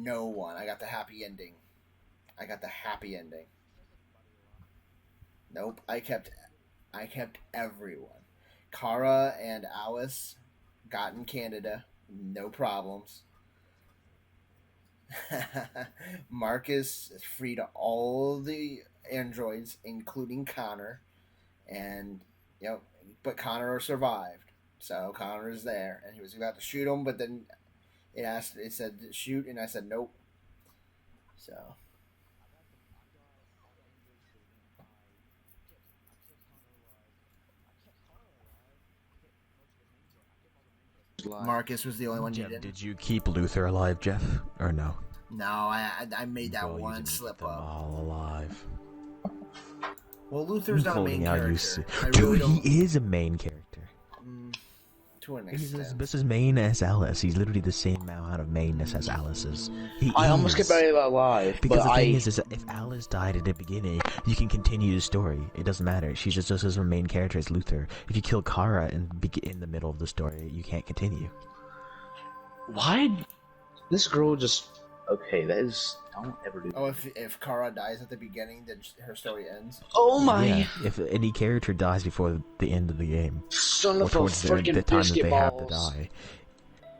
no one. I got the happy ending. Nope. I kept everyone. Kara and Alice got in Canada. No problems. Marcus freed all the androids, including Connor, and but Connor survived. So Connor is there, and he was about to shoot him, but then it said shoot, and I said nope. So. Marcus was the only one you did. Did you keep Luther alive, Jeff, or no? No, I made that one slip up. All alive. Well, Luther's not a main character. Dude, he is a main character. To an extent. This is main as Alice. He's literally the same amount of mainness as Alice is. I almost kept Barry alive, because the thing is that if Alice died at the beginning, you can continue the story. It doesn't matter. She's just as a main character as Luther. If you kill Kara in the middle of the story, you can't continue. Why? This girl just... Okay, that is... Don't ever do that. Oh, if Kara dies at the beginning, then her story ends? Oh my... Yeah, if any character dies before the end of the game, son of a towards freaking the time that they have to balls. die,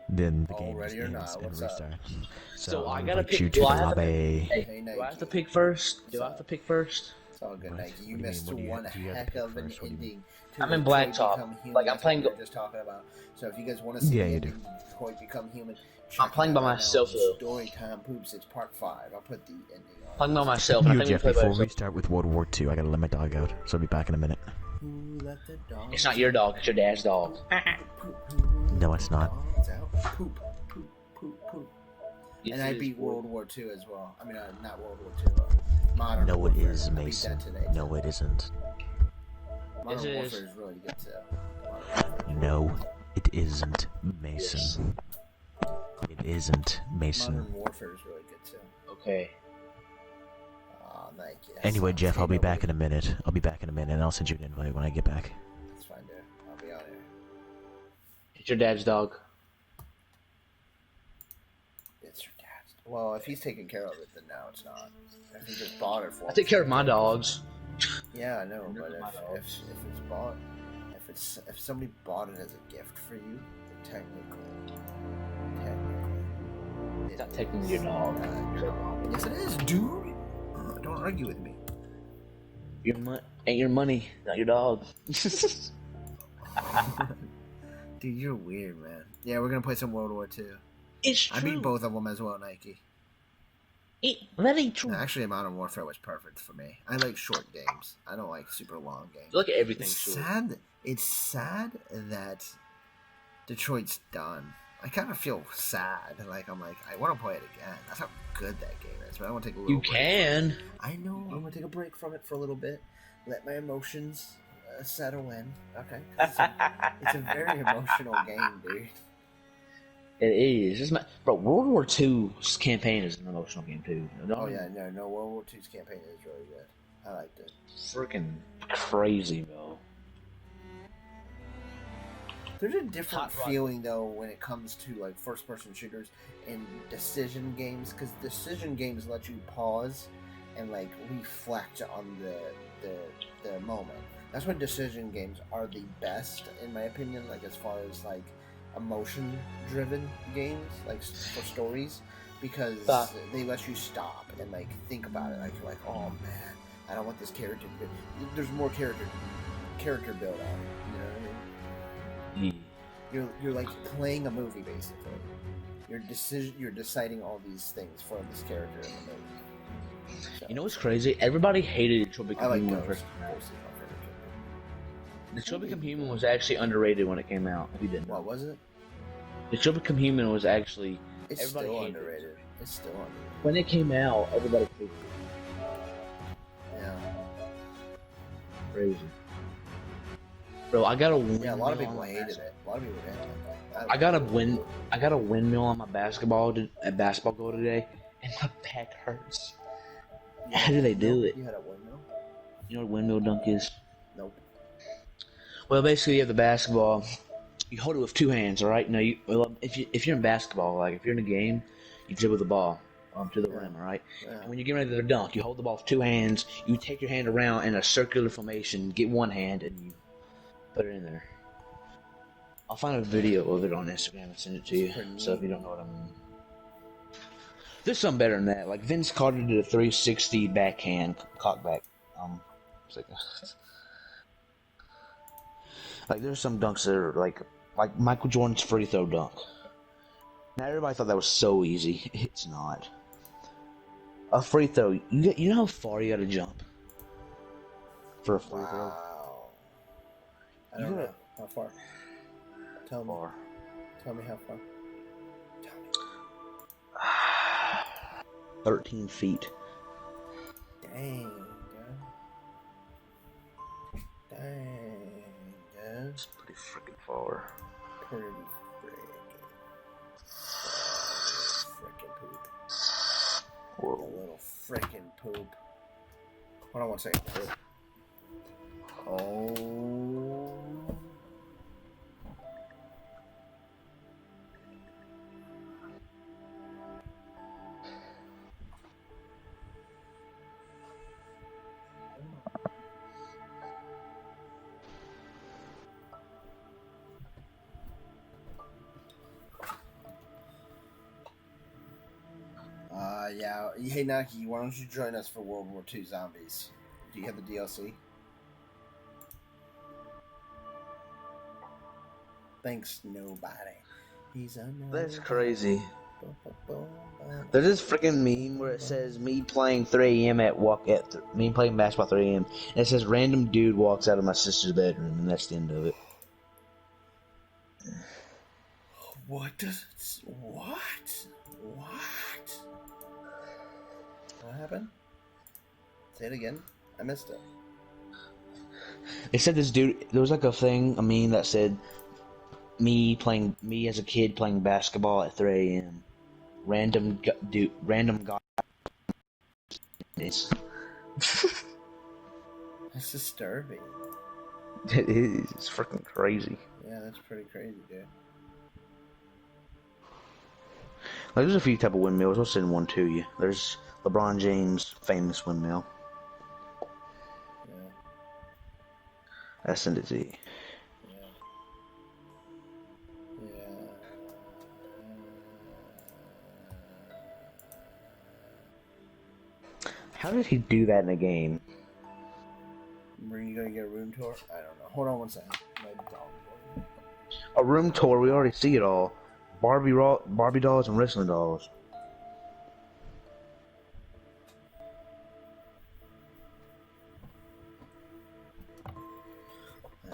then the game Already just or ends not? and What's up? restarts. So I I'll gotta invite pick... you to Do the I have to lobby. pick... Hey, Do I have to Nike. pick first? Do I What's have to up? pick first? It's all good, What? Nike. You What do you missed mean, one do you have to heck pick of an first? What do you mean? ending. I'm in Blacktop. Like, I'm playing... We were just talking about. So if you guys want to see Yeah, the you ending, Detroit Become Human, I'm playing by myself, though. Story time poops. It's part 5. I'll put the ending on. Playing by myself. I You, think Jeff, we play by before we ourselves. start with World War II, I gotta let my dog out, so I'll be back in a minute. Who let the dog It's not your dog, it's your dad's dog. No, it's not. Dogs out. Poop, poop, poop, poop. Yes, And I it is beat World- World War II as well. I mean, not World War II. Modern No, it Warfare. is, I beat Mason. that today. No, it isn't. Modern Yes, it Warfare is. is really good too. No, it isn't, Mason. It isn't, Mason. Modern Warfare is really good too. Okay. Oh, Nike. Anyway, Jeff, I'll be back in a minute. And I'll send you an invite when I get back. That's fine, dude. I'll be out here. It's your dad's dog. It's your dad's. Well, if he's taking care of it, then no, it's not. If he just bought it for I him. take care of my dogs. Yeah, I know, but My if dogs. it's bought, if somebody bought it as a gift for you, then It's not technically your dog. your dog. Yes, it is, dude. Don't argue with me. Ain't your money, not your dog. Dude, you're weird, man. Yeah, we're gonna play some World War II. It's I beat both of them as well, Nike. Very true. Actually, Modern Warfare was perfect for me. I like short games. I don't like super long games. Look at everything. It's Short. sad. It's sad that Detroit's done. I kind of feel sad. Like I'm like I want to play it again. That's how good that game is. But I want to take a little. You break. can. I know. I'm gonna take a break from it for a little bit. Let my emotions settle in. Okay. It's a very emotional game, dude. It is. Bro, World War II's campaign is an emotional game too. Oh yeah, no. World War II's campaign is really good. I liked it. Freaking crazy, bro. There's a different Hot rod. feeling though when it comes to like first-person shooters and decision games, because decision games let you pause and like reflect on the moment. That's when decision games are the best, in my opinion. Like as far as like emotion-driven games, like for stories, because they let you stop and like think about it. Like you're like, oh man, I don't want this character. There's more character build on. You know what I mean? You're like playing a movie basically. You're deciding all these things for this character in the movie. So, You know what's crazy? Everybody hated Detroit I Become like Human. Ghost. First. Ghost is my favorite character. Detroit Become Human was actually underrated when it came out. If you didn't know. What was it? Detroit Become Human was actually It's Everybody still hated it. underrated. It's still underrated. when it came out. Everybody hated it. Yeah. Crazy. Bro, I got a windmill. Yeah, a lot of on people my hated bas- it. A lot of people hated it. I got a windmill on my basketball goal today, and my back hurts. How do they do it? You had a windmill? You know what a windmill dunk is? Nope. Well, basically, you have the basketball. You hold it with two hands, all right? Now, if you're in basketball, like if you're in a game, you dribble the ball. to the rim, right? And when you get ready to dunk, you hold the ball with two hands. You take your hand around in a circular formation, get one hand, and you put it in there. I'll find a video of it on Instagram and send it to you. So if you don't know what I mean, there's something better than that. Like Vince Carter did a 360 backhand cockback. Like there's some dunks that are like Michael Jordan's free throw dunk. Now everybody thought that was so easy. It's not. A free throw, you know how far you gotta jump for a free throw? Wow. I don't know. How far? Tell me. Tell me how far. Tell me. 13 feet. Dang, dude. Dang, dude. It's pretty freaking far. Pretty freaking poop. Whoa. A little freaking poop. Hold on one second. Oh. Yeah. Hey, Naki, why don't you join us for World War II Zombies? Do you have the DLC? Thanks, nobody. He's a nobody. That's crazy. There's this freaking meme where it says me playing 3 a.m. me playing basketball 3 a.m. and it says random dude walks out of my sister's bedroom, and that's the end of it. What does it... What? What happened? Say it again. I missed it. It said this dude, there was like a meme that said me as a kid playing basketball at 3 a.m. Random guy. It's That's disturbing. It is. It's freaking crazy. Yeah, that's pretty crazy, dude. Like, there's a few type of windmills. I'll send one to you. There's LeBron James' famous windmill. Yeah. I'll send it to you. How did he do that in a game? Are you gonna get a room tour? I don't know. Hold on one second. A room tour? We already see it all. Barbie dolls and wrestling dolls.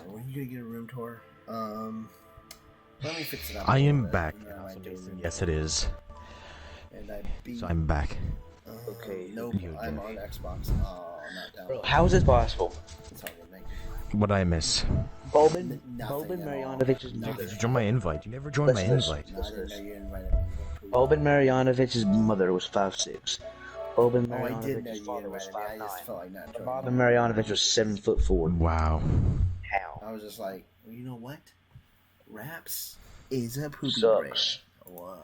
When are you gonna get a room tour? Let me fix it up. I am back. Amazing. Yes, it is. And I beat. So I'm back. Okay. Nope. I'm on Xbox. Oh, I'm not down. Bro, how is this possible? It's hard to make. What did I miss? Boban Nothing at all. Marjanović's Did mother. you join my invite? You never joined my invite. No, I didn't know you invited me. Boban Marjanović's mother was 5'6". Boban Oh, I did know Marjanović's you father was invited me. I just 5'9". felt like not joining. Boban Marjanović was 7'4". Wow. How? I was just like, well, you know what? Raps is a poopy Sucks. brain. Wow.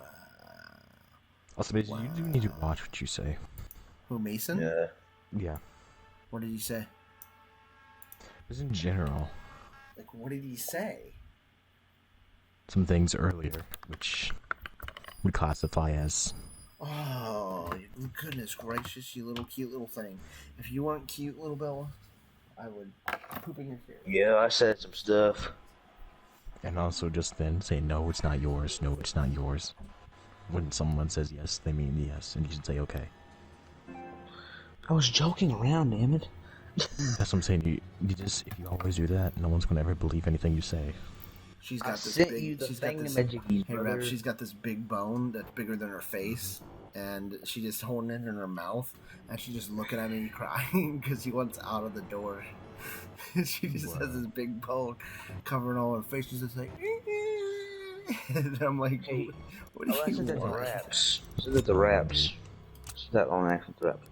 Also, you do need to watch what you say. Who, Mason? Yeah. Yeah. What did he say? Just in general. Like, what did he say? Some things earlier, which would classify as... Oh, goodness gracious, you little cute little thing. If you weren't cute, little Bella, I would poop in your face. Yeah, I said some stuff. And also just then say, no, it's not yours. No, it's not yours. When someone says yes, they mean yes. And you should say, okay. I was joking around, damn it. That's what I'm saying. You just, if you always do that, no one's going to ever believe anything you say. She's got this sent big. you the She's got this. thingamajiggies, Hey, brother. Rap, she's got this big bone that's bigger than her face, and she just holding it in her mouth, and she's just looking at me crying because he wants out of the door. She just has this big bone covering all her face. She's just like, and I'm like, Hey, what do I you said that to want? Raps. I said that to Raps. I said that on accident to Raps.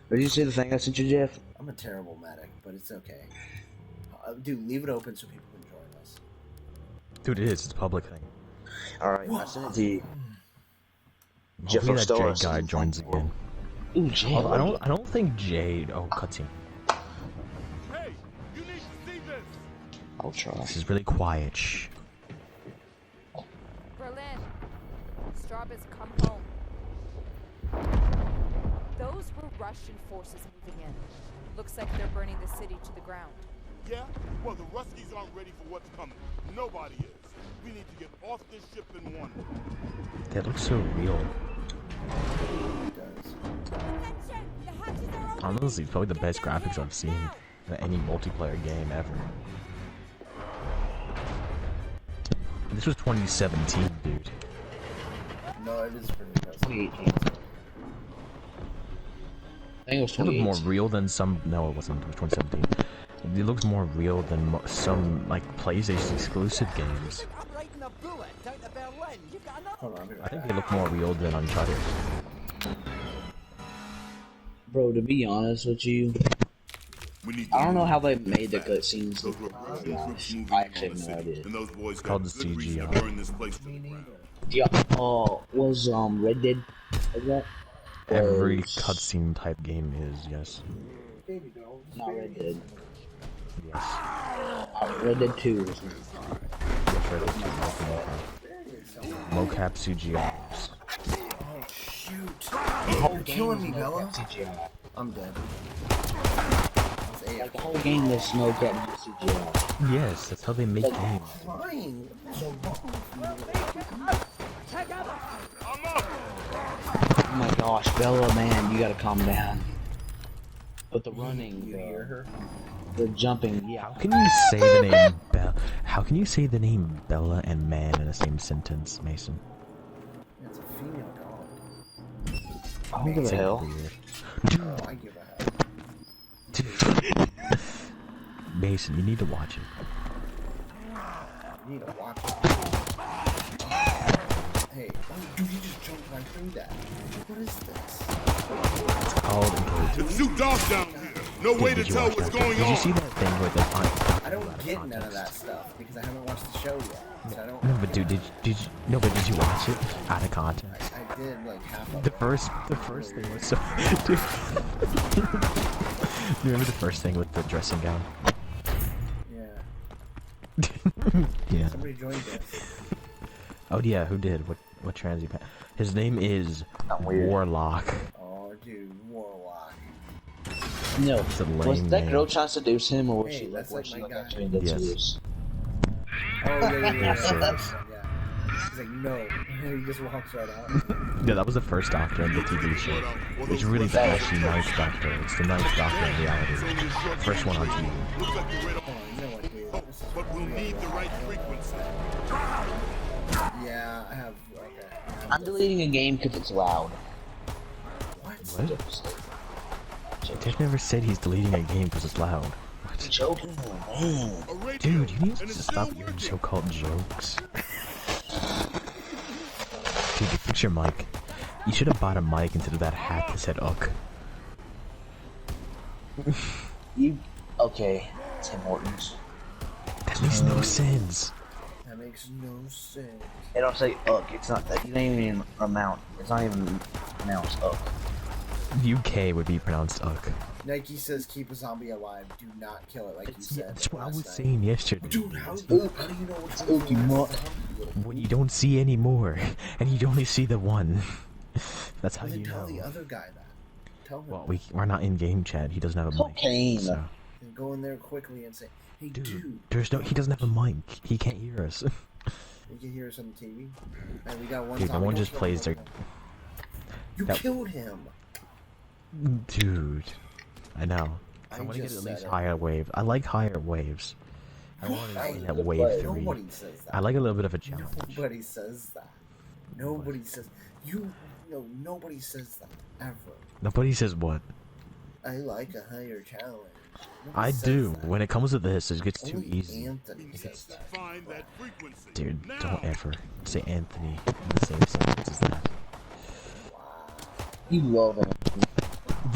Did you see the thing I sent you, Jeff? I'm a terrible medic, but it's okay. Dude, leave it open so people can join us. Dude, it is. It's a public thing. Alright, I sent it to you. Hopefully that Star. Jade guy joins again. Ooh, Jade. Although I don't think Jade. Oh, cutscene. Hey, you need to see this. I'll try. This is really quiet. Shh. Berlin. Straub has come home. Those were Russian forces moving in. Looks like they're burning the city to the ground. Yeah? Well, the Ruskies aren't ready for what's coming. Nobody is. We need to get off this ship in one. That looks so real. It does. Attention! The hatches are open! Honestly, it's probably the best graphics I've seen in any multiplayer game ever. This was 2017, dude. No, it is pretty impressive. 2018. I think it was It looked more 2018. real than some. No, it wasn't. It was 2017. It looks more real than some like PlayStation exclusive games. Hold on, I'll be I right think back. they look more real than Uncharted. Bro, to be honest with you, We need I don't know how they made the cutscenes. Those were Russian troops moving I in actually on the have no city, idea. and those boys It's called got the good reason CGI. to burn this place to Me the ground. neither. Yeah. Was Red Dead? Is that? Every Was- cutscene type game is, yes. Baby doll. Not Red Dead. Yes. Red Dead 2 was. Yes, Red Dead 2, mocap CGI. Oh shoot! You're killing me, Bella. CGI. I'm dead. That's AFK. Like the whole game was no cap CGI. Yes, that's how they make games. Flying. So I'm up! Oh my gosh, Bella, man, you gotta calm down. But the running, you hear her? the jumping, yeah. How can you say the name Bella? How can you say the name Bella and man in the same sentence, Mason? It's a female dog. I don't give It's a hell. weird. Oh, I give a hell. Dude. Mason, you need to watch it. You need to watch it. Hey, oh, dude, you just jumped right through that. What is this? It's called Engage. It's too dark down here. No way to Did you tell watch what's that? going Did on. you see that thing with the I don't get none of that stuff because I haven't watched the show yet. So I don't. No, but dude, did you watch it out of context? I did like half of The it. first thing was so. Dude. You remember the first thing with the dressing gown? Yeah. Yeah. Somebody joined this. Oh yeah, who did? What trans you? His name is Not weird. Warlock. Oh, dude, Warlock. No. It's a Was lame that name. girl trying to seduce him, or was Hey, she like, that's like my guy. actually dead Yes. serious? Oh yeah. Yes, Yeah. He's like, no. He just walks right out. Yeah, that was the first Doctor in the TV show. It's really the actually ninth Doctor. It's the ninth Doctor in reality. First one on TV. Looks like you're right Oh, you know what, dude? This is but we'll need the right frequency. Yeah, I have. Okay. I'm deleting a game because it's loud. What? What? Dave never said he's deleting a game because it's loud. What? Joking? Man. A radio, Dude, you need to and it's stop still your working. so-called jokes. Dude, you fix your mic. You should have bought a mic instead of that hat that said "uk." You okay? Tim Hortons. That makes no sense. That makes no sense. It don't say ugh. It's not that. You ain't even amount. It's not even pronounced ugh. UK would be pronounced "uk." Nike says keep a zombie alive. Do not kill it, like you Yeah, said. that's what I last was night. saying yesterday. Dude, how do you know what's going Ookie on? muck. When you don't see any more, and you only see the one, that's how Well, then you tell know. the other guy that. Tell him. Well, we're not in game chat. He doesn't have a mic. Cocaine. So. And go in there quickly and say, hey, Dude, dude. he doesn't have a mic. He can't hear us. You can hear us on the TV. And we got one Dude, no zombie. one Don't just kill plays him. their. You that- killed him. Dude, I know. I I want to get just at least said it. higher waves. I like higher waves. I want Hey, to see that wave 3. Nobody says that. I like a little bit of a challenge. Nobody says that. Nobody says. Nobody says that. Ever. Nobody says what. I like a higher challenge. Nobody I says do. that. When it comes to this, it gets too Only easy. Anthony says that. Find that frequency. Dude, Now. don't ever say Anthony in the same sentence as that. You love it.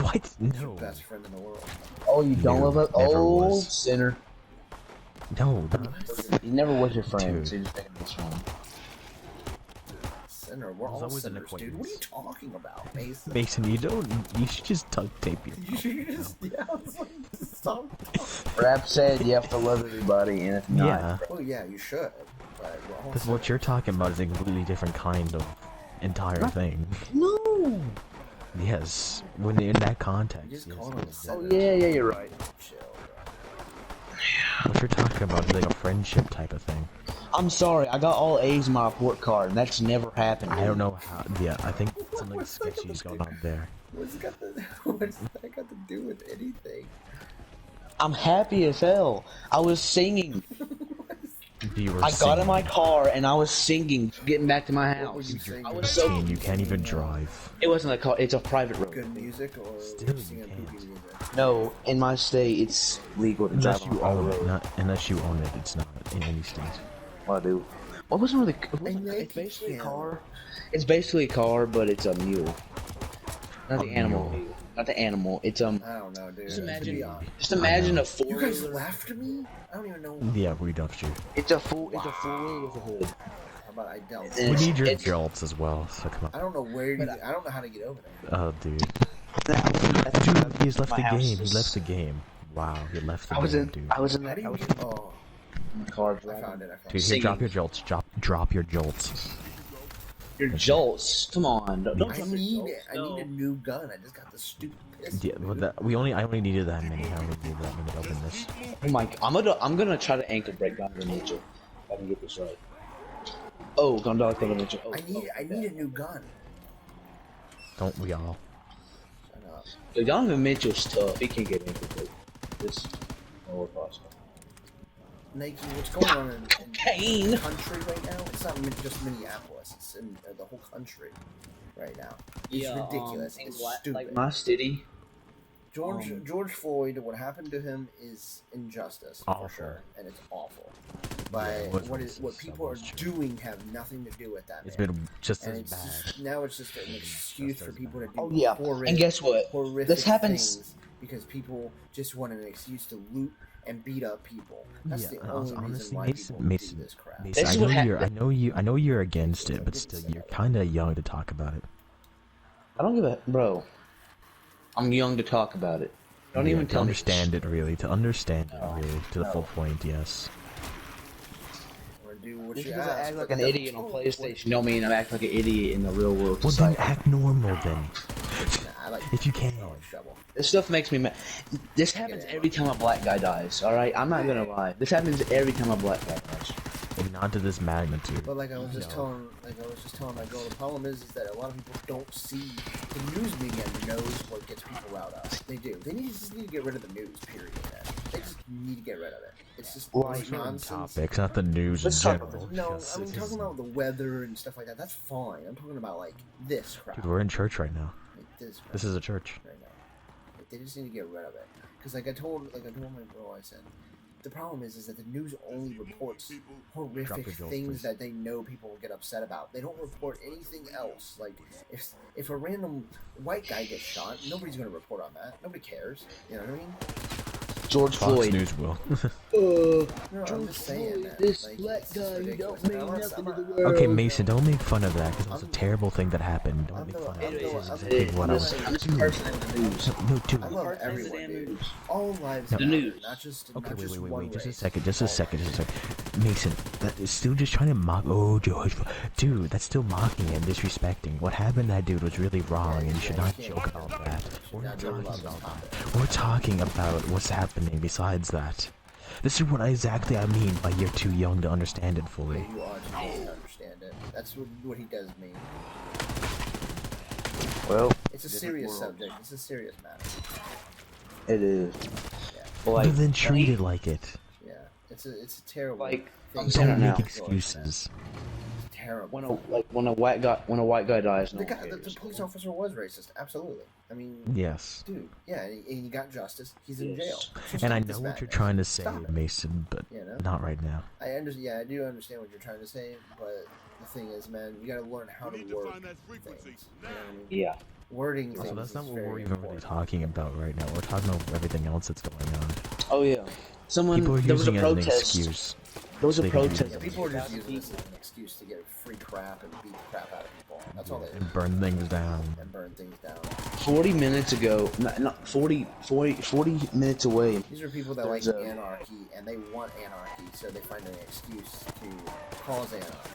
What? Your No. best friend in the world. Oh, you don't No, love it? never Oh, was. sinner. No, not. He never was your friend, Dude. so you're just making this friend. Mason, or we're There's all always an sinners, dude. What are you acquaintance. talking about, Mason? Mason, you should just duct tape your You should just, yeah, I was like, stop. Rap said you have to love everybody, and if not, Yeah, Well, yeah, you should, but we're all because what you're talking about is a completely different kind of entire thing. no. Yes, when in that context. You just yes, call him a yes. sinner. Oh yeah, you're right. Chill, What you're talking about is like a friendship type of thing. I'm sorry, I got all A's in my report card, and that's never happened. I don't know how. Yeah, I think something What's that sketchy got is to going do- on there. What's that got to do with anything? I'm happy as hell. I was singing. You were I got in singing. my car and I was singing, getting back to my What were house. you singing? I was so. And you can't even drive. It wasn't a car. It's a private road. Good music, or Still, you singing can't. poopy music? No, in my state, it's legal to drive Unless on you a private own it, road. not unless you own it, it's not in any state. Well, I do. What wasn't really? It wasn't, And it's they basically a can. car. It's basically a car, but it's a mule. Not the A animal. mule. Not the animal. It's I don't know, dude. Just To be imagine. honest. Just imagine know. a four. You guys left me? I don't even know. Yeah, we dumped you. It's a full. It's a four-wheel with a hood. How about I don't? And We it's- need your it's- jolts as well, so come I on. don't know where you. I don't know how to get over there. Oh, dude. That's- Dude, he's left my the house game. He is- left the game. Wow, he left the I was game, in. dude. I was in. How do I you was get? Oh, in the car I driving. found it. I found Dude, it. here, Singing. drop your jolts. Drop your jolts. Your jolts. Come on. Don't I drop your need jolts, it. I no. need a new gun. I just got the stupid pistol. Yeah, but dude. that, I only needed that many. I only needed that many to open this. Oh my! I'm gonna try to ankle break Donovan Mitchell. If I can get this right. Oh, Donovan Mitchell. Oh, I need a new gun. Don't we all? Shut up. Yo, Donovan Mitchell's tough. He can't get ankle break. This is more possible. Nike, what's going on in Pain. the country right now? It's not just Minneapolis. It's in the whole country right now. It's ridiculous. It's stupid. Like my city. George Floyd, what happened to him is injustice Awful. for sure, and it's awful. But it was what racist, people that are was true. doing have nothing to do with that. It's man. been just and as it's bad. just, now it's just an excuse Just for as people to do Oh yeah. horrific, And guess what? horrific This happens. things because people just want an excuse to loot and beat up people. That's Yeah, the and only honestly, reason why Mason- people Mason- do this crap. Mason, This I is know what you're. hap- I know you're against it, but still, you're kind of young to talk about it. I don't give a bro. I'm young to talk about it. Don't Yeah, even to tell me. understand it really. To understand it No, really to the no. full point. Yes. Or do what Just you because I ask, act like but an don't idiot on tell PlayStation don't mean I'm acting like an idiot in the real world Well, then society. act normal then, Nah, I like if you can. I like shovel. This stuff makes me mad. This happens every time a black guy dies. All right, I'm not gonna lie. This happens every time a black guy dies. Like, not to this magnitude. But like I was just No. telling, my girl, the problem is that a lot of people don't see the news media knows what gets people riled up. They do. They just need to get rid of the news. Period. Man. They just need to get rid of it. It's just Like, nonsense. Topics, not the news in Let's talk about general. No, Yes, I mean it is- talking about the weather and stuff like that. That's fine. I'm talking about like this crap. Dude, we're in church right now. Like this. Crap This is a church. right now. Like, they just need to get rid of it. Because like I told my girl, I said, the problem is that the news only reports horrific Drop your jolts, things please. that they know people will get upset about. They don't report anything else. Like if a random white guy gets shot, nobody's gonna report on that. Nobody cares. You know what I mean? George Fox Floyd. News will. No, I'm just saying that. this Like, black it's just guy ridiculous. don't mean I'm not- nothing I'm to the not- world. Okay, Mason, don't make fun of that because it was a terrible thing that happened. Don't I'm make the- fun of I'm it. the- This is I'm exactly the- what I I'm was. the- I'm just a person in the news. No, dude. I love First everyone, damn dude. news. All lives No. The matter, news. not just Okay, not just one just a race. second, just a All- second. Mason, that is still just trying to mock. Oh, dude, that's still mocking and disrespecting. What happened to that dude was really wrong, and you should not joke about that. We're not talking about that. We're talking about what's happening besides that. This is what exactly I mean by you're too young to understand it Yeah, fully. you are too young to understand it. That's what he does mean. Well, It's a serious subject. It's a serious matter. it is. Yeah, But like, But then treat it like it. yeah. It's a terrible Like, thing. I'm saying Don't it now. make excuses. It's terrible. when a white guy dies, no the one guy, the cares. police officer was racist. Absolutely. I mean, Yes. dude. Yeah, and he got justice. He's in jail. Yes. So And I stop this know what you're madness. trying to say, Stop it. Mason, but You know? not right now. I understand. Yeah, I do understand what you're trying to say, but the thing is, man, you gotta learn how We to need to word find that things. frequency You know what I mean? Yeah. Wording things So that's not is what very we're even really important. talking about right now. We're talking about everything else that's going on. Oh yeah. People are There was a using it as an protest. excuse. those are They can do protests. that. People are just using this as an excuse to get free crap and beat the crap out of people. That's all they do. And burn things down. And burn things down. 40 minutes ago, not 40 minutes away. These are people that like There's a- anarchy, and they want anarchy, so they find an excuse to cause anarchy.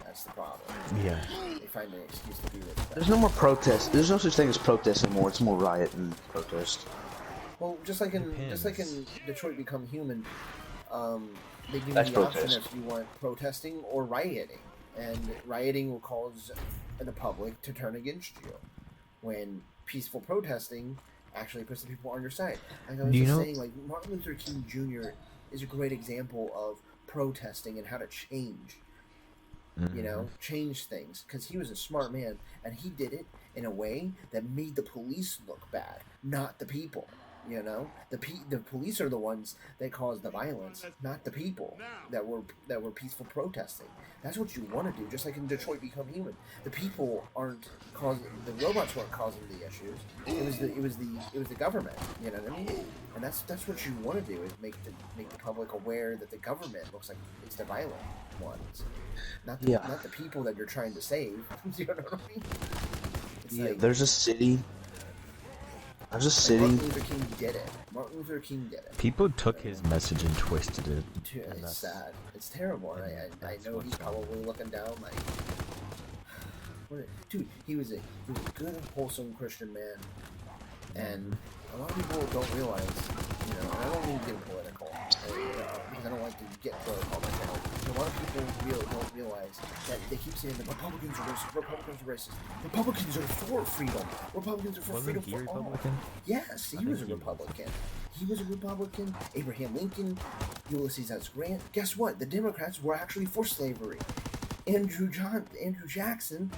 That's the problem. Yeah. They find an excuse to do this. There's no more protest. There's no such thing as protest anymore. It's more riot and protest. Well, just like in Depends. Detroit Become Human, they give you That's the option protest. if you want protesting or rioting, and rioting will cause the public to turn against you, when peaceful protesting actually puts the people on your side. Like I was You just know- saying, like Martin Luther King Jr. is a great example of protesting and how to change. You know, change things, because he was a smart man, and he did it in a way that made the police look bad, not the people. You know, the police are the ones that caused the violence, not the people that were peaceful protesting. That's what you want to do. Just like in Detroit Become Human, the people aren't causing, the robots weren't causing the issues. It was the government. You know what I mean? And that's what you want to do, is make the public aware that the government looks like it's the violent ones, not the people that you're trying to save. You know what I mean? It's Yeah, like, there's a city. There's a city. Martin Luther King did it. Martin Luther King did it. People took his message and twisted it. Dude, and it's that's- sad. It's terrible. And I know he's probably looking down like, dude, he was a good, wholesome Christian man, and a lot of people don't realize, you know, and I don't mean to get political, because I don't like to get political on my channel. But a lot of people don't realize that they keep saying the Republicans are racist. Republicans are racist. Republicans are for freedom. Republicans are for Wasn't freedom he for all. Republican? Yes, he was a Republican. He was a Republican. Abraham Lincoln, Ulysses S. Grant. Guess what? The Democrats were actually for slavery. Andrew Jackson,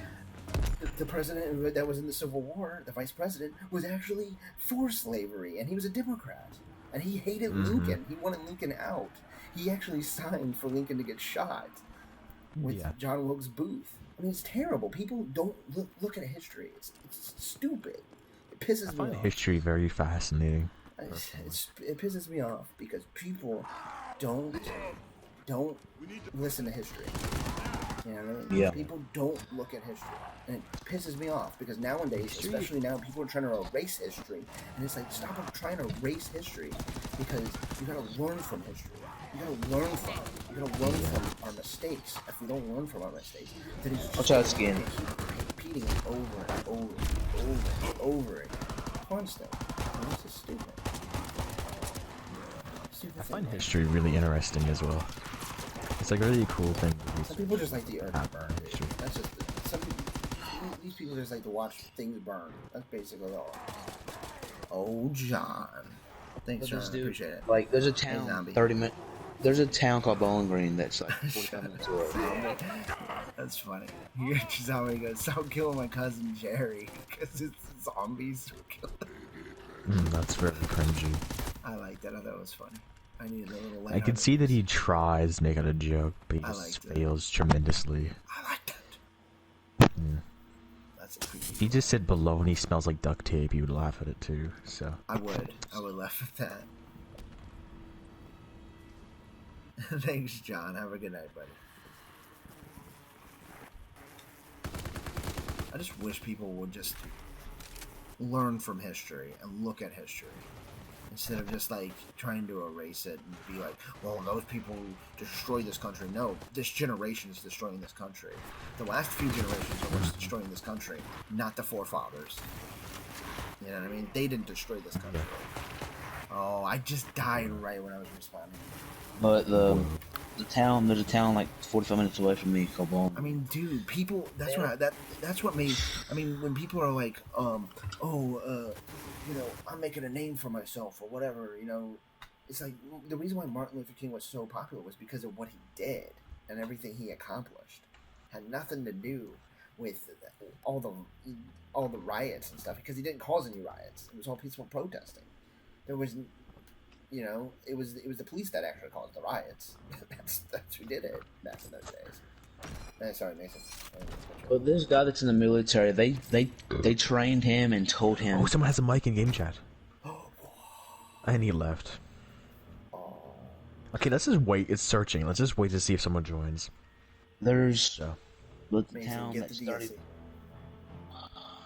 the president that was in the Civil War, the vice president, was actually for slavery, and he was a Democrat. And he hated Lincoln. He wanted Lincoln out. He actually signed for Lincoln to get shot with John Wilkes Booth. I mean, it's terrible. People don't look at history. It's stupid. It pisses I me find off. history very fascinating. It pisses me off because people don't listen to history. You know what I mean? Yeah. People don't look at history, and it pisses me off because nowadays, especially now, people are trying to erase history, and it's like, stop trying to erase history, because you gotta learn from history. You gotta learn from it. You gotta learn from our mistakes. If we don't learn from our mistakes, then it's Watch out, Skin. keep repeating it over and over and over and over again, constantly. And this is stupid. I find history really interesting as well. It's like a really cool thing. Some people just like the earth to burn. Dude. History. That's just some people. These people just like to watch things burn. That's basically all. Oh, John. Thanks, John. I appreciate it. Like, there's a Hey, town zombie. 30 minutes. There's a town called Bowling Green that's like 45 minutes away. That's funny. Here, Zombie goes, "Stop killing my cousin Jerry because it's zombies who kill him." That's very cringy. I like that. I thought it was funny. I needed a little. I can see that he tries to make it a joke, but he I just liked it. fails tremendously. I like that. That's a creepy. If he just said bologna smells like duct tape, you would laugh at it too. So I would laugh at that. Thanks, John. Have a good night, buddy. I just wish people would just learn from history and look at history instead of just like trying to erase it and be like, well, those people destroyed this country. No, this generation is destroying this country. The last few generations are what's destroying this country, not the forefathers. You know what I mean? They didn't destroy this country. Oh, I just died right when I was responding. But the town, there's a town like 45 minutes away from me called Bowling. I mean, dude, people. That's what made. I mean, when people are like, you know, I'm making a name for myself or whatever. You know, it's like the reason why Martin Luther King was so popular was because of what he did and everything he accomplished. Had nothing to do with all the riots and stuff, because he didn't cause any riots. It was all peaceful protesting. There was. You know, it was the police that actually caused the riots. that's who did it back in those days. Sorry, Mason. Well, this guy that's in the military, they trained him and told him. oh, someone has a mic in game chat, and he left. Oh, Okay, let's just wait. It's searching. Let's just wait to see if someone joins. There's the Mason, town get that the started. DLC.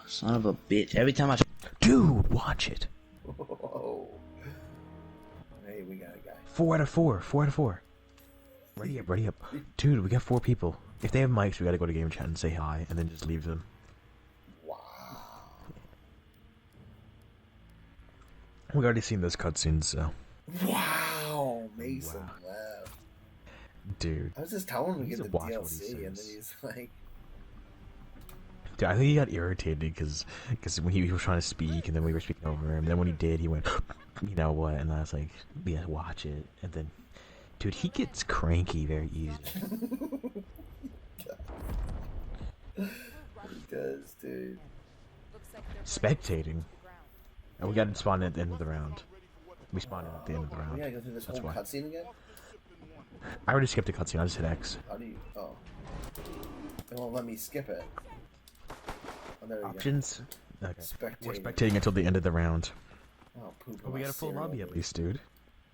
Son of a bitch! Every time I. Dude, watch it. Whoa. Hey, we got a guy. 4 out of 4. 4 out of 4. Ready up, ready up. Dude, we got 4 people. If they have mics, we gotta go to game chat and say hi, and then just leave them. Wow. We already seen those cutscenes, so. Wow, Mason left. Dude. I was just telling him to He's get a the watch what he DLC, and then says. he's like, Dude, I think he got irritated because when he was trying to speak, and then we were speaking over him, and then when he did, he went, you know what, and I was like, yeah, watch it, and then, dude, he gets cranky very easy. he does, dude. Looks like they're Spectating. And we got to spawn at the end of the round. We spawned in at the end of the We round. gotta go through this That's whole why. cutscene again? I already skipped a cutscene, I just hit X. How do you, oh. It won't let me skip it. Oh, there we Options? Okay. Spectating. We're spectating until the end of the round. go. Oh, poop. But we got a full lobby at least. least, dude.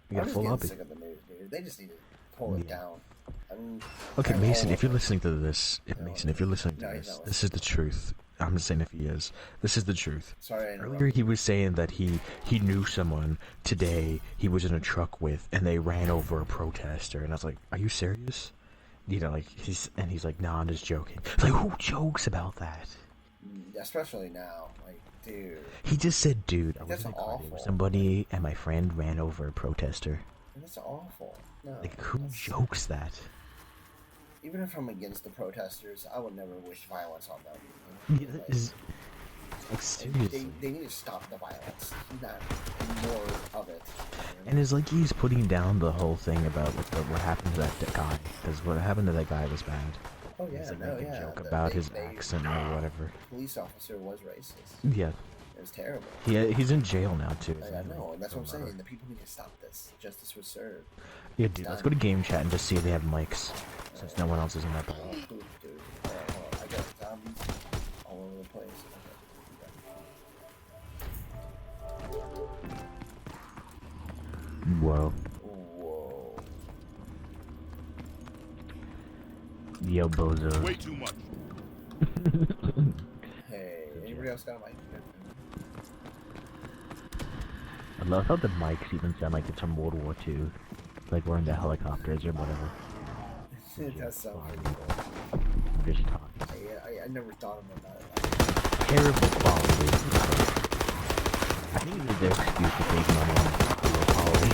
We I'm got a just full getting lobby. sick of the news, dude. They just need to pull it Yeah. down. I mean, Okay, I'm Mason, all if you're over it. listening to this, Mason, if you're listening to No, he's this, not this is the truth. I'm just saying if he is. This is the truth. Sorry, I Earlier interrupted. he was saying that he knew someone today he was in a truck with and they ran over a protester, and I was like, are you serious? You know, like he's like, nah, I'm just joking. It's like, who jokes about that? Especially now. Like, dude. He just said, dude, I was That's in a car date with awful. somebody and my friend ran over a protester. That's awful. No. Like, who that's- jokes that? Even if I'm against the protesters, I would never wish violence on them. Yeah, that is, like, seriously. They need to stop the violence, not more of it. And it's like he's putting down the whole thing about what happened to that guy, because what happened to that guy was bad. Oh yeah, He's like no, making a yeah. joke the- about they- his they- accent or whatever. The police officer was racist. Yeah, It was terrible. he's in jail now too. I isn't he? know, and that's what I'm For murder. saying. The people need to stop this. Justice was served. Yeah, dude, let's go to game chat and just see if they have mics, since no one else is in that Oh, battle. poop, dude. Alright, hold on. I got zombies all over the place. Whoa. Whoa. Yo, bozo. Way too much. Hey, anybody else got a mic? I love how the mics even sound like it's from World War II. Like we're in the helicopters or whatever. It does sound pretty cool. Just talking. I never thought about that. Terrible quality. I think it is their excuse to save money on low quality.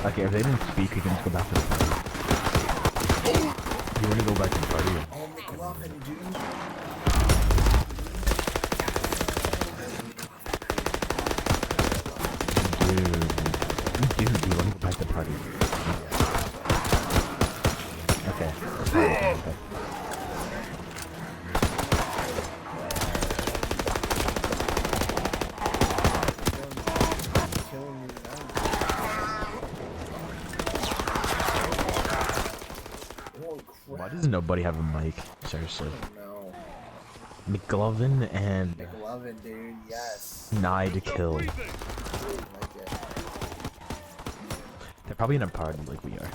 Okay, if they didn't speak, we can just go back to the party. You wanna go back to the party? Oh, McLovin, dude. Dude, do you wanna go back to the party? Okay. Okay. Killing me now. Holy crap. Why does nobody have a mic? Seriously. No. McLovin and McLovin, dude, yes. Nye to kill. I like it. They're probably in a party like we are.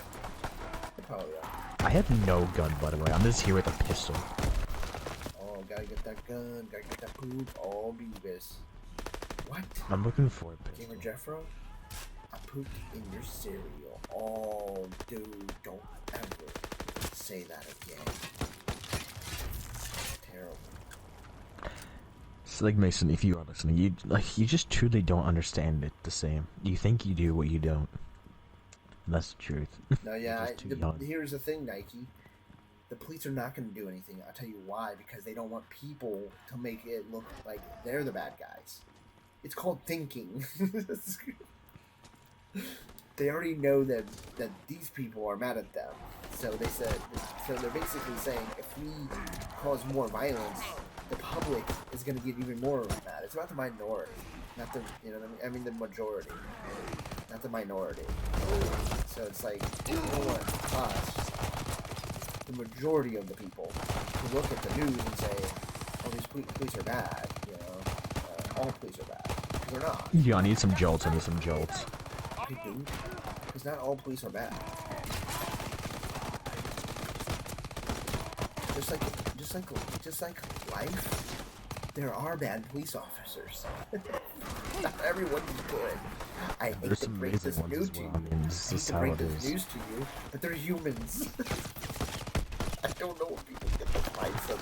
Oh, yeah. I have no gun, by the way. I'm just here with a pistol. Oh, gotta get that gun, gotta get that poop. Oh, Beavis. What? I'm looking for a Gamer pistol. Jeffro? I pooped in your cereal. Oh, dude, don't ever say that again. Terrible. It's like Mason, if you are listening, you just truly don't understand it the same. You think you do what you don't. And that's the truth. No, yeah, just too young. here's the thing, Nike. The police are not going to do anything. I'll tell you why. Because they don't want people to make it look like they're the bad guys. It's called thinking. They already know that these people are mad at them. So they're basically saying if we cause more violence, the public is going to get even more mad. It's about the minority, not the, you know what I mean? I mean the majority, not the minority. So it's like, you don't want us, the majority of the people, to look at the news and say, oh, these police are bad, you know, all police are bad. They're not. Yeah, I need some jolts. I need some jolts. I do. Because not all police are bad. Just like life, there are bad police officers. Not everyone's good. I hate to break this news to you. But they're humans. I don't know what people get the mindset.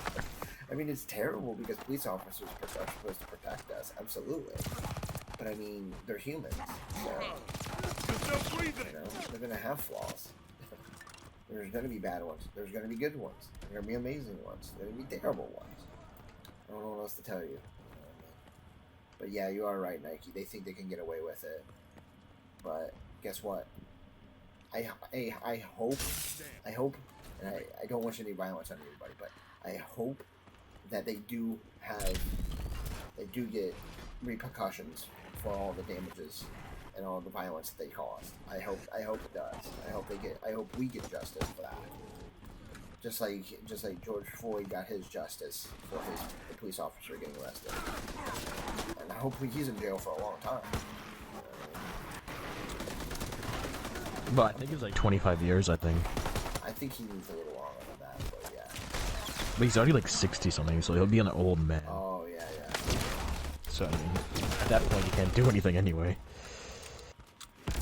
I mean, it's terrible because police officers are supposed to protect us, absolutely. But I mean, they're humans, so they're gonna have flaws. There's gonna be bad ones. There's gonna be good ones. There's gonna be amazing ones. There's gonna be terrible ones. I don't know what else to tell you. But yeah, you are right, Nike. They think they can get away with it. But guess what? I hope, and I don't wish any violence on anybody, but I hope that they do get repercussions for all the damages and all the violence that they caused. I hope it does. I hope we get justice for that. Just like George Floyd got his justice for the police officer getting arrested. And I hope he's in jail for a long time. But I think it's like 25 years, I think. I think he needs a little longer than that, but yeah. But he's already like 60 something, so he'll be an old man. Oh, yeah. So, I mean, at that point, you can't do anything anyway.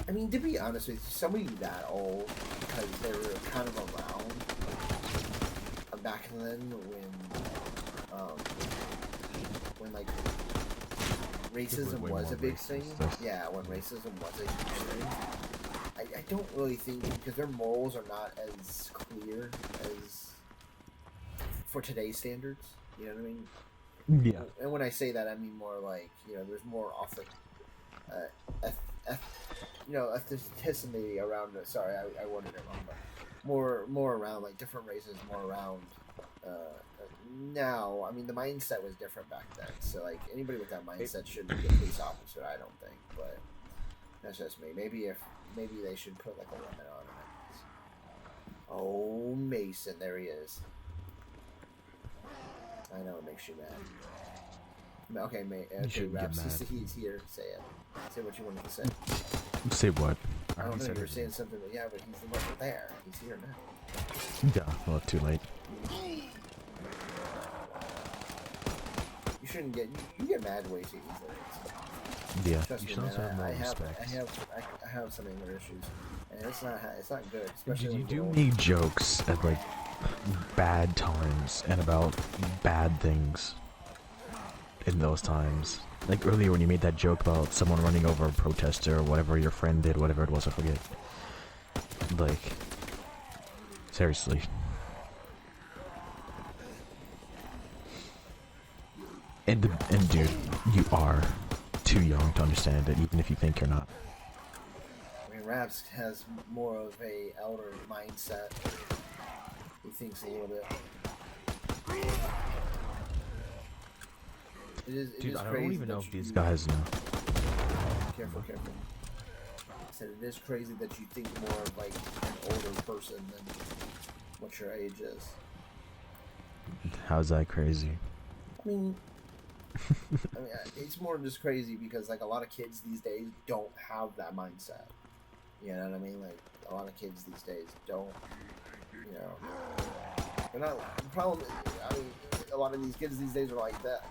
I mean, to be honest with you, somebody that old, because they were kind of around back then when like racism was a big thing. Yeah, when racism was a huge thing. I don't really think, because their morals are not as clear as for today's standards. You know what I mean? Yeah. And when I say that, I mean more like, there's more often, ethnicity around it. Sorry, I worded it wrong, but more around like different races, more around. Now, I mean, the mindset was different back then. So like anybody with that mindset shouldn't be a police officer. I don't think, but that's just me. Maybe they should put like a limit on it. Oh, Mason, there he is. I know it makes you mad. Okay, Raps, he's here. Say it. Say what you wanted to say. Say what? I don't know. You were saying something, but yeah, but he's the one there. He's here now. Yeah, well, too late. You shouldn't get. You get mad way too easily. Yeah. Trust me, man. I have some anger issues, and it's not good. Especially you do make jokes at like bad times and about bad things in those times. Like earlier when you made that joke about someone running over a protester or whatever your friend did, whatever it was, I forget. Like, seriously. And dude, you are too young to understand it, even if you think you're not. I mean, Raps has more of a elder mindset. He thinks a little bit. Dude, I don't even know if these guys know. Careful. I said it is crazy that you think more of like an older person than what your age is. How's that crazy? I mean, it's more just crazy because like a lot of kids these days don't have that mindset. You know what I mean? Like a lot of kids these days don't. They're not. The problem is, I mean, a lot of these kids these days are like that.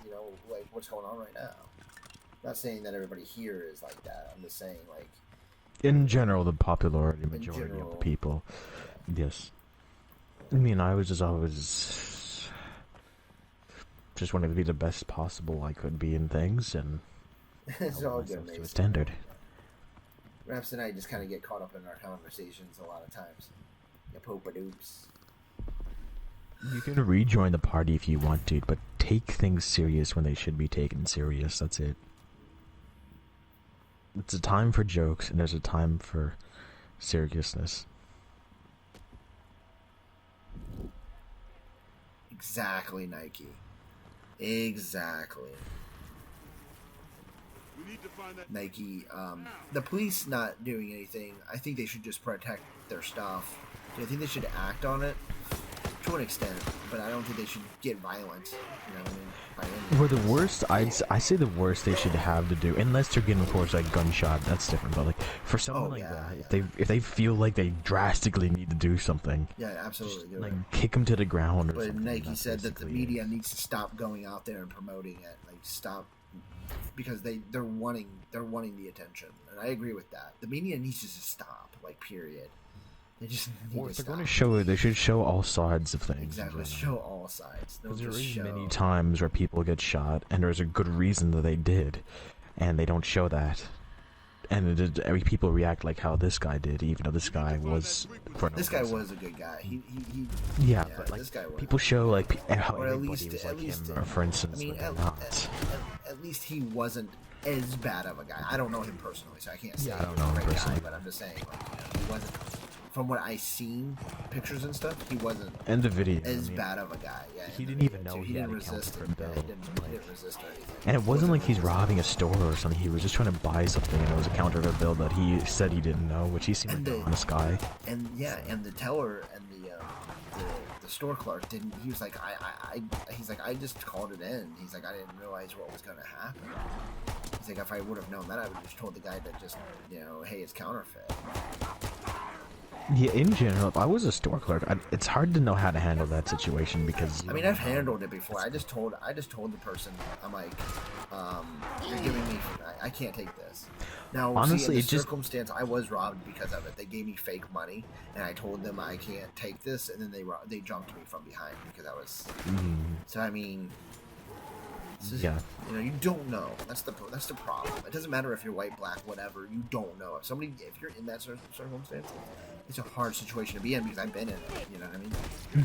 Like what's going on right now. I'm not saying that everybody here is like that. I'm just saying like. In general, the majority of the people. Yeah. Yes. I mean, I was just always just wanted to be the best possible I could be in things, and it's all good, to a standard. Raps and I just kind of get caught up in our conversations a lot of times. Poopa-doops. You can rejoin the party if you want to, but take things serious when they should be taken serious. That's it. It's a time for jokes, and there's a time for seriousness. Exactly, Nike. Exactly. We need to find that Nike, the police not doing anything, I think they should just protect their stuff. I think they should act on it to an extent, but I don't think they should get violent. You know what I mean? For the worst, I say the worst they should have to do, unless they're getting, of course, like gunshot, that's different. But like For someone Oh, like yeah, that, yeah. if they feel like they drastically need to do something, Yeah, absolutely. do like it. kick them to the ground or But something. Nike that's said that the basically media it. needs to stop going out there and promoting it. Like stop, because they're wanting the attention, and I agree with that. The media needs to just stop. Like period. They just need Or to if they're stop. going to show it, they should show all sides of things. Exactly. Show all sides. Don't Because there just is show. many times where people get shot, and there's a good reason that they did, and they don't show that. And every people react like how this guy did, even though this guy was. This guy was a good guy. He Yeah, yeah, but like this guy was. people show like how Or at everybody least- was at like least- him, or for instance, I mean, but they're not. at least he wasn't as bad of a guy. I don't know him personally, so I can't say Yeah, I don't he was know a him great personally. guy, but I'm just saying, like, he wasn't. From what I seen, pictures and stuff, he wasn't And the video. as I mean, bad of a guy. Yeah, he in the didn't even video, know too. he had didn't a resist counterfeit it. Yeah, bill, he didn't resist or anything. And it wasn't like he's resisting. robbing a store or something. He was just trying to buy something, and it was a counterfeit bill that he said he didn't know, which he seemed like an honest guy. And yeah, and the teller and the store clerk didn't. He was like, he's like, I just called it in. He's like, I didn't realize what was gonna happen. He's like, if I would have known that, I would have just told the guy that just, hey, it's counterfeit. Yeah, in general, if I was a store clerk, it's hard to know how to handle that situation because. I mean, I've handled it before. I just told the person, I'm like, you're giving me, I can't take this. Now, Honestly, see, in it the just- circumstance, I was robbed because of it. They gave me fake money, and I told them I can't take this, and then they jumped me from behind because I was. So I mean, this is, Yeah. you don't know. That's the problem. It doesn't matter if you're white, black, whatever. You don't know. If you're in that circumstance, it's a hard situation to be in because I've been in it. You know what I mean?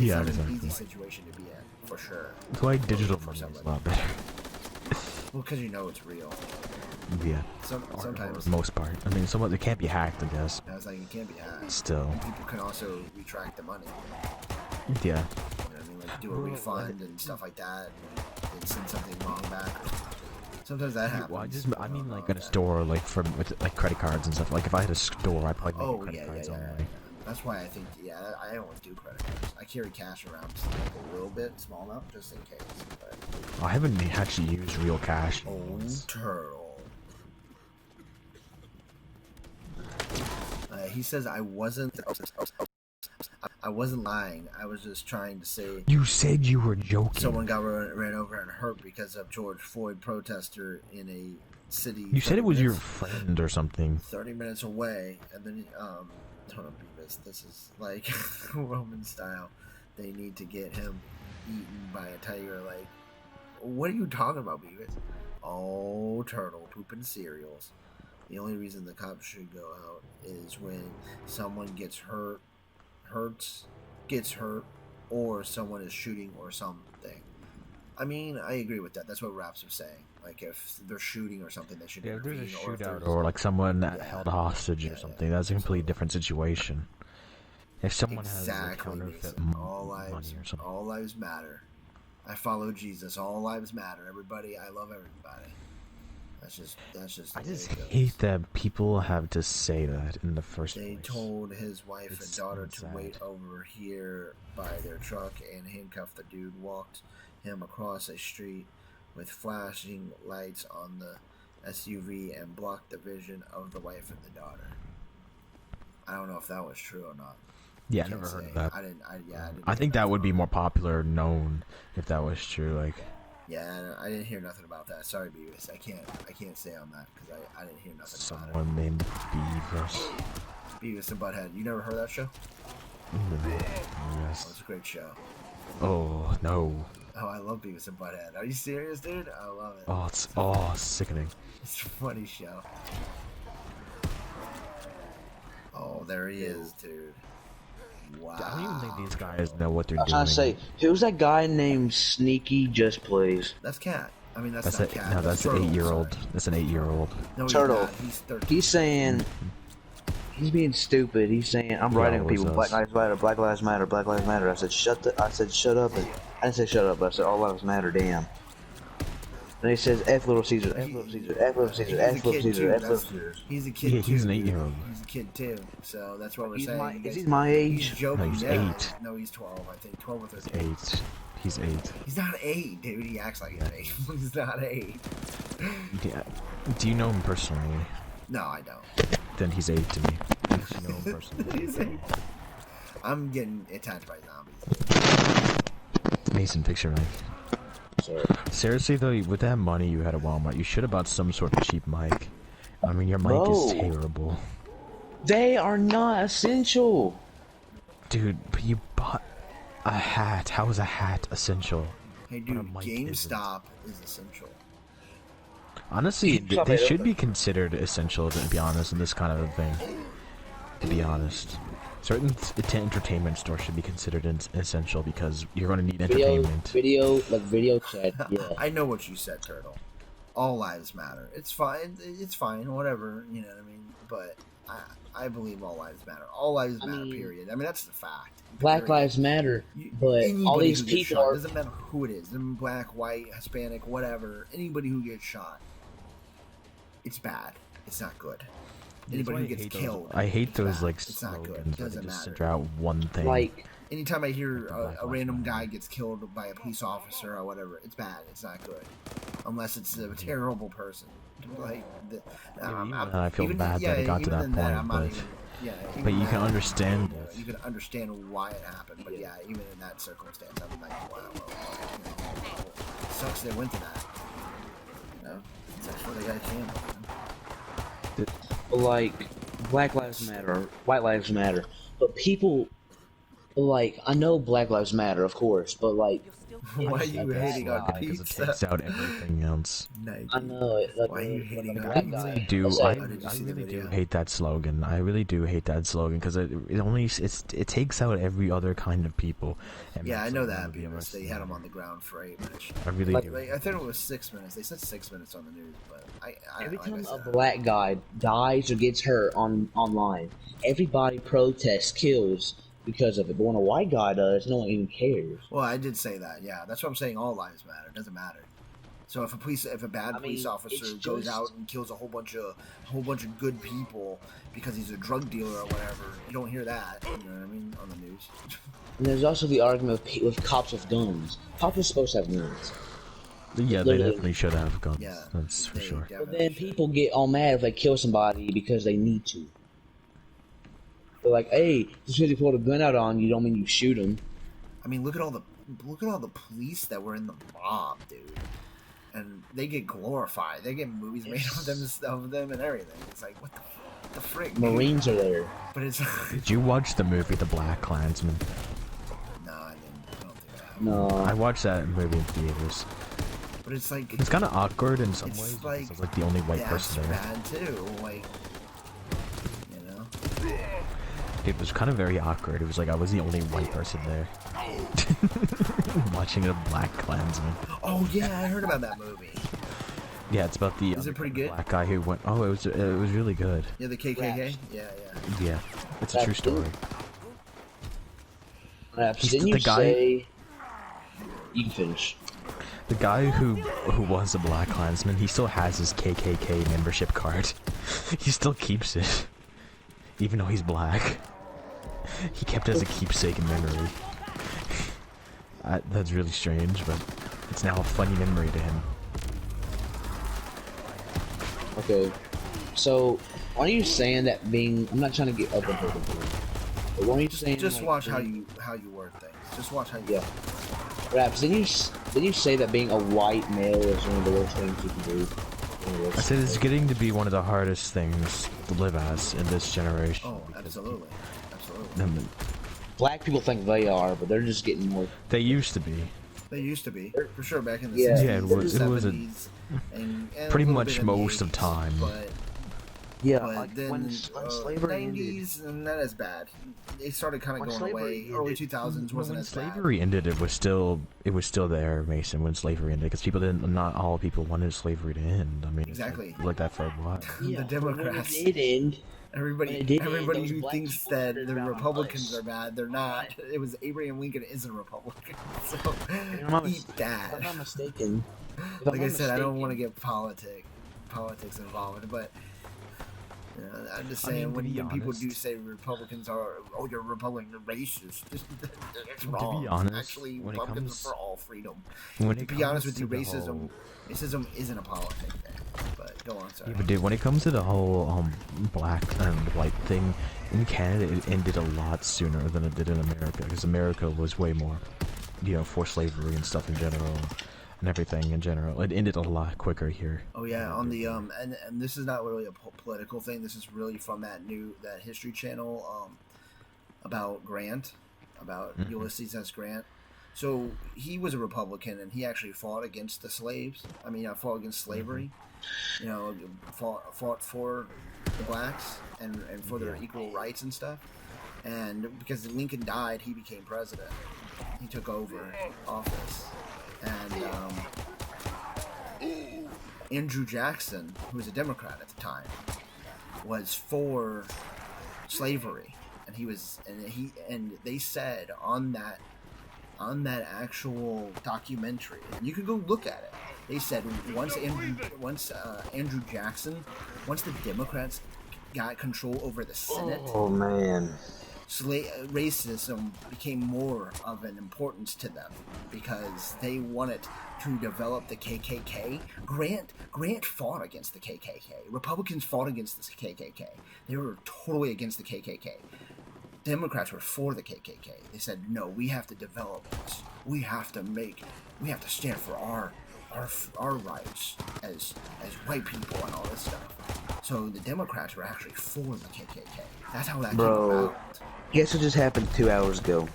Yeah, It's not exactly. an easy situation to be in, for sure. That's why digital For money is somebody. a lot better. Well, because it's real. Yeah. Sometimes For the most part. I mean, it can't be hacked, I guess. it's like it can't be hacked. Still. People can also retract the money. Yeah. You know what I mean? Like do a refund and stuff like that, and send something wrong back. Sometimes that happens. Well, I mean, like Okay. in a store, like with like credit cards and stuff. Like if I had a store, I'd probably make Oh credit yeah. cards only. That's why I think I don't do credit cards. I carry cash around just like a little bit, small amount, just in case. But I haven't actually used real cash. turtle. He says I wasn't lying. I was just trying to say You said you were joking. someone got ran over and hurt because of George Floyd protester in a city. You said it was your 30 friend or something. 30 minutes away, and then hold on, Beavis. This is like Roman style. They need to get him eaten by a tiger. Like, what are you talking about, Beavis? Oh, turtle pooping cereals. The only reason the cops should go out is when someone gets hurt, or someone is shooting or something. I mean, I agree with that. That's what Raps are saying. Like, if they're shooting or something, they should Yeah, if there's a intervene. Or if shootout there's- or like someone that Yeah. held hostage Yeah, or something, yeah, that's a completely absolutely. different situation. If someone Exactly, has like, counterfeit Mason. All money lives, or something. all lives matter. I follow Jesus. All lives matter. Everybody, I love everybody. That's just. I the way just it goes. hate that people have to say that in the first They place. told his wife It's and daughter so to sad. wait over here by their truck and handcuff the dude. Walked him across a street with flashing lights on the SUV and blocked the vision of the wife and the daughter. I don't know if that was true or not. Yeah, I Can't never heard say. of that. I didn't I think hear that would be nothing more popular known if that was true. Like, Yeah, I didn't hear nothing about that. Sorry, Beavis. I can't say on that because I didn't hear nothing about someone named Beavis. it. Beavis and Butthead. You never heard that show? Oh, Yes. it's a great show. Oh no. Oh, I love Beavis and Butthead. Are you serious, dude? I love it. Oh, it's sickening. It's a funny show. Oh, there he is, dude. Wow. I don't even think these guys know what they're I was doing. trying to say, who's that guy named Sneaky Just Plays? That's Cat. I mean, that's That's not a Cat. no. That's an Turtle, 8-year-old. sorry. That's an 8-year-old. No, he's Turtle. not. He's 13. He's saying, he's being stupid. He's saying, I'm writing always people, does. Black Lives Matter, Black Lives Matter, Black Lives Matter. I said, shut up. And I didn't say shut up, but I said, all lives matter, damn. And he says, F Little Caesar, F Little Caesar, F Little Caesar, He's a F Little kid, Caesar, too. F Little That's- Caesar. He's a kid Yeah, too. he's an dude. 8-year-old. He's a kid too. So that's what we're He's saying. my- You is guys- he my age? He's joking. No, he's now. 8. No, he's 12. I think 12 or 13. 8. He's 8. He's not 8, dude. He acts like he's 8. He's not 8. Yeah. Do you know him personally? No, I don't. then he's 8 to me. Unless you know him personally. I'm getting attacked by zombies. Mason, picture knife. Sorry. Seriously though, with that money you had at Walmart, you should have bought some sort of cheap mic. I mean, your mic Bro. is terrible. They are not essential. Dude, but you bought a hat. How is a hat essential? Hey But a dude, mic GameStop is essential. Honestly, Stop they it, should open. be considered essential, to be honest, in this kind of a thing. To be honest. Certain entertainment stores should be considered essential because you're going to need entertainment. Video chat. Yeah. I know what you said, Turtle. All lives matter. It's fine. It's fine. Whatever. You know what I mean? But I believe all lives matter. All lives matter. Period. I mean, that's the fact. Black Period. Lives Matter, but all Anybody these who gets people shot, are. doesn't matter who it is. Them black, white, Hispanic, whatever. Anybody who gets shot, it's bad. It's not good. Anybody who gets killed, I hate it's those bad. like It's not good. slogans It where they doesn't just matter. center out one thing. Like, Anytime I hear Black a Lives random Matter. guy gets killed by a police officer or whatever, it's bad. It's not good, unless it's a terrible person. Like, I feel bad that it got to that point, but you can understand it. You can understand why it happened, but yeah, even in that circumstance, I'm like, wow, it sucks they went to that. You know, it sucks for the guy killed. like, Black Lives Matter, White Lives Matter, but people, like, I know Black Lives Matter, of course, but like, Why are you hating on Because it pizza? takes out everything else. Nike. I know it. Like, Why are you hating on black pizza? guy. I do. I'll say- I did you see the really do video? hate that slogan. I really do hate that slogan because it takes out every other kind of people. And Yeah, I makes know them that be because they had arrested. them on the ground for 8 minutes. I really Like- do. I thought it was 6 minutes. They said 6 minutes on the news, but Every like I time a said, black guy dies or gets hurt online, everybody protests, kills because of it. But when a white guy does, no one even cares. Well, I did say that. Yeah, that's what I'm saying. All lives matter. It doesn't matter. So if a bad I police mean, officer it's goes just- out and kills a whole bunch of good people because he's a drug dealer or whatever, you don't hear that. You know what I mean on the news. And there's also the argument with cops with guns. Cops are supposed to have guns. Yeah, they literally- definitely should have guns. Yeah, That's for they sure. But definitely then should. people get all mad if they kill somebody because they need to. They're like, "Hey, just because you pulled a gun out on you, don't mean you shoot them." I mean, look at all the police that were in the mob, dude. And they get glorified. They get movies made of them and everything. It's like, what the frick? dude? Marines are there. But it's Did you watch the movie The Black Klansman? no, I didn't. I don't think I have. No. I watched that movie in theaters. But it's like It's kind of awkward in some It's ways because like- I was like the only white that's person there. bad too. Like, you know. It was kind of very awkward. It was like I was the only white person there. Watching a Black Klansman. Oh yeah, I heard about that movie. Yeah, it's about the Is it pretty good? black guy who went. Oh, it was really good. Yeah, the KKK. Raps. Yeah. Yeah, it's a true story. Perhaps He's didn't the you guy- say? You can finish. The guy who was a Black Klansman, he still has his KKK membership card. He still keeps it, even though he's black. He kept it as a keepsake in memory. That's really strange, but it's now a funny memory to him. Okay. So, are you saying that being? I'm not trying to get up and hurt people, but what are you saying? Just like, watch how being- you word things. Just watch how you. Yeah. Raps, didn't you say that being a white male is one of the worst things you can do? One of the worst I said it's things. getting to be one of the hardest things to live as in this generation. Oh, because absolutely. Black people think they are, but they're just getting more. They used to be. They used to be, for sure, back in the Yeah. 60s, Yeah, it was- and it was a- 70s, and a pretty little much bit in the most of 80s, time. Yeah, But then slavery ended. 90s, and not as bad. They started kind of When going slavery away. ended- Early 2000s wasn't when as bad. slavery ended, it was still there, Mason. When slavery ended, because not all people wanted slavery to end. I mean, Exactly. it's like that for a while. Yeah, The but when Democrats. it did end. Everybody, When it did end, everybody those who black thinks people that wandered the around Republicans place. are bad, they're not. It was Abraham Lincoln is a Republican, so I'm not eat If I'm that. not mistaken. Like I said, I don't want to get politics involved, but you know, I'm just I mean, saying to when be people honest- do say Republicans are, oh, you're Republican, you're racist. It's To be wrong. honest, Actually, when it Republicans comes- are for all freedom. When To it be honest comes with you, to the racism isn't a politic thing, but Go on, sorry. Yeah, but dude, when it comes to the whole black and white thing in Canada, it ended a lot sooner than it did in America, because America was way more, you know, for slavery and stuff in general, and everything in general. It ended a lot quicker here. Oh yeah, on the and this is not really a political thing. This is really from that History Channel about Grant, about Ulysses S. Grant. So he was a Republican, and he actually fought against the slaves. I mean, fought against slavery. You know, fought for the blacks and for their equal rights and stuff. And because Lincoln died, he became president. He took over office. And Andrew Jackson, who was a Democrat at the time, was for slavery. And they said on that actual documentary, and you can go look at it. They said once Andrew Jackson, once the Democrats got control over the Senate, Oh man. Racism became more of an importance to them because they wanted to develop the KKK. Grant fought against the KKK. Republicans fought against the KKK. They were totally against the KKK. Democrats were for the KKK. They said, no, we have to develop this. We have to stand for our rights as white people and all this stuff. So the Democrats were actually for the KKK. That's how that came about. Guess what just happened 2 hours ago?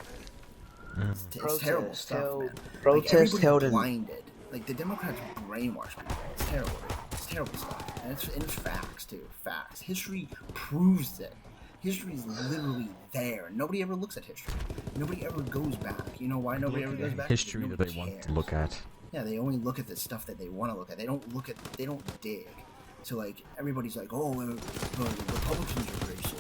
It's terrible stuff, man. Protest like, held in... blinded. Like, the Democrats brainwash people. It's terrible. It's terrible stuff. And it's facts, too. Facts. History proves it. History is literally there. Nobody ever looks at history. Nobody ever goes back. You know why nobody ever goes back? History that they want to look at. Yeah, they only look at the stuff that they want to look at. They don't dig. So, like, everybody's like, oh, the Republicans are racist.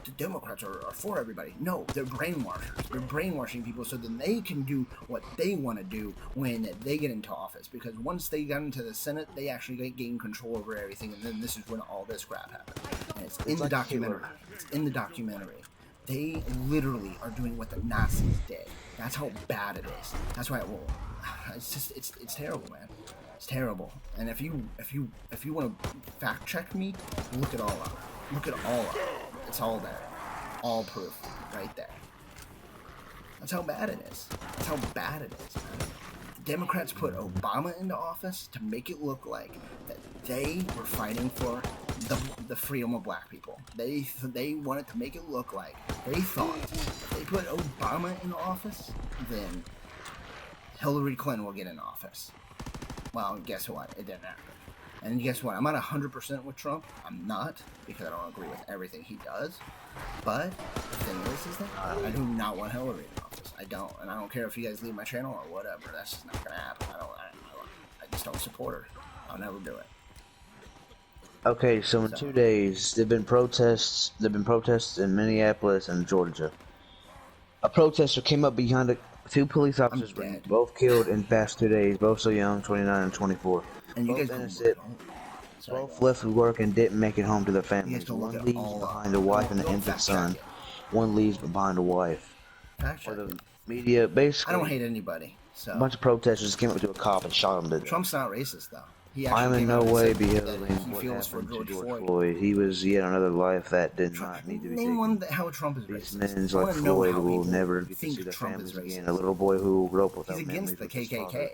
The Democrats are for everybody. No, they're brainwashers. They're brainwashing people so then they can do what they want to do when they get into office. Because once they got into the Senate, they actually gain control over everything. And then this is when all this crap happened. And it's in the documentary. It's in the documentary. They literally are doing what the Nazis did. That's how bad it is. That's why it's terrible, man. It's terrible. And if you want to fact check me, look it all up. Look it all up. It's all there. All proof. Right there. That's how bad it is. That's how bad it is, man. The Democrats put Obama into office to make it look like that they were fighting for the freedom of black people. They wanted to make it look like they thought if they put Obama in office, then Hillary Clinton will get in office. Well, guess what? It didn't happen. And guess what? I'm not 100% with Trump. I'm not, because I don't agree with everything he does. But the thing is that I do not want Hillary in office. I don't. And I don't care if you guys leave my channel or whatever. That's just not going to happen. I just don't support her. I'll never do it. Okay, so in 2 days, there've been protests in Minneapolis and Georgia. A protester came up behind two police officers were both killed in the past 2 days, both so young, 29 and 24. And you guys innocent. Both left work and didn't make it home to their families. One leaves behind a wife and an infant son. One leaves behind a wife. For the media, basically, I don't hate anybody. So a bunch of protesters came up to a cop and shot him to death. Trump's not racist, though. I'm in no way belittling what happened to George Floyd. He was yet another life that did not need to be taken. Name one how Trump is racist. These men like Floyd will never get to see their families again. A little boy who grew up without memories. He's against the KKK.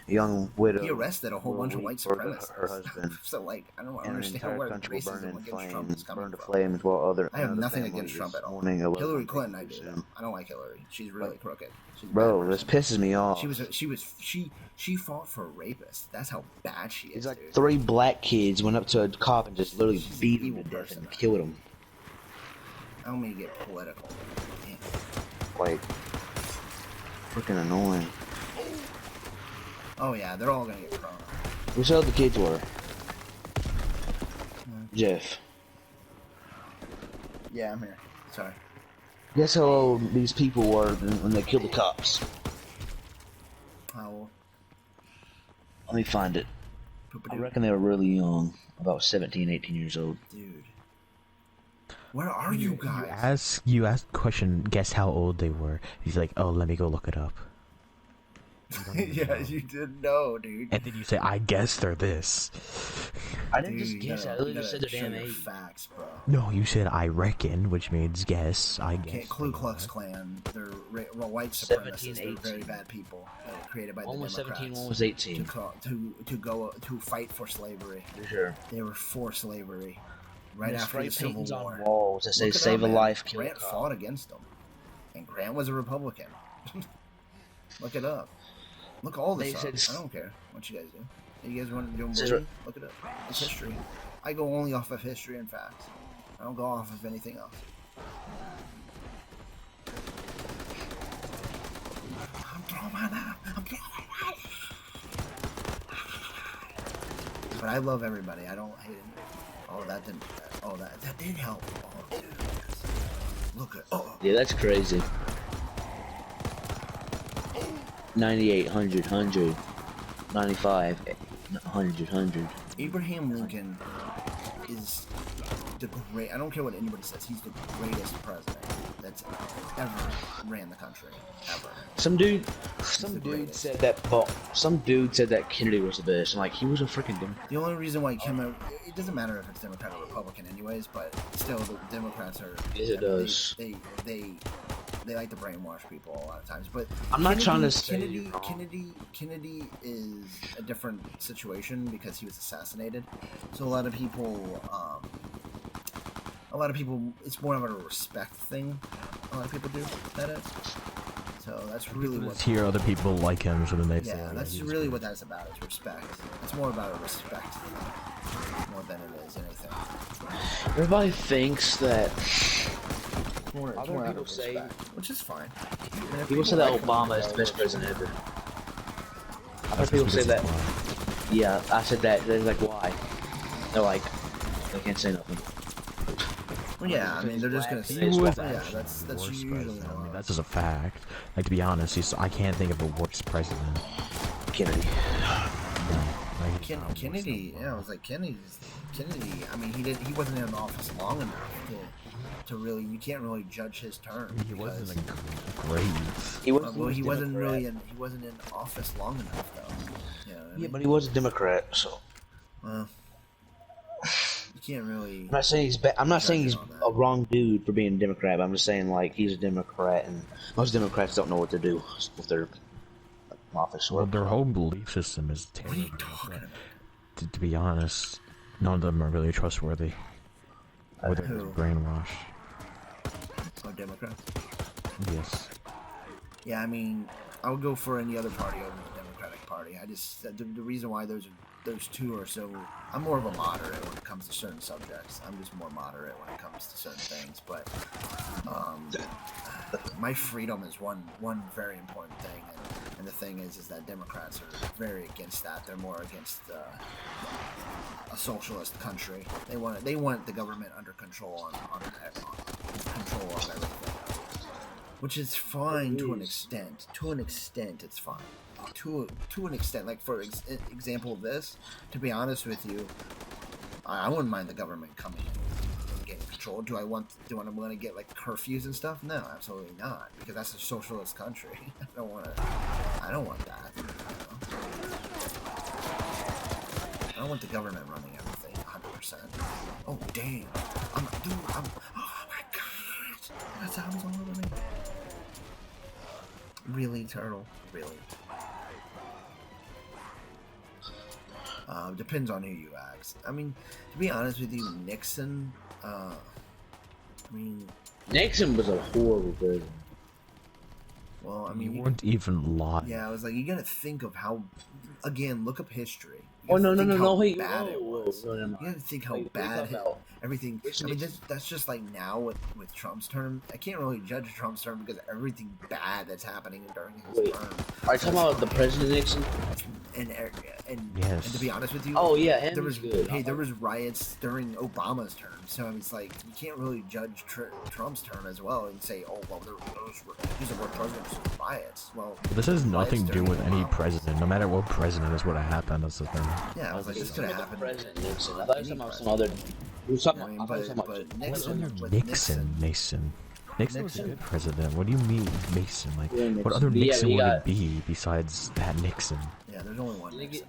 A young widow. He arrested a whole bunch of white supremacists. Her husband. So, like, I don't understand where racism against Trump is coming from. Flames while other. I have nothing against Trump at all. Hillary Clinton, I do. I don't like Hillary. She's really crooked. Bro, this pisses me off. She fought for a rapist. That's how bad she is. It's like 3 black kids went up to a cop and just literally beat him to death and killed him. I don't mean to get political. Damn. Like, freaking annoying. Oh yeah, they're all gonna get corona. Guess how old the kids were? Jeff. Yeah, I'm here. Sorry. Guess how old these people were when they killed the cops? How old? Let me find it. I reckon they were really young. About 17, 18 years old. Dude. Where are you guys? You asked the question, guess how old they were. He's like, oh, let me go look it up. Yeah, you didn't know, dude. And then you say, I guess they're this. I didn't Dude, just you guess. gotta- I literally you just said gotta their show damn your age. facts, bro. No, you said I reckon, which means guess. I guess. Okay, Ku they Klux are. Klan, they're white 17, supremacists. They're very 18. bad people. Created by One the was Democrats 17, one was 18. to fight for slavery. For sure. They were for slavery. Right There's after the spray Civil paintings War. on walls that say Look it "Save up, a man. life, kill a Grant cop." fought against them, and Grant was a Republican. Look it up. Look all this They up. said- I don't care what you guys do. If you guys want to do Says movie, look it up. It's history. I go only off of history and facts. I don't go off of anything else. I'm throwing my knife. I'm throwing my knife. But I love everybody. I don't hate it. Oh, that didn't. Oh, that did help. Oh, dude. Look at. Oh. Yeah, that's crazy. 98, 100, 100, 95, 100, 100. Abraham Lincoln is the great. I don't care what anybody says. He's the greatest president that's ever ran the country, ever. Some dude the greatest. said that. Well, some dude said that Kennedy was the best. And like he was a freaking Democrat. The only reason why he came out, it doesn't matter if it's Democrat or Republican, anyways. But still, the Democrats are. Yes, it does. They like to brainwash people a lot of times, but I'm not trying to say you're wrong. Kennedy is a different situation because he was assassinated. So a lot of people, it's more of a respect thing. A lot of people do that. So that's really what. Hear other people like him, so then they say. Yeah, that's really what that's about. Is respect. It's more about a respect thing, more than it is anything. Everybody thinks that. More, Other more out people of say- respect, which is fine. I mean, if People say that like him, Obama is the best president ever. I've heard people say that. Yeah, I said that. They're like, why? They're like, they can't say nothing. Well, yeah, I mean, they're just gonna He say. was Yeah, actually that's the worst usually president. I mean, how. that's just a fact. Like, to be honest, I can't think of a worse president. Kennedy. Like, he's not worse Kennedy, than yeah, I was like Kennedy. I mean, he wasn't in office long enough to really. You can't really judge his term. He wasn't because- great. He was. Well, he wasn't Democrat. really in. He wasn't in office long enough, though. You know what I Yeah, mean? but he was a Democrat, so. Well, you can't really. I'm not saying he's bad. I'm not saying he's Judging on that. a wrong dude for being a Democrat. But I'm just saying like he's a Democrat, and most Democrats don't know what to do with their office Well, work. their whole belief system is What are terrible. you talking about? To be honest, none of them are really trustworthy. Or they're Who? brainwashed. Oh, Democrats. Yes. Yeah, I mean, I would go for any other party over the Democratic Party. I just the reason why those two are so. I'm more of a moderate when it comes to certain subjects. I'm just more moderate when it comes to certain things. But my freedom is one very important thing, and the thing is that Democrats are very against that. They're more against a socialist country. They want the government under control on control of everything. Which is fine to an extent. To an extent, it's fine. To an extent, like for example of this, to be honest with you, I wouldn't mind the government coming in and getting control. Do I want to get like curfews and stuff? No, absolutely not, because that's a socialist country. I don't want that. You know? I don't want the government running everything 100%. Oh damn! Oh my god! That sounds all over me. Really, Turtle? Really? Depends on who you ask. I mean, to be honest with you, Nixon, Nixon was a horrible president. well, I You mean, weren't even lying. yeah, I was like, you gotta think of how, again, look up history. You Oh gotta no, think how wait, bad it was. no, You gotta think how Wait, bad about- everything. Which I mean, Nixon? that's just like now with Trump's term. I can't really judge Trump's term because everything bad that's happening during his Wait, term. Are you talking about the President Nixon? And Yes. and to be honest with you, Oh yeah, him there was was good. there was riots during Obama's term, so it's like you can't really judge Trump's term as well and say, oh well, these are what presidents riots. Well, This has nothing to do during with any Obama. president. No matter what president is, what happened. That's the thing. yeah, I was like, this could have happened. President Nixon. I thought you were talking about some other. You were talking I mean, about. I thought you were talking but about- Nixon, with Nixon. Mason. Nixon was a good president. What do you mean Mason? Like, Yeah, what Nixon. other Yeah, Nixon he would got- it be besides that Nixon? Yeah, there's only one Nigga- Nixon.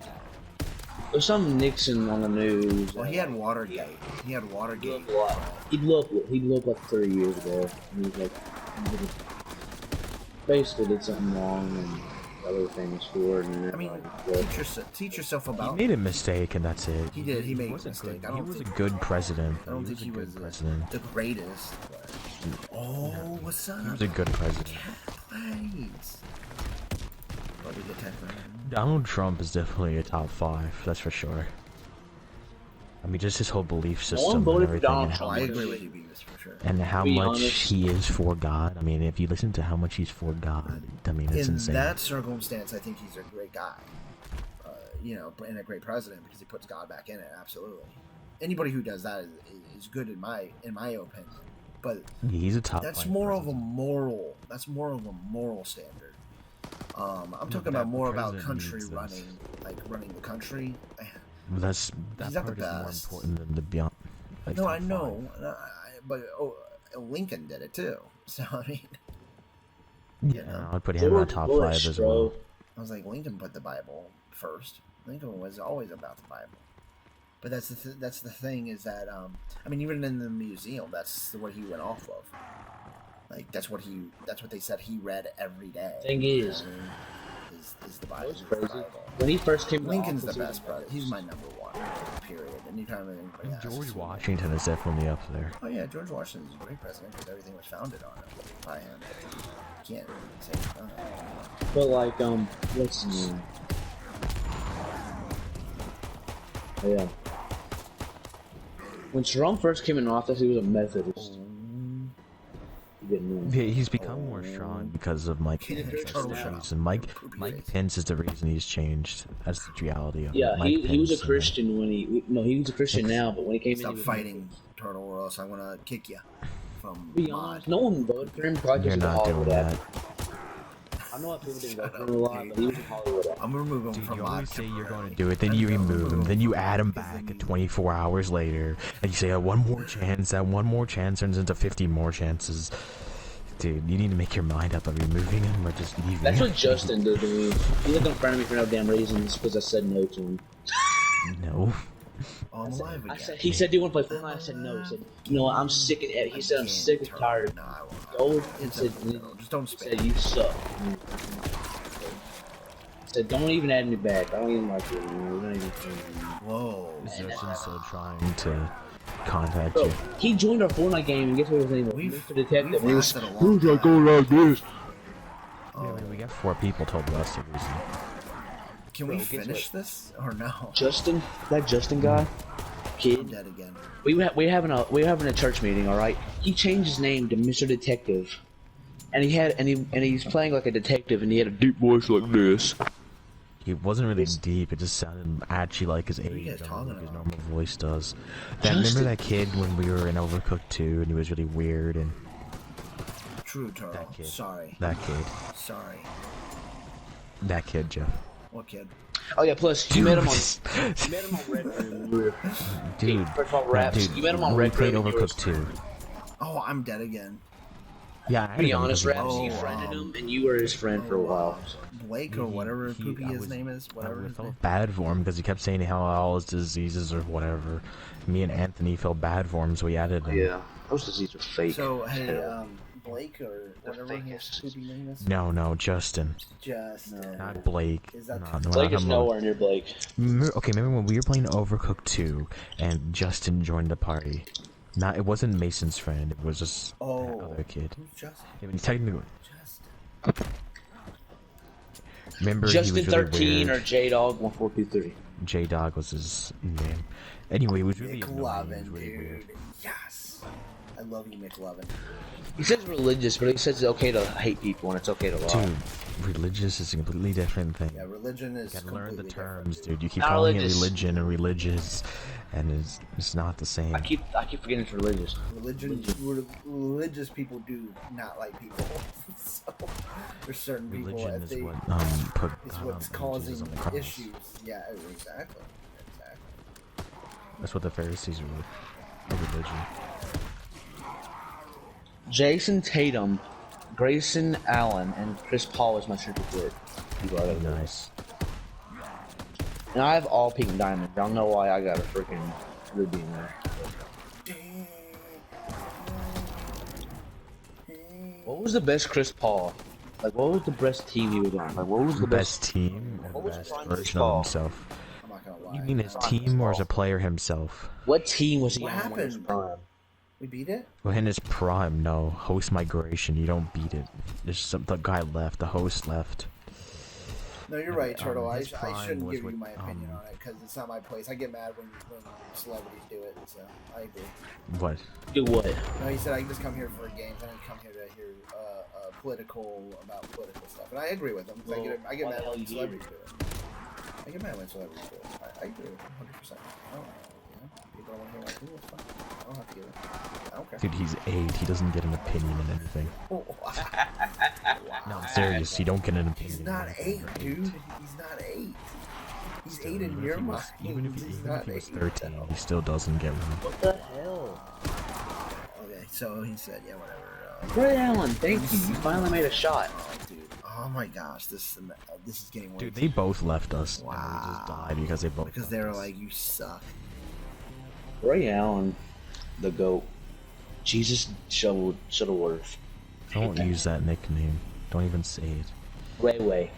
There's some Nixon on the news. Well, he had Watergate. He had Watergate. He blew up like 30 years ago. He was like, basically did something wrong and other things for it. And I mean, teach yourself He about. made a mistake, and that's it. He did. He made a was mistake. Good, I he don't was a think. good president. I don't think he a good was president. the greatest. But... Oh, what's up? He was a good president. Plays. Probably the tech man. Donald Trump is definitely a top 5. That's for sure. I mean, just his whole belief system and voted for everything, Donald and Oh, how I much, agree with you, Beavis, for sure. and how To be much honest- he is for God. I mean, if you listen to how much he's for God, I mean, it's In insane. that circumstance, I think he's a great guy. You know, and a great president because he puts God back in it. Absolutely. Anybody who does that is good in my opinion. But He's a top. that's 5 more of a president. moral. That's more of a moral standard. I'm talking but about the more about president country needs this. running, like running the country. That He's not the part is more best. important than the beyond. Like, No, top I know, 5. but Lincoln did it too. So I mean, Yeah, know. I'd put him in the top 5 as well. I was like, Lincoln put the Bible first. Lincoln was always about the Bible. But that's the thing is that I mean, even in the museum, that's what he went off of. Like that's what they said he read every day. Thing is, you know, is the Bible. That's is the crazy. Bible. When he first came to Lincoln's the office, he was best president. He's my number 1. Period. Anytime anybody asks. George Washington is definitely up there. Oh yeah, George Washington's a great president because everything was founded on him by him. Can't say it's not. But like, what's his name? Oh, yeah. When Trump first came in office, he was a Methodist. He didn't know. Yeah, he's become more strong because of Mike Pence. That's Total the shut up. reason. Mike Pence is the reason he's changed. That's the reality of it. Yeah, Mike he was a Pence, Christian when he was a Christian now, but when he came in, Stop he was fighting, Turtle, or else I'm gonna kick you from To be mod. honest, no one voted for him because You're he's a not doing Hollywood that. actor. I know a lot of people didn't vote for him a lot, but he was a Hollywood actor. I'm gonna remove him Dude, from you mod. always say you're going to temporarily. do it, then you remove him, then you add him back 24 hours later, and you say, one more chance, that one more chance turns into 50 more chances. Dude, you need to make your mind up of removing him or just leaving That's him. what Justin did to me. He looked in front of me for no damn reason just because I said no to him. No. Oh, I'm alive again. He said, "Do you want to play Fortnite?" I said no. He said, "You know what? I'm sick of it." He said, "I'm sick and tired." No, I won't. Go. He It's said, just don't he said, spam. "You suck." He said, "Don't even add me back. I don't even like you anymore. You don't even care anymore." Whoa. Justin's still trying to contact Bro, you. he joined our Fortnite game and guess what his name was? We've- Mr. Detective. we've He was lasted a long time. going like this? Yeah, we got 4 people told us the reason. Can we finish this or no? Justin, that Justin guy, I'm kid. dead again. We're having a church meeting, all right. He changed his name to Mr. Detective, and he's playing like a detective, and he had a deep voice like this. It wasn't really deep, it just sounded actually like his are you age, guys like talking his about? normal voice does. Remember that kid when we were in Overcooked 2 and he was really weird and True, Turtle. That kid. Sorry. that kid. Sorry. That kid, Jeff. What kid? Oh yeah, plus you met him on Red Room. Dude, First of all, yeah, Raps, dude, you met him on when we Red played Room. Overcooked 2. Oh, I'm dead again. Yeah, I To be remember honest, because Raps, you Oh, friended him, and you were his friend for a while. Blake or whatever poopy I his was- name is. Whatever I his felt name. bad for him because he kept saying how all his diseases or whatever. Me and Anthony felt bad for him, so we added him. Yeah, those diseases are fake. So hey, Yeah. Blake or whatever fake his asses. poopy name is. No, Justin. Just Not Blake. Is that- No, Blake not is him. nowhere near Blake. Remember when we were playing Overcooked 2 and Justin joined the party? It wasn't Mason's friend, it was just that Oh. other kid. Who's Justin? Yeah, but technically, Justin. remember he Justin was really 13 or weird. J Dog 1423. J-Dog was his name. Anyway, he was really annoying, he was McLovin, really dude. weird. Yes. I love you, McLovin. He says religious, but he says it's okay to hate people and it's okay to lie. Dude, religious is a completely different thing. Yeah, religion is You gotta learn the completely terms, different. dude. You keep Not calling religious. it religion and religious, and it's not the same. I keep forgetting it's religious. Religious people do not like people. So there's certain people Religion if is they what put is what's Jesus causing on the cross. issues. Yeah, exactly. That's what the Pharisees were. A religion. Jason Tatum, Grayson Allen, and Chris Paul is my super fit. Nice. And I have all pink diamonds. I don't know why I got a freaking ruby in there. What was the best Chris Paul? Like, what was the best team he was on? Like, what was the Best team or What the was best Prime version Chris of Paul? himself? I'm not gonna lie. You mean his team or as a player himself? What team was he What on when he was happened? prime? We beat it? Well, in his prime, no. Host migration, you don't beat it. There's some the guy left, the host left. No, you're right, Turtle. I his prime shouldn't was give you with, my opinion on it because it's not my place. I get mad when celebrities do it, so I agree. What? Do what? No, he said I can just come here for games. I don't come here to hear political stuff, and I agree with him. 'Cause Well, I get why the mad hell when you celebrities do it. I get mad when celebrities do it. I agree with 100%. I don't know. People don't want to hear my opinion. It's fine. I don't have to give it. I don't care. Dude, he's 8. He doesn't get an opinion in anything. No, I'm serious. You don't get an opinion. He's in not anything. 8, dude. He's not 8. He's 8 in Even your if he mind. was- Even if He's he not was 8. 13, he still doesn't get one. What the hell? Okay, so he said, yeah, whatever. Ray Allen, thank you. You finally made a shot. Dude, oh my gosh, this is getting worse. Dude, they both left us. And we Wow. just died because they both because left they were us. like, you suck. Ray Allen, the GOAT. Jesus Shuttleworth. Don't use that nickname. Don't even say it. Ray. Ray.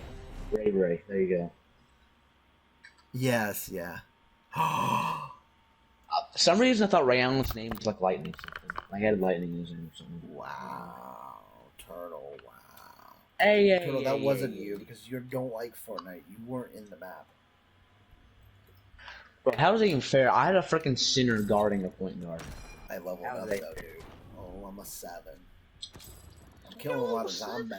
There you go. Yes, yeah. For some reason, I thought Ray Allen's name was like Lightning something. I had Lightning in his name or something. Wow, Turtle, wow. Hey, Turtle, that wasn't you because you don't like Fortnite. You weren't in the map. Bro, how is it even fair? I had a freaking center guarding a point guard. I leveled How up they- though, dude. Oh, I'm a 7. I'm killing a lot of zombies.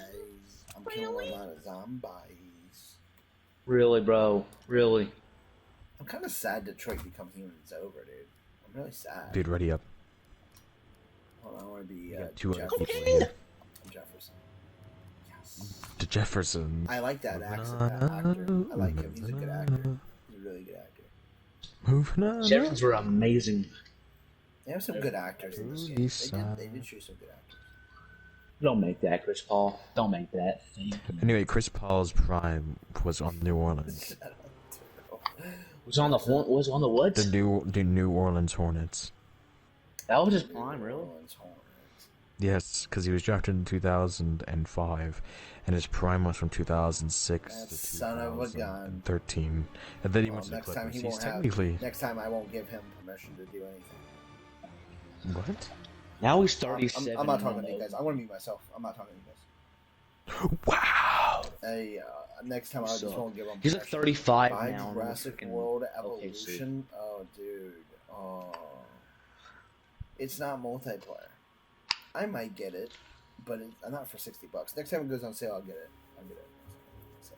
Really, bro. Really. I'm kind of sad Detroit Become Human's over, dude. I'm really sad. Dude, ready up. Hold on, I want to be You got 2 other Jefferson. people here. I'm Jefferson. Yes. To Jefferson. I like that accent, that actor. I like him. He's a good actor. He's a really good actor. Moving on. Jeffersons were amazing. They have some good actors in this game. They did choose some good actors. Don't make that, Chris Paul. Don't make that. Anyway, Chris Paul's prime was on New Orleans. Was on the what? The New Orleans Hornets. That was his prime, really? Yes, because he was drafted in 2005, and his prime was from 2006 That to son of a gun. 2013. And then he Well, went to the next time Clippers. he He's won't have. technically Next time I won't give him permission to do anything. what? Now he's 37. I'm not talking to you guys. I want to mute myself. I'm not talking to you guys. Wow. Hey, next time I just won't give him. He's like permission. 35 By now. Jurassic World Evolution. Oh, dude. Oh, it's not multiplayer. I might get it, but not for $60. Next time it goes on sale, I'll get it. So,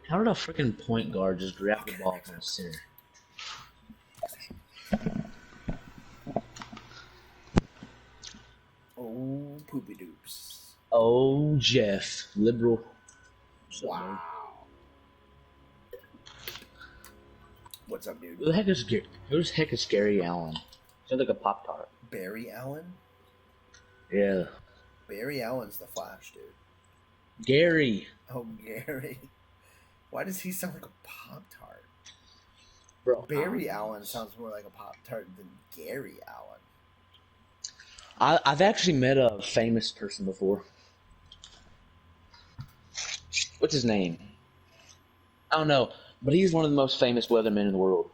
How did a freaking point guard just grab the ball from the center? oh, poopy doops. Oh, Jeff, liberal. Wow. What's up, dude? Who the heck is Gary Allen? Sounds like a Pop Tart. Barry Allen? Yeah. Barry Allen's the Flash, dude. Gary. Oh, Gary. Why does he sound like a Pop Tart? Bro. Barry Allen sounds more like a Pop Tart than Gary Allen. I've actually met a famous person before. What's his name? I don't know, but he's one of the most famous weathermen in the world.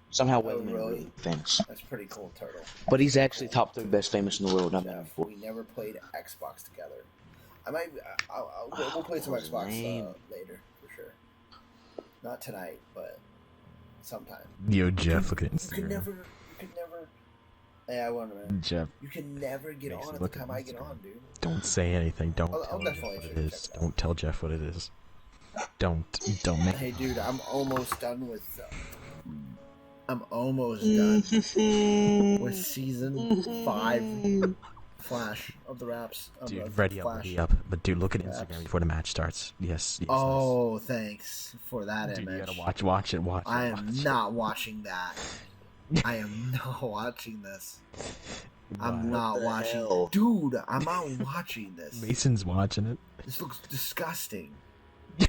Somehow weathermen are really famous. That's pretty cool, Turtle. But he's actually top 3 best famous in the world. I've met him Jeff, before. we never played Xbox together. We'll play some What was his Xbox name? later, for sure. Not tonight, but sometime. Yo, Jeff, look at You could Instagram. never. Hey, I wonder, man. Jeff, You can never get Makes on me at the look at time I get Instagram. on, dude. don't say anything. Don't I'll tell Jeff definitely what it check is. it out. Don't tell Jeff what it is. Don't make. Hey, dude, I'm almost done with. I'm almost done with season 5 Flash of the Raps. Dude, ready up. But dude, look at Instagram before the match starts. Yes. Oh, thanks for that nice. Dude, you image. gotta watch it. I am not watching that. I am not watching this. I'm What not the watching. hell? Dude, I'm not watching this. Mason's watching it. This looks disgusting.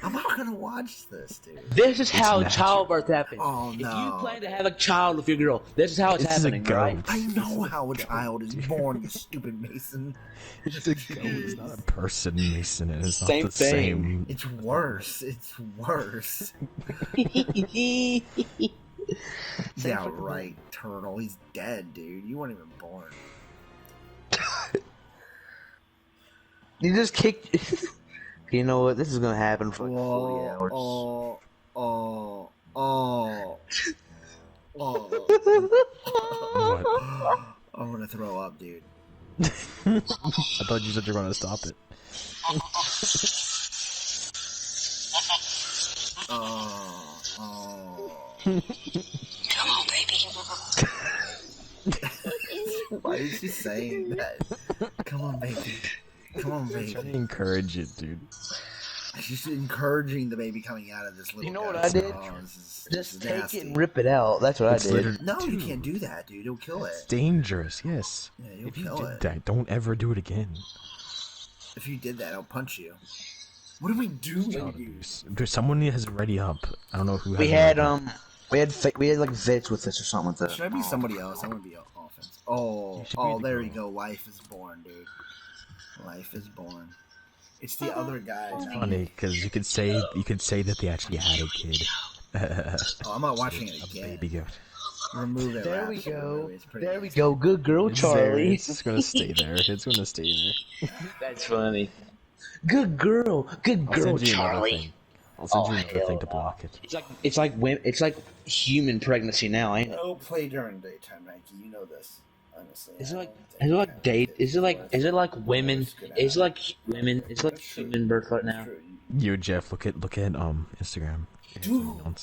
I'm not gonna watch this, dude. This is how natural. childbirth happens. Oh, If no. you plan to have a child with your girl, this is how it's This is a happening, goat. right? I know how a child is born, you stupid Mason. It's a goat. It's not a person, Mason. It is not Same the thing. same. It's worse. It's worse. Yeah, right, Turtle. He's dead, dude. You weren't even born. You just kicked. You know what? This is gonna happen for like 40 hours. What? I'm gonna throw up, dude. I thought you said you were gonna stop it. Come on, baby. Why is she saying that? Come on, baby. Come on, I'm trying to baby. encourage it, dude. She's encouraging the baby coming out of this little. You know what guy's- I did? this is Just take nasty. it and rip it out. That's what It's I did. literally- No, you Dude, can't do that, dude. It'll kill It's it. dangerous, yes. Yeah, you'll If you kill did it. that, don't ever do it again. If you did that, I'll punch you. What are we doing, Child dude? abuse. Someone has ready up. I don't know who. We has had it up. we had like Vits with us or something like that. Should I be somebody else? I want to be offense. Oh, You should be oh, the there girl. you go. Life is born, dude. Life is born. It's the other guy. now. Funny because you could say that they actually had a kid. Oh, I'm not watching it A again. baby goat. Remove it. There we Raps. go. It's pretty There we nasty. go. Good girl, It's there. Charlie. It's just gonna stay there. It's gonna stay there. That's funny. Good girl. Good I'll girl, send you another Charlie. thing. I'll send Oh, you another hell thing to no. block it. It's like human pregnancy now, ain't it? Don't play during daytime, Nike. You know this. Honestly. Is I it like don't is think it like that date? Is it like women? It's gonna Is it like happen. women? Is it like That's true. human birth right now? That's true. Yo, Jeff, look at Instagram. Dude.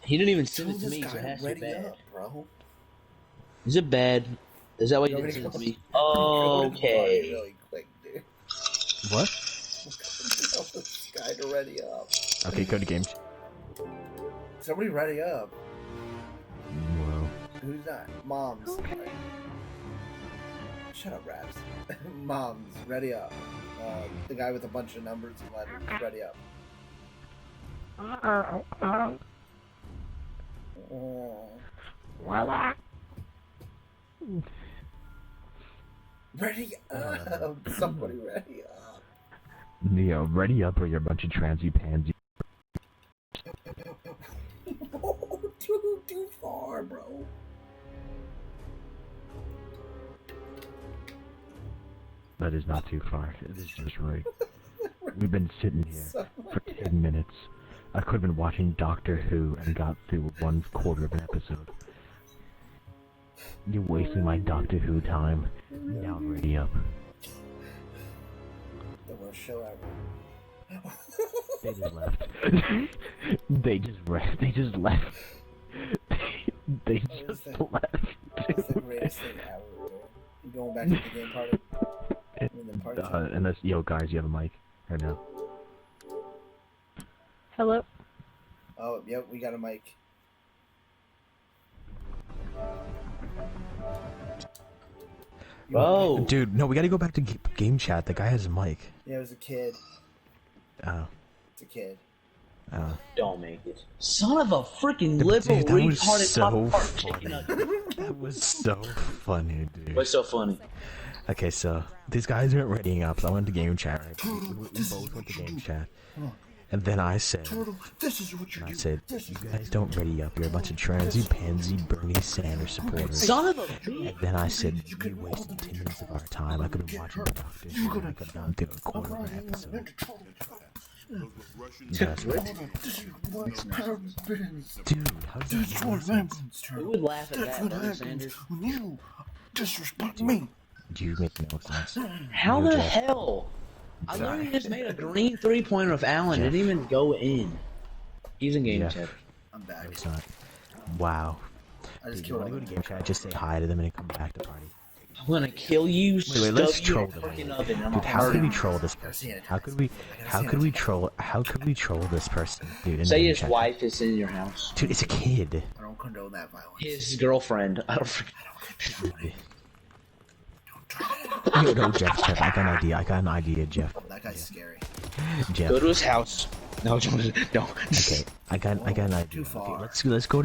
He didn't even send Tell it to this me, so it guy has to be ready bad. up, bro. Is it bad? Is that why you Go didn't to send it to the- me? go to the party Okay. Really quick, dude. What? Tell this guy to ready up. Okay, go to games. Somebody ready up. Whoa. Who's that? Moms. Shut up, Raps. Moms, ready up. The guy with a bunch of numbers and letters, ready up. Oh. Ready up! Somebody ready up. Neo, ready up or you're a bunch of transy pansy. Oh, too far, bro. That is not too far. It is just right. We've been sitting here for Somebody- 10 minutes. I could have been watching Doctor Who and got through 1/4 of an episode. You're wasting my Doctor Who time. Now ready up. The worst show ever. They just left. They just left. They just left. They just left. That's the greatest thing ever, dude. You going back to the game party? I mean, the party. Unless, yo, guys, you have a mic right now. Hello? Oh, yep, we got a mic. Oh, Dude, no, we gotta go back to game chat. The guy has a mic. Yeah, it was a kid. Oh, It's a kid. oh. don't make it. Son of a freaking Dude, liberal that was retarded so top part funny. chicken nugget. That was so funny, dude. What's so funny? Okay, so these guys weren't readying up, so I went to game chat. Right? We both went to game chat, and then I said, Turtle, this is what you I do. said, This you is guys don't ready up. You're a bunch of transy, pansy, Bernie Sanders supporters. Son of a bitch. And then I said, you wasted 10 minutes of our time. I could have been watching the Doctor Who. I could have gone through a quarter of an episode. That's right. Dude, how does that make sense? Who would laugh at that, Bernie Sanders? When you disrespect me. You make no sense. How Yo, the Jeff. hell? I literally just made a green three-pointer with Allen. Didn't even go in. He's in game Jeff. chat. I'm back. It's not. Wow. I just Dude, you killed wanna go him. to game chat? Just say hi to them and then come back to party. I'm gonna kill you. Wait, let's stuff you troll in a them. freaking oven. I'm Dude, not how gonna could we say- troll this person? How could we troll this person, dude? In Say game his chat? wife is in your house. Dude, it's a kid. I don't don't condone that violence. His girlfriend. I don't. Don't try it. Yo, no, Jeff, I got an idea, Jeff. That guy's scary. Jeff. Go to his house. No, don't. Okay, I got an idea. Too far. Okay, let's go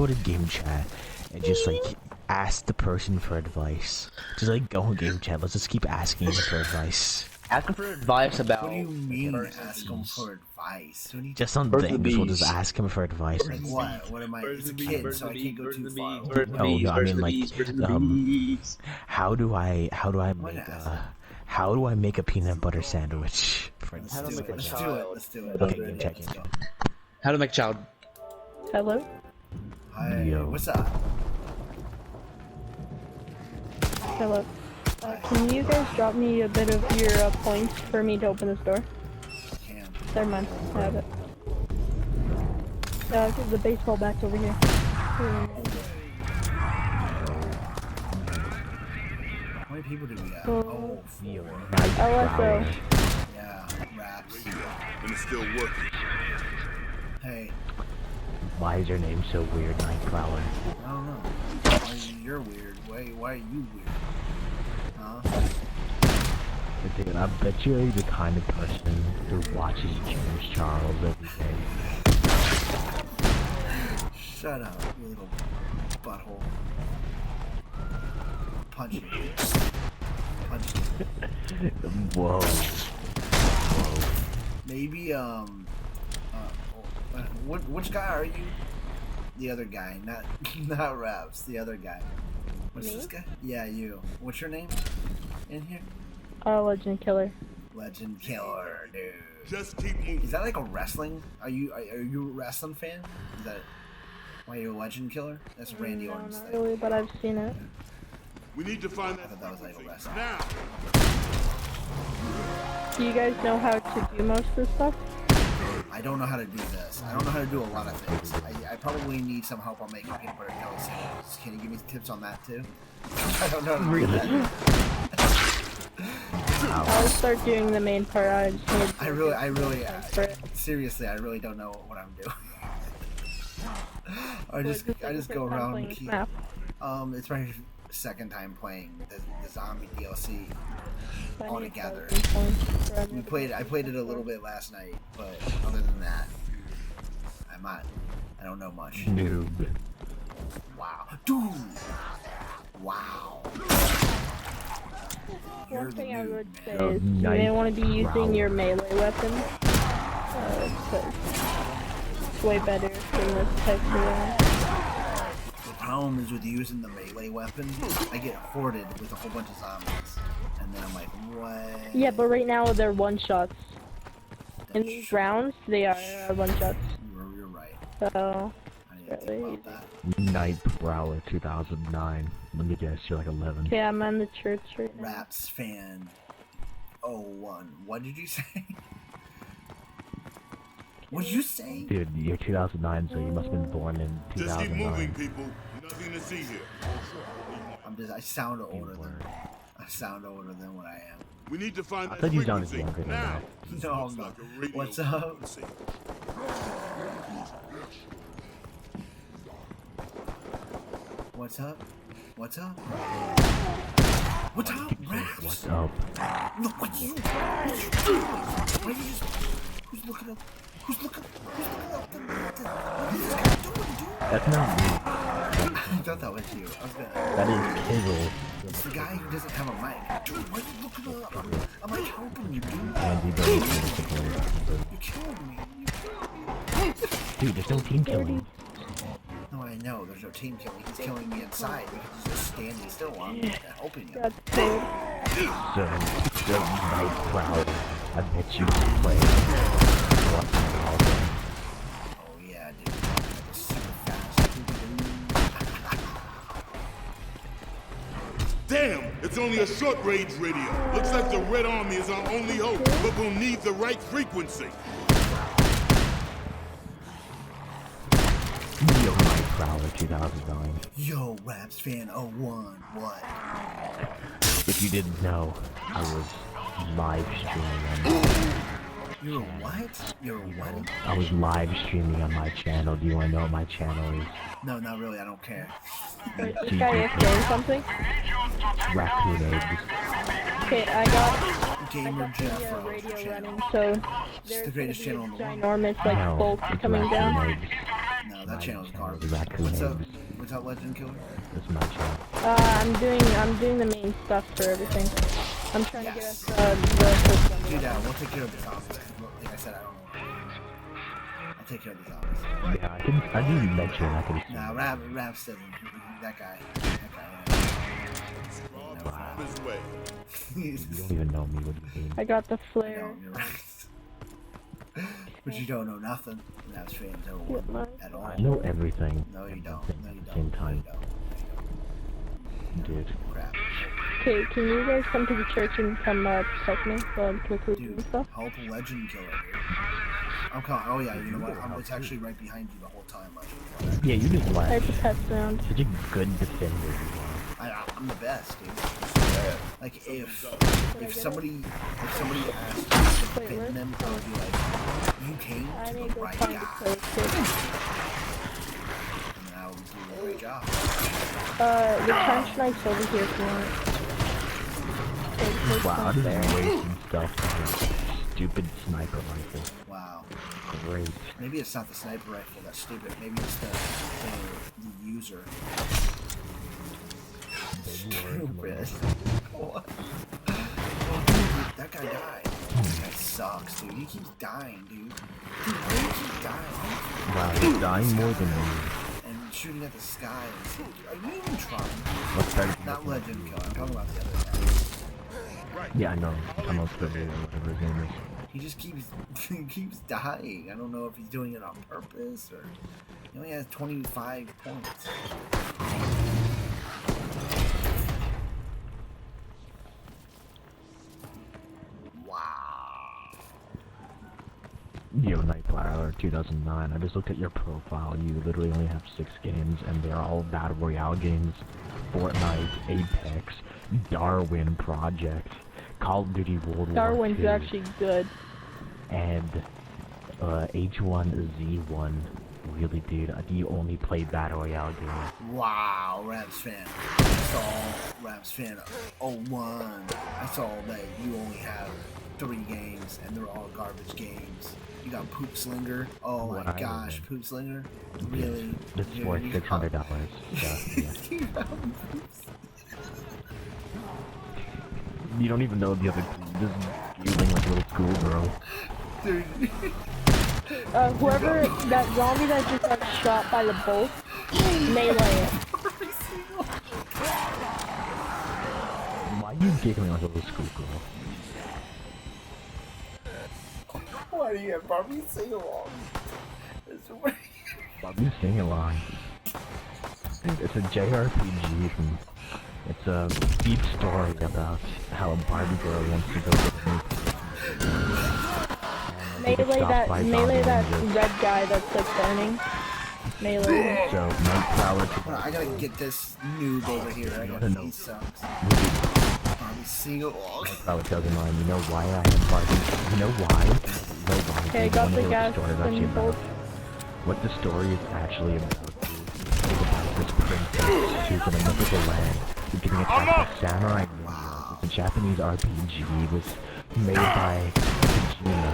to game chat and just like ask the person for advice. Just like go in game chat. Let's just keep asking him for advice. Ask him for advice about. What do you mean ask him for advice? What do you Just on things, we'll just ask him for advice. like what? What am I? It's a kid, so I can't go too far. No, I mean like, how do I make a peanut butter sandwich? For instance. Let's do it. Okay, game chat. How to make a child. Hello? Hi, Yo. what's up? Hello. Can you guys drop me a bit of your points for me to open this door? Cam. Never mind. I have it. The baseball bat's over here. How many people do we have? Oh, 4. LSO. Yeah, raps. And it's still working. Hey, Why is your name so weird, Nightcrawler? I don't know. Why you're weird? Why are you weird? Huh? Dude, I bet you're the kind of person who watches James Charles every day. Shut up, you little butthole. Punch you. Punch you. Whoa. Maybe, which guy are you? The other guy, not Raps, the other guy. What's Me? this guy? Yeah, you. What's your name in here? Legend Killer. Legend Killer, dude. Just keep moving. Is that like a wrestling? Are you a wrestling fan? Is that why you're a Legend Killer? That's Randy No, Orton's not thing. really, but I've seen it. We need to find I thought that was like a frequency. wrestling. Now. Do you guys know how to do most of this stuff? I don't know how to do this. I don't know how to do a lot of things. I probably need some help on making peanut butter jelly sandwiches. Can you give me tips on that too? I don't know how to do that. I'll start doing the main part. I just need to I really, for it. seriously, I really don't know what I'm doing. I just go First time around. playing this map. It's my second time playing the zombie DLC So I all need together. 1,000 points for everything. I played it a little bit last night, but other than that, I don't know much. Noob. Wow, dude! Wow. You're One the thing I noob, would say man. is you may want to be using your melee weapon. It's way better than this type of weapon. The problem is with using the melee weapon, I get hoarded with a whole bunch of zombies, and then I'm like, what? Yeah, but right now they're one-shots. In these rounds, they are one-shots. You're right. So, I need to think about that. Nightcrawler 2009. Let me guess, you're like 11. yeah, I'm on the church right now. Raps fan 01. What did you say? What did you say? Dude, you're 2009, so you must have been born in Just keep moving, 2009. people. Nothing to see here. I sound older than what I am. We need to find I that thought you sounded frequency. younger than Now. that. This No, looks I'm not. like a radio What's up? frequency. What's up? What's up? What's up, Raps? What's up? No, what you? Why you just? Who's looking up? Who's looking up? What is this guy doing, dude? That's not me. I thought that was you. I was gonna. That is Kizzle. It's the guy who doesn't have a mic. Dude, why are you looking up? I'm like helping you, dude. Andy basically. You killed me. Dude, there's no team killing. No, I know. There's no team killing. He's killing me inside because he's just standing still while I'm helping you. That's cool. So Nightcrawler. I bet you can play. What's it called? Oh yeah, dude. That was super fast. Damn! It's only a short-range radio. Looks like the Red Army is our only hope, but we'll need the right frequency. Yo, Nightcrawler 2009. Yo, Raps fan 01. What? If you didn't know, I was live streaming on You're a what? You're a what? I was live streaming on my channel. Do you want to know what my channel is? No, not really. I don't care. Wait, this guy explained something? Raccoon eggs. Okay, I got Gamer the Jeff radio channel. running, so It's there's the greatest channel in the world. ginormous like No, bolts it's coming Raccoon down. Eggs. No, that channel's garbage. Raccoon What's up? eggs. What's up, Legend Killer? That's my channel. I'm doing the main stuff for everything. I'm trying to get us the first one. Dude, we'll take care of the zombies. Like I said, I don't know. I'll take care of the zombies. Yeah, I didn't mention I could. Nah, Rav said that guy. This way. You don't even know me. What do you mean? I got the No, flare. you're right. But you don't know nothing. Rav's fans don't Get mine. at all. I know everything. No, you don't. No, you don't. Same time. No, you don't. Dude. Crap. Okay, can you guys come to the church and come protect me while I'm quickly doing Dude, stuff? help Legend Killer, dude. I'm coming. Oh yeah, you know what? It's actually right behind you the whole time, Legend Killer. Yeah, you just I left. have to test around. Such a good defender. I'm the best, dude. Like if somebody asked me to defend them, I would be like, you came I to need the to go right find guy, the place. and I would do a great job. The trench knife's over here if you want it. Okay, there's Wow, one this there. is wasting stuff on a stupid sniper rifle. Wow. Great. Maybe it's not the sniper rifle that's stupid. Maybe it's the user. Stupid. What? Oh, dude, that guy died. That guy sucks, dude. He keeps dying, dude. Dude, why do you keep dying? Wow, he's dying more than me. And shooting at the sky. Are you even trying? What's better? Not Legend Killer. I'm talking about the other guy. Yeah, I know. Tunnel Twitter, whatever his name is. He just keeps dying. I don't know if he's doing it on purpose or he only has 25 points. Wow. Yo, Nightflower 2009. I just looked at your profile. You literally only have 6 games, and they're all Battle Royale games. Fortnite, Apex, Darwin Project, Call of Duty World War Darwin's II, actually good. and H1Z1. Really, dude, you only play Battle Royale games. Wow, Raps fan. I saw Raps fan 01. I saw that you only have 3 games and they're all garbage games. You got Poop Slinger. Oh my What? gosh, Poop Slinger? Really? It's Dude, worth you $600. got- Yeah. You don't even know the other team. This is feeling like a little schoolgirl. Dude. Whoever, that zombie that just got shot by the bolt, melee it. Why are you giggling like a little schoolgirl? Why do you have Barbie sing along? Bobby, sing along. It's a JRPG from. It's a deep story about how a Barbie girl wants to go to the Melee that red guy that's like burning. Melee. So, Nightflower Hold on, I gotta get this noob over here. I gotta he sucks. Barbie sing along. Nightflower 2009. You know why I am Barbie? You know why? Okay, I got the gas story is actually and about. bolt. What the story is actually about is about this princess who's in a mythical land who's getting attacked by samurai ninjas. It's a Japanese RPG. It was made by Kojima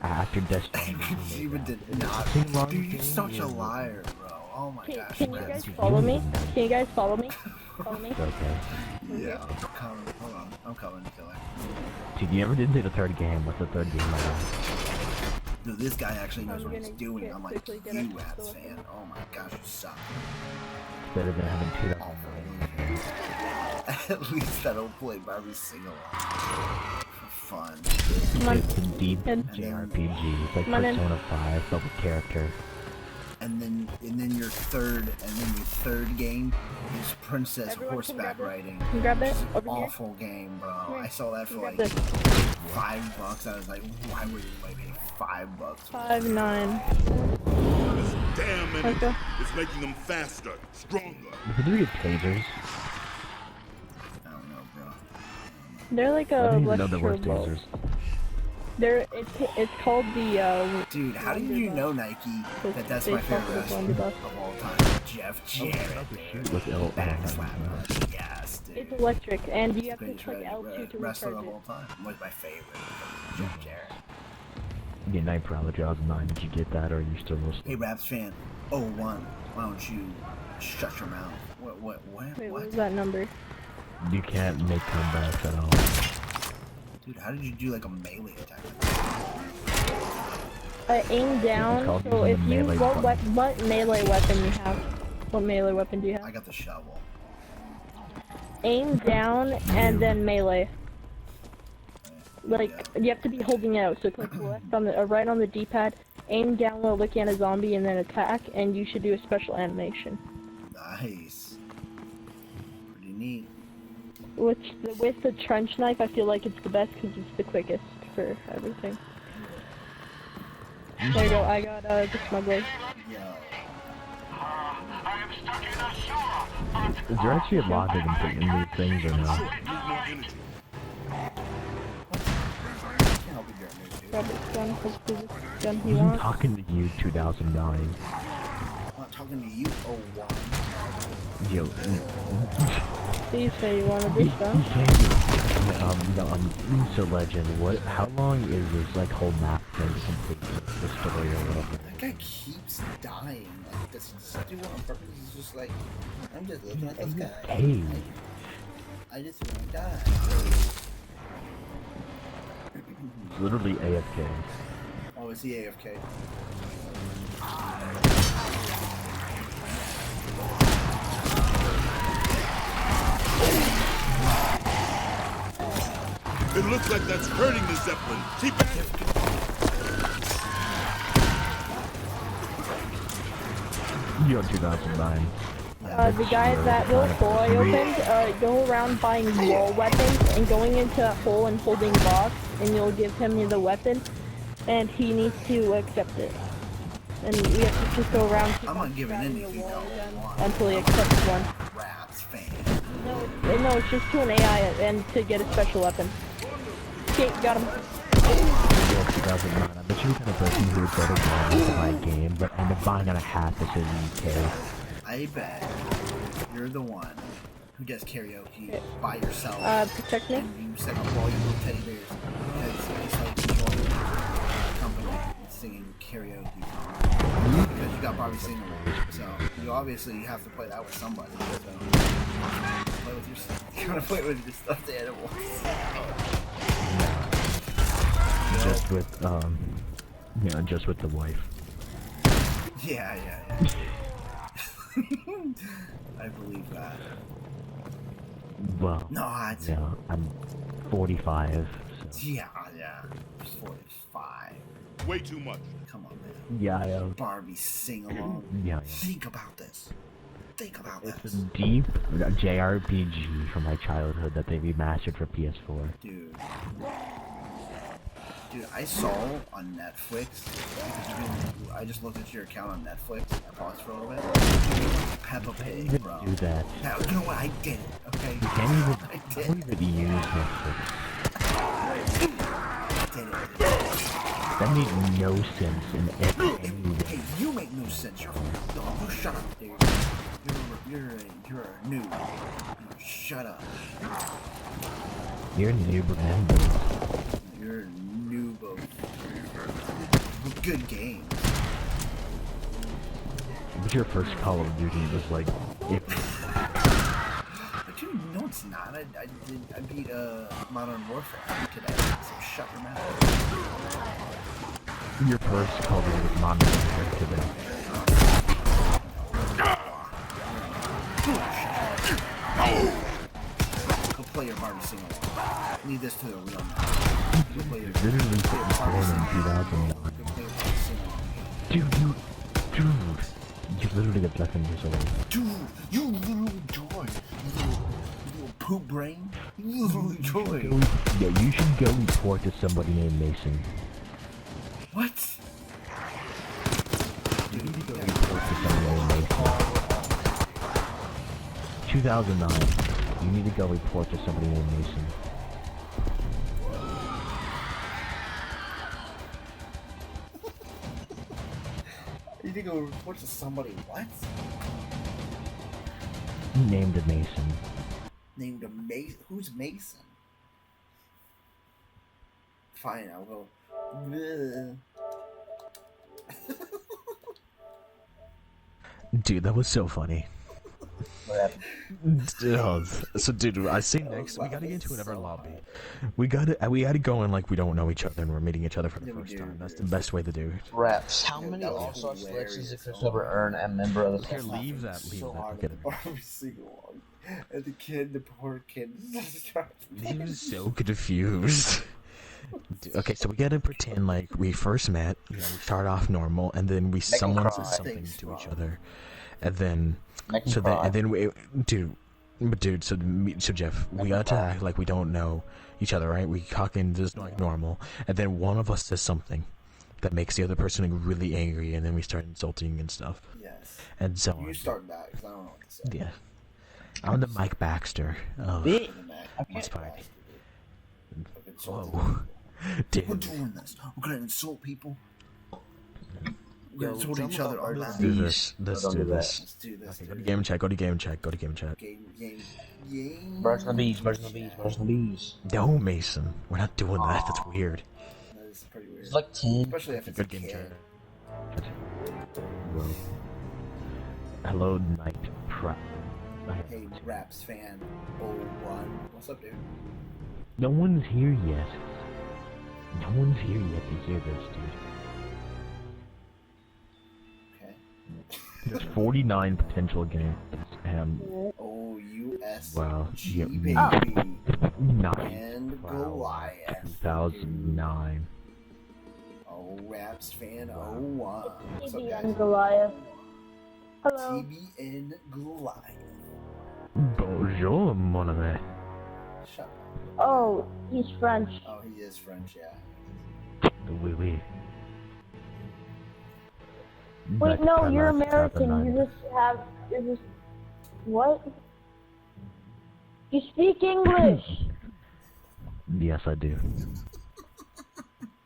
after Death Stranding. Kojima did not. Dude, you're such a liar, bro. Oh my gosh. Can you guys follow me? Can you guys follow me? Follow me? It's okay. Yeah, I'm coming. Hold on. I'm coming, killer. Dude, you ever didn't say the third game? What's the third game like? Dude, this guy actually knows what he's gonna doing. get I'm like, quickly get you up Raps to fan. Oh my gosh, you suck. Better than having 2009. At least I don't play Barbie single for fun. Come on. It's a deep And- JRPG. It's like Come on in. Persona 5, but with character. And then your third game is Princess Everyone can Horseback grab it. Riding. Can you grab it? It's an Over here. awful game, bro. I saw that for Grab like this. $5. I was like, why would you pay $5? 5-9. This damn enemy Okay. is making them faster, stronger. Did we get tasers? I don't know, bro. They're like I a didn't even know there were electro bolt. tasers. It's called the Dude, how do you know, Nike, that that's my favorite wrestler of all time? Jeff Jarrett. With L. Backflap. Yes, dude. it's electric, and you have to Greatest click L2 to wrestler recharge of it. all time. Was my favorite. Jeff Jarrett. Yeah, Night Prowler 2009. Did you get that, or are you still listening? Hey, Raps fan. 01. Why don't you shut your mouth? What? Wait, what was that number? You can't make comebacks at all. Dude, how did you do like a melee attack? Aim down. called So if using you the melee what button. melee weapon you have? What melee weapon do you I have? got the shovel. Aim down and then melee. Like Yeah. you have to be holding it out. So click left on the right on the D-pad. Aim down while looking at a zombie and then attack, and you should do a special animation. Nice. Pretty neat. With the trench knife, I feel like it's the best because it's the quickest for everything. There you go. I got the smuggler. Yo. Is there actually a logic in putting in these things or not? Can't help if you're a noob, dude. Grab this gun. Hopefully this is the gun he I'm wants. talking to you, 2009. I'm not talking to you, 01. Yo, Please say you wanted this gun. so Legend, how long is this, like, whole map thing to complete the story or whatever? That guy keeps dying. Like, does he just do it on purpose? He's just like, I'm just looking at this guy. Hey. I just want to die. It's literally AFK. Oh, is he AFK? It looks like that's hurting the Zeppelin. Keep at it. Yo, 2009. The guy that little hole I opened, go around buying wall weapons and going into a hole and holding box, and you'll give him the weapon, and he needs to accept it. And we have to just go around I'm not giving anything wall else. until he accepts one. Raps fan. No, it's just to an AI and to get a special weapon. Okay, got him. Yo, 2009. I bet you the kind of person who would go to Walmart to buy a game, but end up buying on a hat that says UK. I bet you're the one who does karaoke by yourself. Protect me. And you set up all your little teddy bears because it's like you join a company and singing karaoke because you got Barbie singing. So you obviously have to play that with somebody. So play with your, you gotta play with your stuffed animals. Just with, just with the wife. Yeah. I believe that. Well, No, it's yeah, I'm 45, so. yeah. 45. Way too much. Come on, man. Yeah, I am. Barbie sing along. Yeah. Think about this. Think about It's a this. deep JRPG from my childhood that they remastered for PS4. Dude, I saw on Netflix, because I just looked at your account on Netflix, I paused for a little bit, Peppa Pig, Didn't bro. do that. Now, you know what, I did it, okay? You can't even, I I did don't even use Netflix. I did it. That made no sense in any way. Hey, you make no sense, you're you shut up, dude. You're a noob. Shut up. You're a noob, remember. You're a noob of good games. What's your first Call of Duty? It was like, Dude, no it's not. I beat Modern Warfare today, so shut your mouth. your first Call of Duty was Modern Warfare today. Go play your Barbie sing along. Leave this to the real man. Go play your Literally put in Barbie in sing along. 2009. Go play your Barbie sing along. Dude, you literally got 11 years old. Dude, you little joy. You little poop brain. You little joy. Yeah, you should go report to somebody named Mason. What? You need to go report to somebody named Mason. 2009. You need to go report to somebody named Mason. You think it would report to somebody? What? Named a Mason. Named a Mason? Who's Mason? Fine, I'll go. Bleh. Dude, that was so funny. Oh, so dude, I say next we gotta get into another lobby. We gotta go in like we don't know each other and we're meeting each other for the first time. That's the best way to do it. Reps. How many all-star selections did Christopher earn a member of the Here, leave that. So hard Look at at every single one. And the poor kid, He was so confused. Okay, so we gotta pretend like we first met. You know, we start off normal, and then someone says something to each other, and then dude. So Jeff, we gotta act like we don't know each other, right? We talking just like normal, and then one of us says something that makes the other person like, really angry, and then we start insulting and stuff. Yes. And so you start that because I don't know what to say. Yeah. I'm the Mike Baxter. Oh, that's fine. Whoa. Dude. We're doing this. We're gonna insult people. We're gonna insult each other. Let's do this. Let's do this. Let's do this. Okay, go to game chat. Go to game chat. Go to game chat. Game. Birds and the bees. Birds and the bees. Birds and the bees. No, Mason. We're not doing that. That's weird. That is pretty weird. It's like 10. Especially if it's Good a game kid. chat. Whoa. Hello, Night Prep. Hey, Raps fan 01. What's up, dude? No one's here yet. No one's here yet to hear this, dude. Okay. There's 49 potential games, and O-U-S. wow, G, yeah, baby. 9 And Goliath. 2009. Oh, Raps fan 01. What's up, TB guys? and Goliath. Hello. TBN Goliath. Bonjour, mon ami. Shut up. Oh, he's French. Oh, he is French, yeah. Oui, oui. Wait, Night no, Prep you're 2009. American. You're just. What? You speak English. Yes, I do.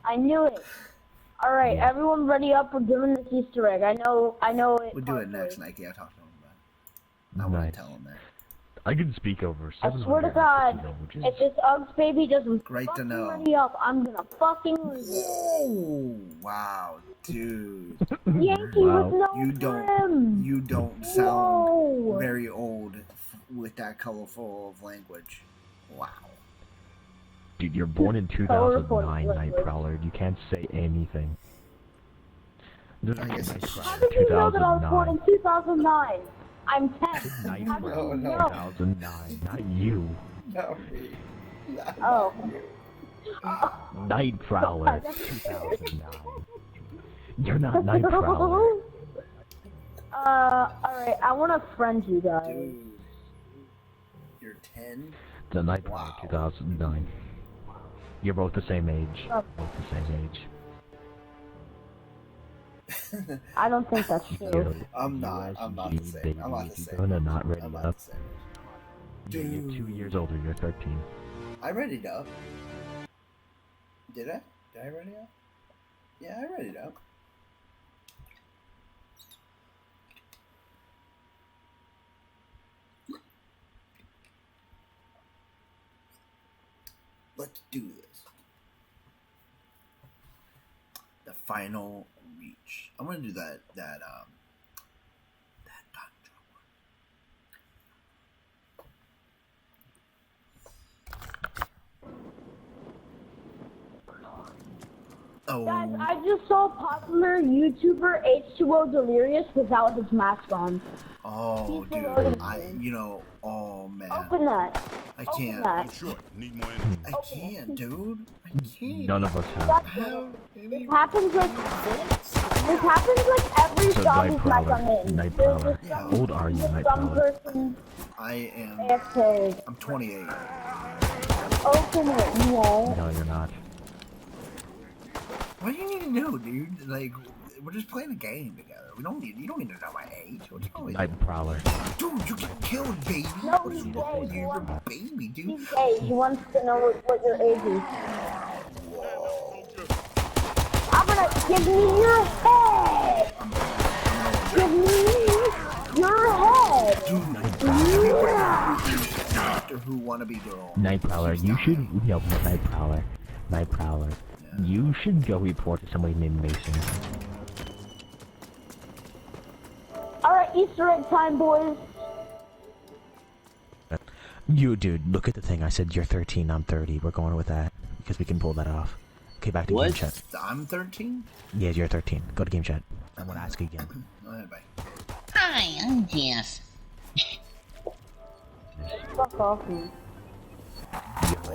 I knew it. All right, Yeah. everyone, ready up. We're doing this Easter egg. I know it. We'll do it next, Nike. I talked to him about it. I want Nice. to tell him that. I can speak over I 700 swear to God, languages. if this Uggs baby doesn't Great to fucking know. ready up, I'm gonna fucking lose it. Whoa! Wow, dude. Yankee Wow. with no trim. You don't sound Whoa. very old with that colorful of language. Wow. Dude, you're born in 2009, Night Prowler. You can't say anything. I guess I should. How did you know that I was born in 2009? I'm 10. Night How did Prowler, you know? 2009, not you. No, me. Oh. Night Prowler, 2009. You're not Night Prowler. Alright, I wanna friend you guys. Dude. You're 10? The Night Prowler, Wow. 2009. You're both the same age. Oh. Both the same age. I don't think that's true. I'm not the same. I'm not the same. You're not ready I'm not up. the same. You're 2 years older. You're 13. I readied up. Did I? Did I ready up? Yeah, I readied up. Let's do this. The final reach. I'm gonna do that Tundra one. Guys, Oh, I just saw popular YouTuber H2O Delirious without his mask on. oh, People dude. are- Oh man. Open that. I Open can't. that. Short. Need more energy. I can't, dude. I can't. None of us have. How any This happens like every So zombie Night smack I'm Prowler. in. Night There's Prowler. just How old are you, some Night Prowler? person I am. AFK. I'm 28. Open it, you won't. No, you're not. What do you need to know, dude? Like, we're just playing a game together. You don't need to know my age. What's wrong with you? Night Prowler. Dude, you get killed, baby. No, What is he's wrong with gay. you? You're a baby, dude. He's gay. He wants to know what your age is. I'm gonna give me your head. Doctor Who wannabe girl. Night Prowler, you should... Yo, Night Prowler. Night Prowler. Yeah. You should go report to somebody named Mason. Alright, Easter egg time, boys. You, dude, look at the thing. I said you're 13, I'm 30. We're going with that. Because we can pull that off. Okay, back to game chat. I'm 13? Yeah, you're 13. Go to game chat. I want to ask again. Alright, bye. Hi, I'm Jess. Fuck off me.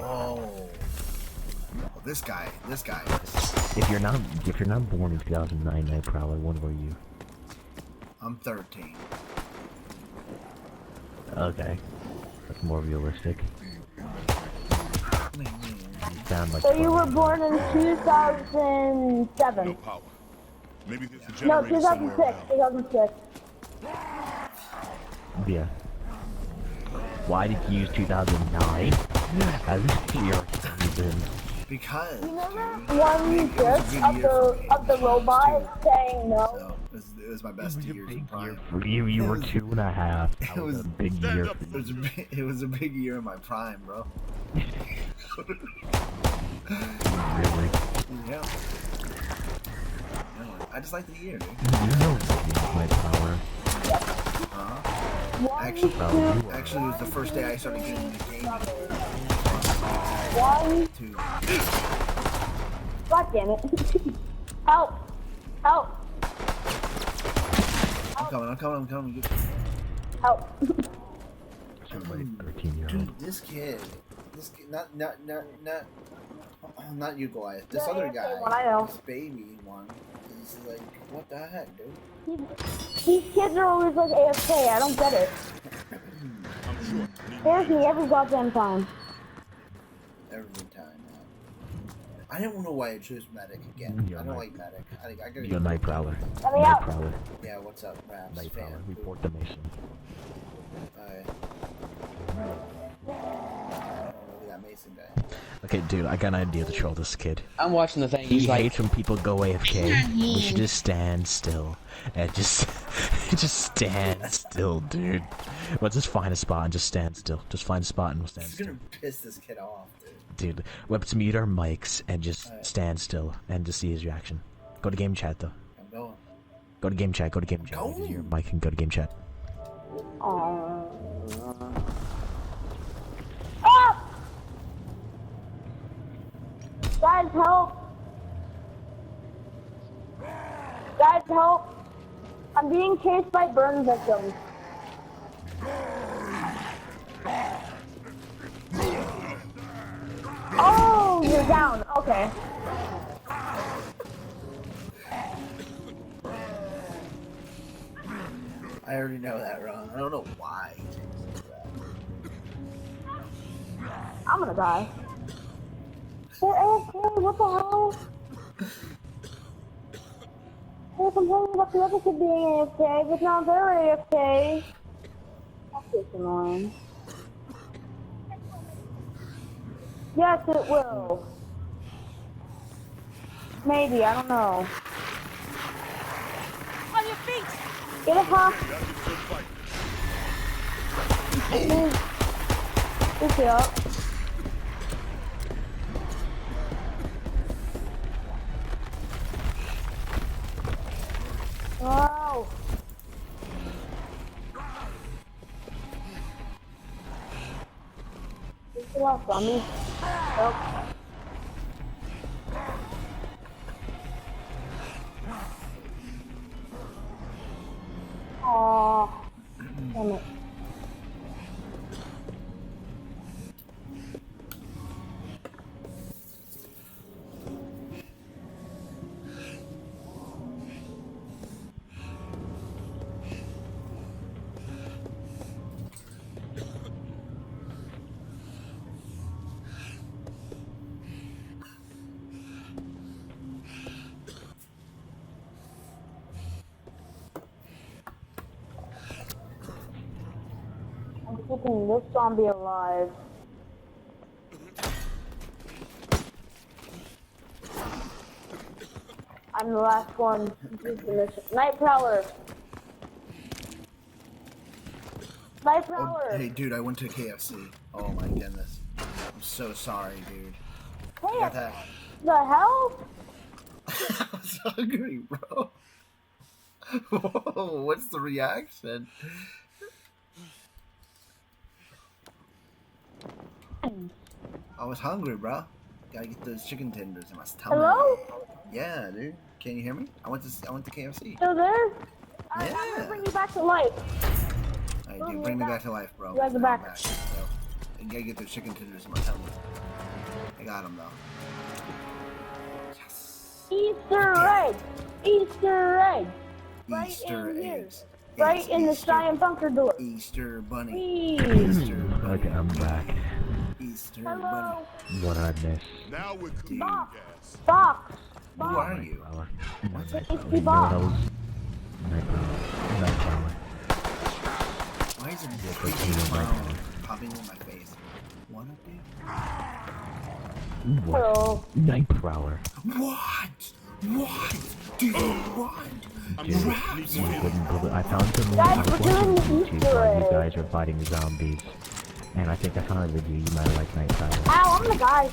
Oh, this guy. If you're not born in 2009, Night Prowler, when were you? I'm 13. Okay. That's more realistic. You sound like So you were born in 2007. No power. Maybe there's a No, generator somewhere 2006. around. 2006. Yeah. Why did you use 2009 as a year season? Because One just of the robot saying no. So it was my best years in prime. For you, you were 2.5. That was a big year for you. It was a big year in my prime, bro. Really? Yeah. I just like the year, dude. You know my power. Actually, it was the first day I started getting into gaming. 1, 2. God damn it. Help! Help! I'm coming. Help! Somebody 13-year-old. Dude, this kid, not you, Goliath. This other guy, I know. this baby one, is like, what the heck, dude? These kids are always like AFK, I don't get it. There's me every goddamn time. Every time, man. I don't know why I chose medic again. I don't like medic. I gotta. You're Night Prowler. Let me Night out. Prowler. Yeah, what's up, Raps? Night Fan. Prowler. Report to Mason. Alright. That Mason guy. Okay, dude, I got an idea to troll this kid. I'm watching the thing. He He's like, hates when people go AFK. We should just stand still and just stand still, dude. Let's just find a spot and just stand still. Just find a spot and we'll stand It's still. gonna piss this kid off, dude. Dude, let's mute our mics and just stand still and just see his reaction. Go to game chat though. I'm going. Go to game chat. Go to game chat. going. Use your mic and go to game chat. Ah! Guys, help! Guys, help! I'm being chased by burn victims. Oh, you're down. Okay. I already know that wrong. I don't know why. I'm gonna die. They're AFK, what the hell? They're complaining about the other kid being AFK, but now they're AFK. That's just annoying. Yes, it will. Maybe, I don't know. On your feet! Get it, huh? Pick it up. Wow. Pick it up, dummy. Help. Aww. Damn it. I'm keeping this zombie alive. I'm the last one to complete the mission. Night Prowler! Night Oh, Prowler! hey, dude, I went to KFC. Oh my goodness. I'm so sorry, dude. Hey, Got that? the hell? I was hungry, bro. Whoa, what's the reaction? I was hungry, bro. Gotta get those chicken tenders in my stomach. Hello? Yeah, dude. Can you hear me? I went to KFC. Still there? I'm Yeah. gonna bring you back to life. Alright, dude, bring me back to life, bro. You guys are Bring me back. So, I gotta get those chicken tenders in my tummy. I got them though. Yes. Easter egg! Easter egg! Right Easter in here. eggs. Right It's in the Easter. Cyan bunker door. Easter bunny. Please. Easter bunny. Okay, I'm back. Easter Hello? bunny. What did I miss? Now we're cooking Box. gas. Box! Who are you? Nightcrawler. Tasty You know box. what else? Nightcrawler. Why is it Yeah, creepy Nightcrawler. clown popping in my face? What a dude. What? Hello. Nightcrawler. What? What? Do you want? Dude, you wouldn't believe. I found some. Guys, I was we're watching doing the YouTube Easter while you egg. guys are fighting zombies, and I think I found a video you might like Nightcrawler. Ow, I'm gonna die.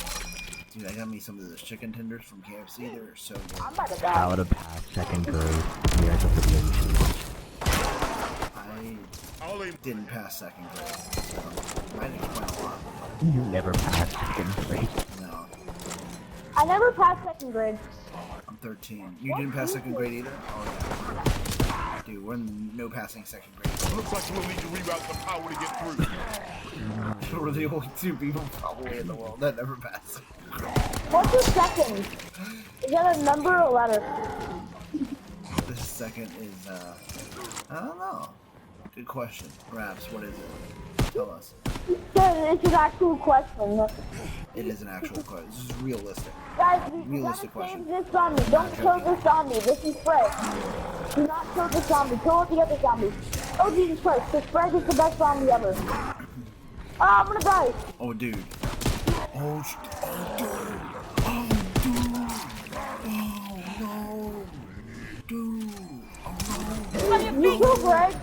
Dude, I got me some of those chicken tenders from KFC. They were so good. I'm about to How die. to pass second grade. Yeah, it's a video you should watch. I I'll aim. didn't pass second grade, so might explain a lot. You never passed second grade. No, I never passed second grade. I'm 13. You didn't pass second grade either? Oh yeah. Dude, we're no passing second grade. Looks like we'll need to reroute the power to get through. We're the only two people probably in the world that never pass. What's the second? Is that a number or a letter? The second is, I don't know. Good question. Raps, what is it? Tell us. It's an actual question. It is an actual question. This is realistic. Guys, we gotta Realistic save question. this zombie. Don't kill this zombie. This is Fred. Do not kill this zombie. Kill the other zombie. Oh, Jesus Christ. This Fred is the best zombie ever. Oh, I'm gonna die. Oh, dude. Oh, dude. Oh, dude. Oh, no. Dude. Oh, no. You kill Fred.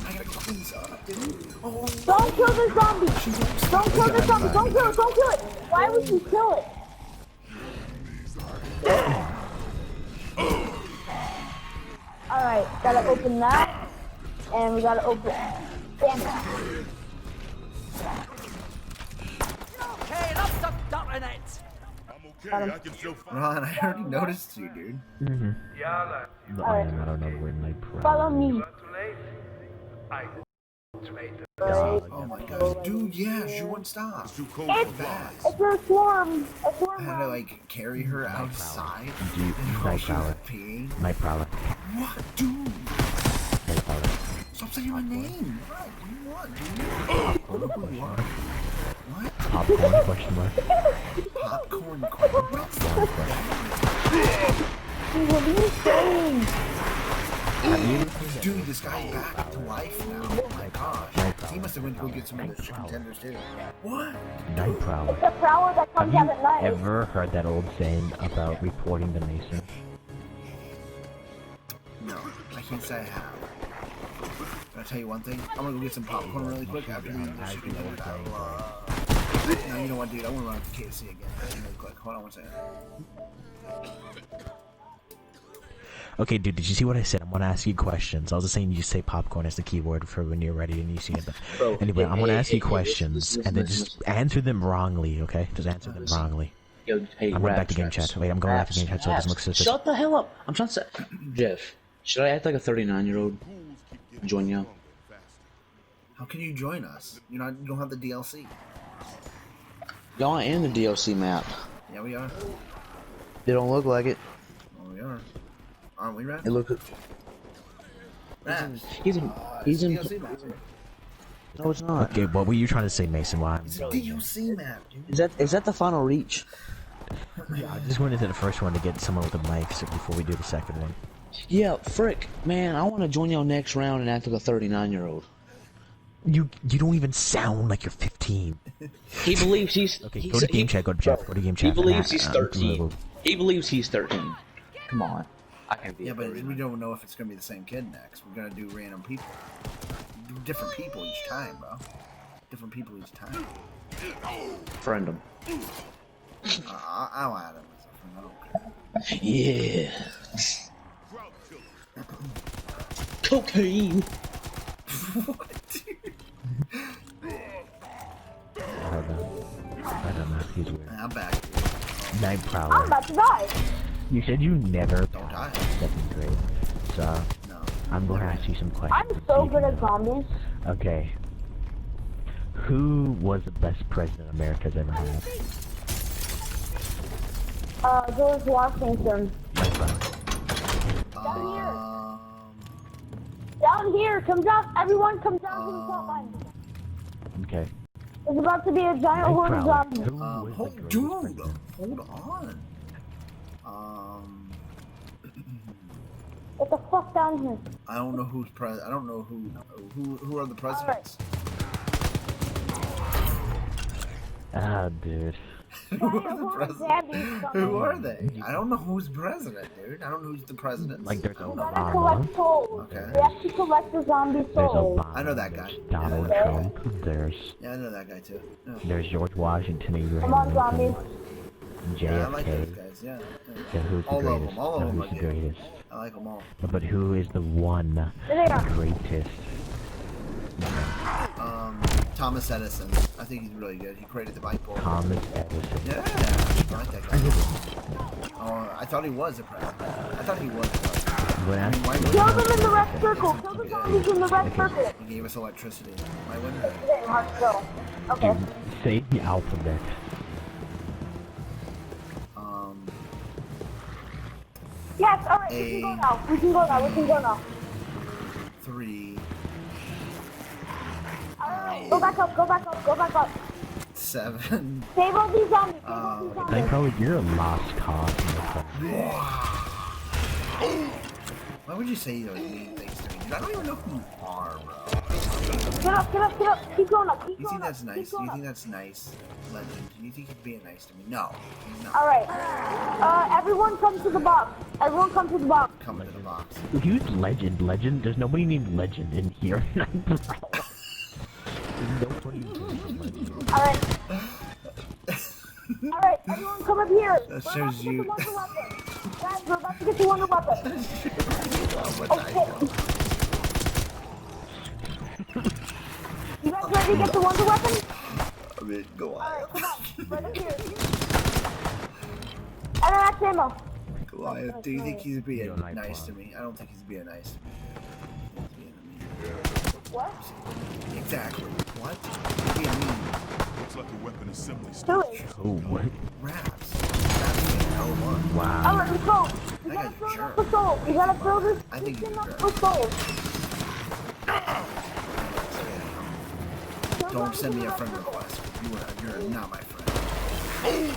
I gotta cleanse up, dude. Oh, Don't kill this zombie. Don't kill this zombie. Don't kill it. Don't kill it. Why would you kill it? Alright, gotta open that. And we gotta open. Damn it. I'm okay. I can still fight. Ron, I already noticed you, dude. No, I don't know where Nightcrawler. Follow me. Oh my god. Dude, yes, you wouldn't stop. It's too cold It's, for flies. it's a swarm. A I swarm. had to, like, carry her outside. Dude, And while she was Nightcrawler. peeing. Nightcrawler. What? Dude. Nightcrawler. Stop saying my name. What do you want, dude? What do you want? What? Popcorn question mark. Popcorn corn? What's that? What are you saying? Dude, this guy's back to life now. Oh my gosh. He must have went to go get some of those chicken tenders too. What? Nightcrawler. It's a prowler that Have comes you out at night. ever heard that old saying about reporting the Mason? No, I can't say I have. Can I tell you one thing? I'm gonna go get some popcorn really quick after we eat this chicken tenders. No, you know what, dude? I wanna run out to KFC again. Really quick. Hold on one second. Okay, dude, did you see what I said? I'm gonna ask you questions. I was just saying you say popcorn as the keyword for when you're ready and you see it. Bro, Anyway, I'm gonna ask you listen, questions listen, and then listen, just answer them wrongly, okay? Just answer them wrongly. Yo, hey, I'm going back to game Raps, chat. Wait, I'm going back to game chat so it doesn't look suspicious. Shut the hell up! I'm trying to say, Jeff. Should I act like a 39-year-old? Join you? How can you join us? You don't have the DLC. Y'all are in the DLC map. Yeah, we are. They don't look like it. Oh, we are. Aren't we, Raps? It look. Raps. He's in. It's He's in. DLC map. No, it's not. Okay, what were you trying to say, Mason? Why? It's a DLC map, dude. Is that the final reach? Yeah, I just went into the first one to get someone with a mic so before we do the second one. Yeah, frick, man, I want to join y'all next round and act like a 39-year-old. You don't even sound like you're 15. He believes he's. Okay, he's go to game chat. Go to Jeff. Go to game chat. He believes he's Nah, 13. He believes he's 13. Come on. I can't be. Yeah, but we don't know if it's gonna be the same kid next. We're gonna do random people. different people each time, bro. Different people each time. Friend them. I'll add him as a friend. I don't care. Yeah. Cocaine. What, dude? I don't know. He's weird. I'm back. Night I'm Prowler. about to die. You said you never Don't die. second grade. So, No. I'm going to ask you some questions. I'm so good at zombies. Okay. Who was the best president America's ever had? George Washington. Night Prowler. Down here, come down. Everyone come down to the top line. Okay. There's about to be a giant Night horde of Prowler. zombies. Who was the greatest Dude, president? hold on. Get the fuck down here. I don't know who's I don't know who are the presidents. Ah, dude. Who are the presidents? Who are they? I don't know who's president, dude. I don't know who's the president. Like, there's I don't We know. gotta collect souls. Okay. We have to collect the zombie There's souls. Obama. I know that guy. There's Donald Yeah. Trump. There's Yeah, I know that guy too. Yeah. there's George Washington, Abraham Come on, Lincoln, zombies. Yeah, I like those JFK. guys. Yeah. So who's the All of greatest? them. All of No, them who's are the good. greatest? I like them all. But who is the one There they are. greatest? Thomas Edison. I think he's really good. He created the light bulb. Thomas Edison. Yeah, I like that guy. Oh, I thought he was a president. I thought he was a president. When I Why Kill wouldn't them in the red circle. Kill the zombies in the red circle. he gave us electricity? Why wouldn't he? Okay, hard to go. Okay. say the alphabet. Yes, alright, we can go now. We can go now. We can go now. 3, Alright, go back up. Go back up. Go back up. 7. Save all these zombies. Save all these I zombies. think probably you're a lost cause. Why would you say those mean things to me? Dude, I don't even know who you are, bro. Get up, get up, get up. Keep going up. Keep You going think up. that's nice? Keep Do going you up. think that's nice, Legend? Do you think he's being nice to me? No, he's not. Alright. Everyone come to the box. Everyone come to the box. Coming to the box. Who's Legend? Legend? There's nobody named Legend in here. There's nobody named Legend. Alright. Alright, everyone come up here. That We're shows about to you- get the wonder weapon. Guys, we're about to get the wonder weapon. Oh shit. You guys ready to get the wonder weapon? I mean, go on. Alright, come on. Right up here. And then that's ammo. Goliath, do you think he's being Yo, Night nice Prowler. to me? I don't think he's being nice to me. He's being mean. What? Exactly. What? He's being mean. Looks like the weapon assembly Who station. is? Oh, what? Raps. That's being L1. Wow. Alright, let's go. We That gotta guy's a fill jerk. up the souls. We gotta fill this I think he's a up jerk. with souls. Don't send me a friend request. You're not my friend.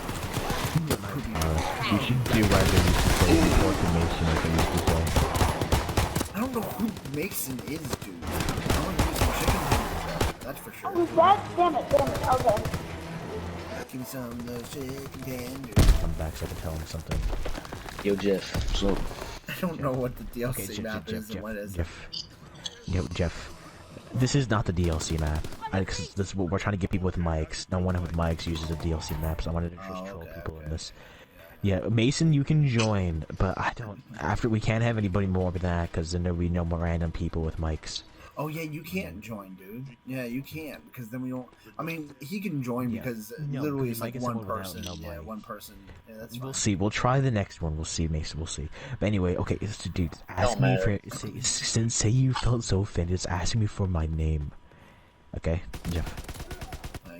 You should do what they used to say before Mason, like they used to say. I don't know who Mason is, dude. I want to do some chicken tenders, that's for Oh, sure. he's dead? Damn it, damn it. Okay. Give me some of those chicken tenders. I'm back so I can tell him something. Yo, Jeff. So, I don't know what the DLC Okay, map is and what is it. Jeff. This is not the DLC map. Cause this is what we're trying to get people with mics. No one with mics uses the DLC maps. I wanted to just troll people in this. Yeah, Mason, you can join, but I don't. After we can't have anybody more than that, because then there'll be no more random people with mics. Oh yeah, you can't join, dude. Yeah, you can't because then we don't. I mean, he can join Yeah. because No, literally because it's like mic is one someone without person. no Yeah, mic. one person. Yeah, that's fine. We'll see. We'll try the next one. We'll see, Mason. We'll see. But anyway, okay, dude, ask me for. Say you felt so offended. Just ask me for my name. Okay, Jeff.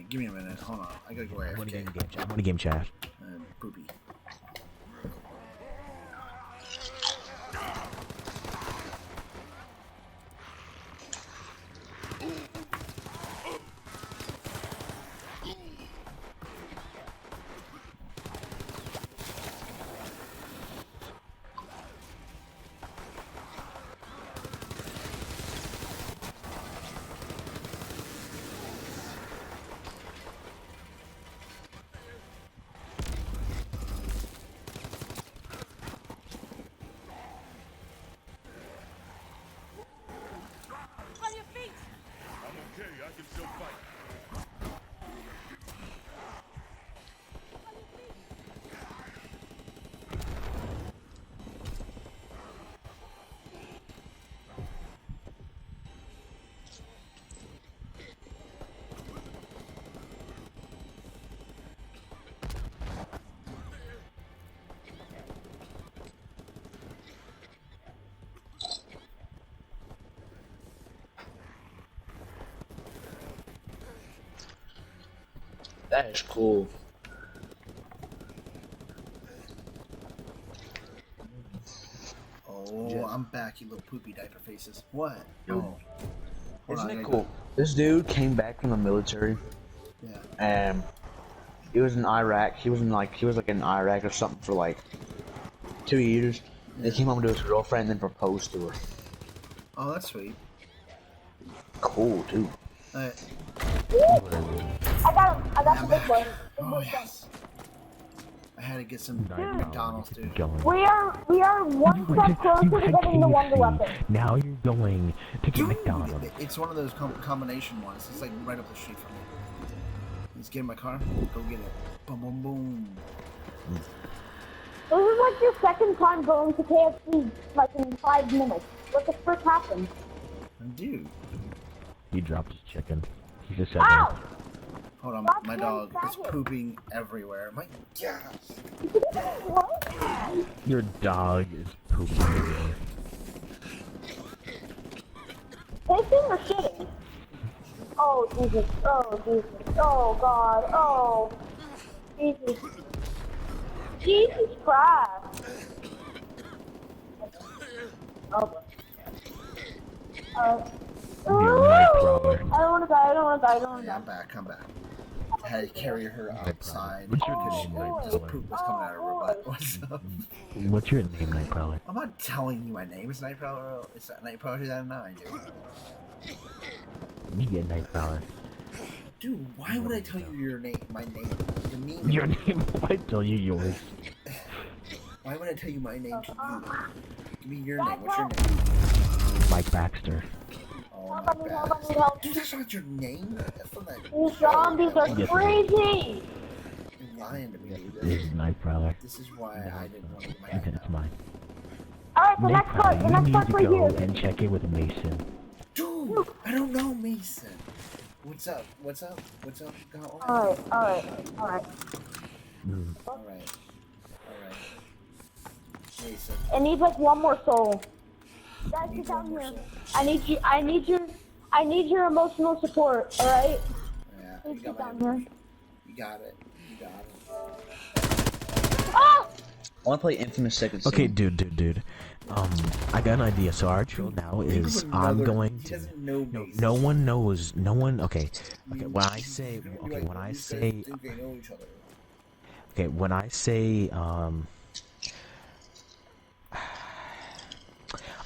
Give me a minute. Hold on. I gotta go I want to AFK. game chat. I want to game chat. Poopy. That is cool. Oh, I'm back, you little poopy diaper faces. What? Oh. Isn't it cool? This dude came back from the military. Yeah. And he was in Iraq. He was like in Iraq or something for like 2 years. And he came home to his girlfriend and then proposed to her. Oh, that's sweet. Cool, too. Alright. I got him. I got the big one. Oh, yes. I had to get some McDonald's, dude. We are one step closer to getting the wonder weapon. Now you're going to get Dude, McDonald's. it's one of those combination ones. It's like right up the street from me. Let's get in my car. Go get it. Boom, boom, boom. This is like your second time going to KFC, like in 5 minutes. What the frick happened? Dude. He dropped his chicken. He just said Ow! that. Hold on, my dog is pooping everywhere. My gosh. What? Your dog is pooping everywhere. Pissing or shitting? Oh, Jesus. Oh, Jesus. Oh, God. Oh. Jesus. Jesus Christ. Oh. You're my brother. I don't want to die. I don't want to die. I don't want to Yeah, die. I'm back. I had to carry her outside. What's your because name, this Nightcrawler? poop was coming out of her butt. What's up? What's your name, Nightcrawler? I'm not telling you my name. It's Nightcrawler. It's Nightcrawler 2009, dude. You get Nightcrawler. Dude, why would I tell you your name? My name. Your name. Your name? I tell you yours. Why would I tell you my name to you? Give me your name. What's your name? Mike Baxter. Oh my Help me, god. help me, help me. Dude, that's not your name. That's from that. These zombies are crazy. You're lying to me, dude. This is Nightcrawler. This is why I didn't want to Okay, it's mine. Alright, the next part. The Nightcrawler, next you need part's to right go here. and check in with Mason. Dude, I don't know Mason. What's up? What's up? What's up? Go on. Alright. Alright. Mason. It needs like one more soul. Guys, Needs get one down more here. soul. I need your emotional support, alright? Yeah, Please you get got down my here. You got it. You got it. Ah! I want to play Infamous Second Son. Okay, dude. I got an idea. So our drill now is I'm going He to. doesn't know Mason. No one knows. No one. Okay. When I say. You're gonna be Okay. like, When I these guys say. think they know each other. Okay. When I say.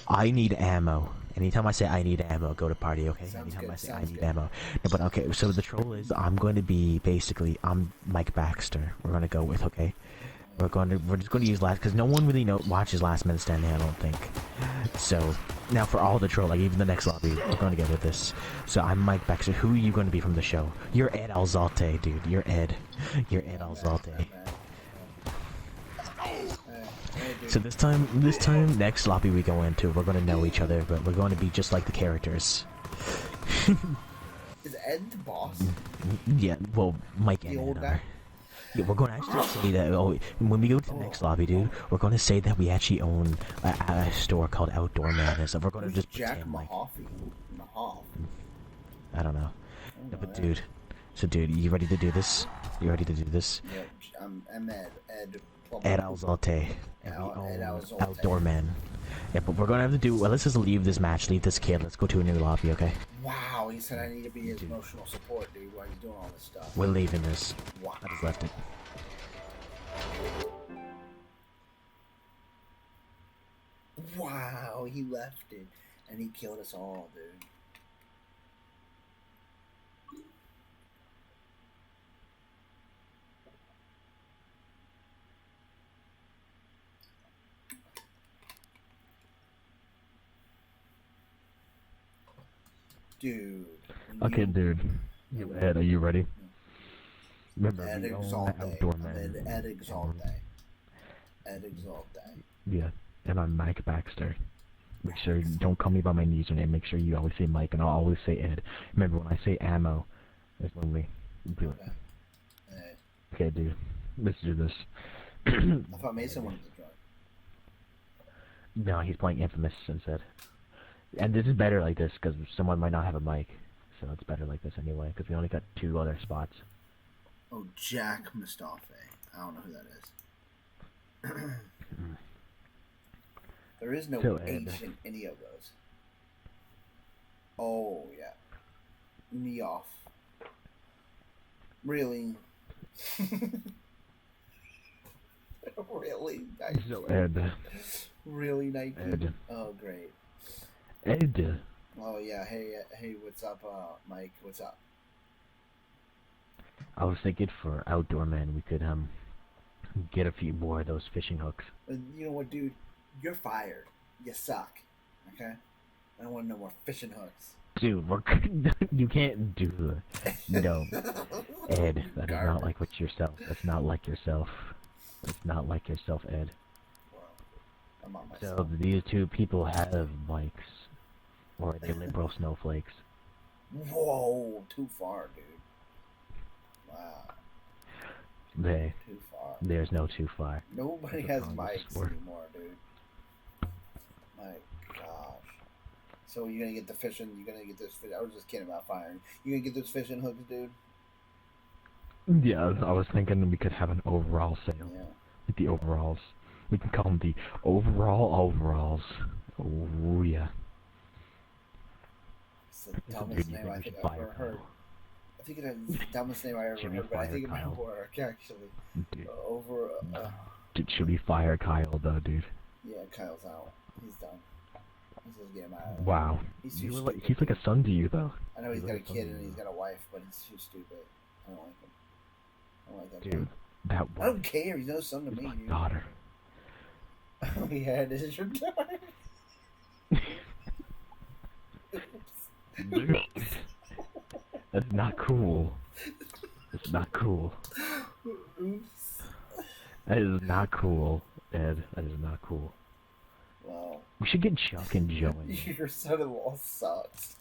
I need ammo. Anytime I say I need ammo, go to party, okay? Sounds Anytime good, I say I sounds need good. ammo. No, but okay, so the troll is I'm going to be basically I'm Mike Baxter. We're gonna go with, okay? We're just gonna use last because no one really watches Last Man Standing, I don't think. So now for all the troll, like even the next lobby, we're gonna get with this. So I'm Mike Baxter. Who are you gonna be from the show? You're Ed Alzate, dude. You're Ed. You're Ed Alzate. So this time, next lobby we go into, we're gonna know each other, but we're going to be just like the characters. Is Ed the boss? Yeah, well, Mike The and old Ed guy? are. Yeah, we're going to actually say that. Oh, when we go to the next lobby, dude, we're going to say that we actually own a store called Outdoor Madness. So we're going to Who's just Jack pretend like Mahoff. I don't know. No, but dude, you ready to do this? You ready to do this? Yeah, I'm Ed. Ed Alzate. And we Ed own Alzate. Outdoor Man. Yeah, but we're gonna have to do. Well, let's just leave this match. Leave this kid. Let's go to a new lobby, okay? Wow, he said I need to be his emotional support, dude, while he's doing all this stuff. We're leaving this. Wow. I just left it. Wow, he left it, and he killed us all, dude. Dude. Okay, dude. Ed, are you ready? Remember, Ed we own Exalte. Outdoor Man. Ed Exalte. Ed Exalte. Yeah, and I'm Mike Baxter. Make sure you don't call me by my username. Make sure you always say Mike, and I'll always say Ed. Remember, when I say ammo, it's when we do it. Okay, dude. Let's do this. I thought Mason wanted to join. No, he's playing Infamous instead. And this is better like this, because someone might not have a mic. So it's better like this anyway, because we only got 2 other spots. Oh, Jack Mustafa. I don't know who that is. There is no So, H Ed. in any of those. Oh, yeah. Me off. Really? Really? Nike? So Ed. Really, Nike? Ed. Oh, great. Ed. Oh, yeah. Hey, what's up, Mike? What's up? I was thinking for Outdoor Man we could get a few more of those fishing hooks. You know what, dude? You're fired. You suck. Okay? I don't want no more fishing hooks. Dude, you can't do that. No. Ed, that is not like what yourself. That's not like yourself. That's not like yourself, Ed. Well, I'm on So myself. these two people have mics. Or are they liberal snowflakes? Whoa, too far, dude. Wow, too far. There's no too far. Nobody That's a has strong mics word. anymore, dude. My gosh. So you're gonna get the fishing, you're gonna get this fish. I was just kidding about firing. You're gonna get those fishing hooks, dude? Yeah, I was thinking we could have an overall sale. Yeah. Like the overalls. We can call them the overalls. Oh, yeah. It's the dumbest name I think I've ever heard. I think it's the dumbest name I ever Should we heard, but I fire think it might Kyle? work, actually. Dude, Dude, should we fire Kyle, though, dude? yeah, Kyle's out. He's done. Let's just get him out of there. Wow. He's too He's stupid. like a son to you, though. I know he's got a like kid and son he's to got a wife, but he's too stupid. I don't like him. I don't like that you. guy. Dude, that I don't one care. He's no son to is me, my dude. daughter. Oh, yeah, this is your daughter. Dude, that's not cool. That's not cool. Oops. That is not cool, Ed. That is not cool. Well, We should get Chuck and Joe in here. your son-in-law sucks.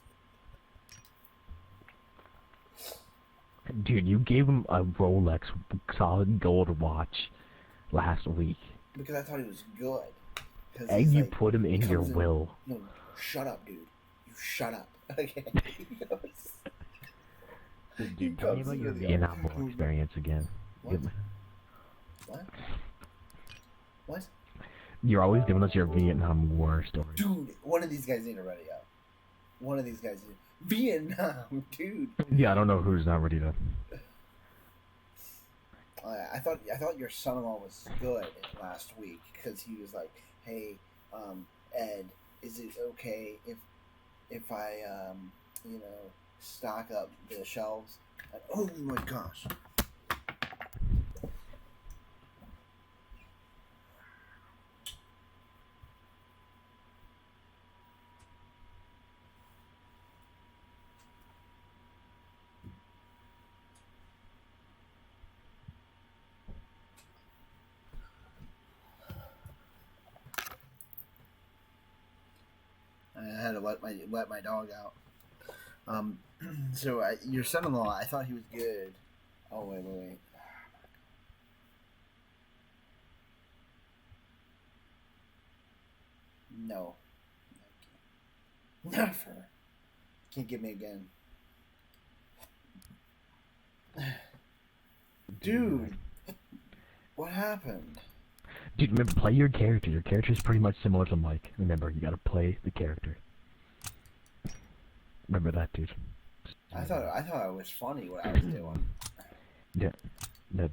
Dude, you gave him a Rolex solid gold watch last week. Because I thought he was good. 'Cause And he's you like- put him in he your comes will. No, shut up, dude. You shut up. Okay. Dude, tell me about your Vietnam War experience again. What? Give me- What? What? You're always giving us your Vietnam War story. Dude, one of these guys ain't ready up. One of these guys is Vietnam, dude. Yeah, I don't know who's not ready to. I thought your son-in-law was good last week because he was like, "Hey, Ed, is it okay if I stock up the shelves?" Like, oh my gosh! I had to let my dog out. So your son-in-law, I thought he was good. Oh wait. No. Never. Can't get me again. Dude, what happened? Dude, remember, play your character. Your character is pretty much similar to Mike. Remember, you gotta play the character. Remember that, dude. I thought I was funny what I was doing. Yeah. No,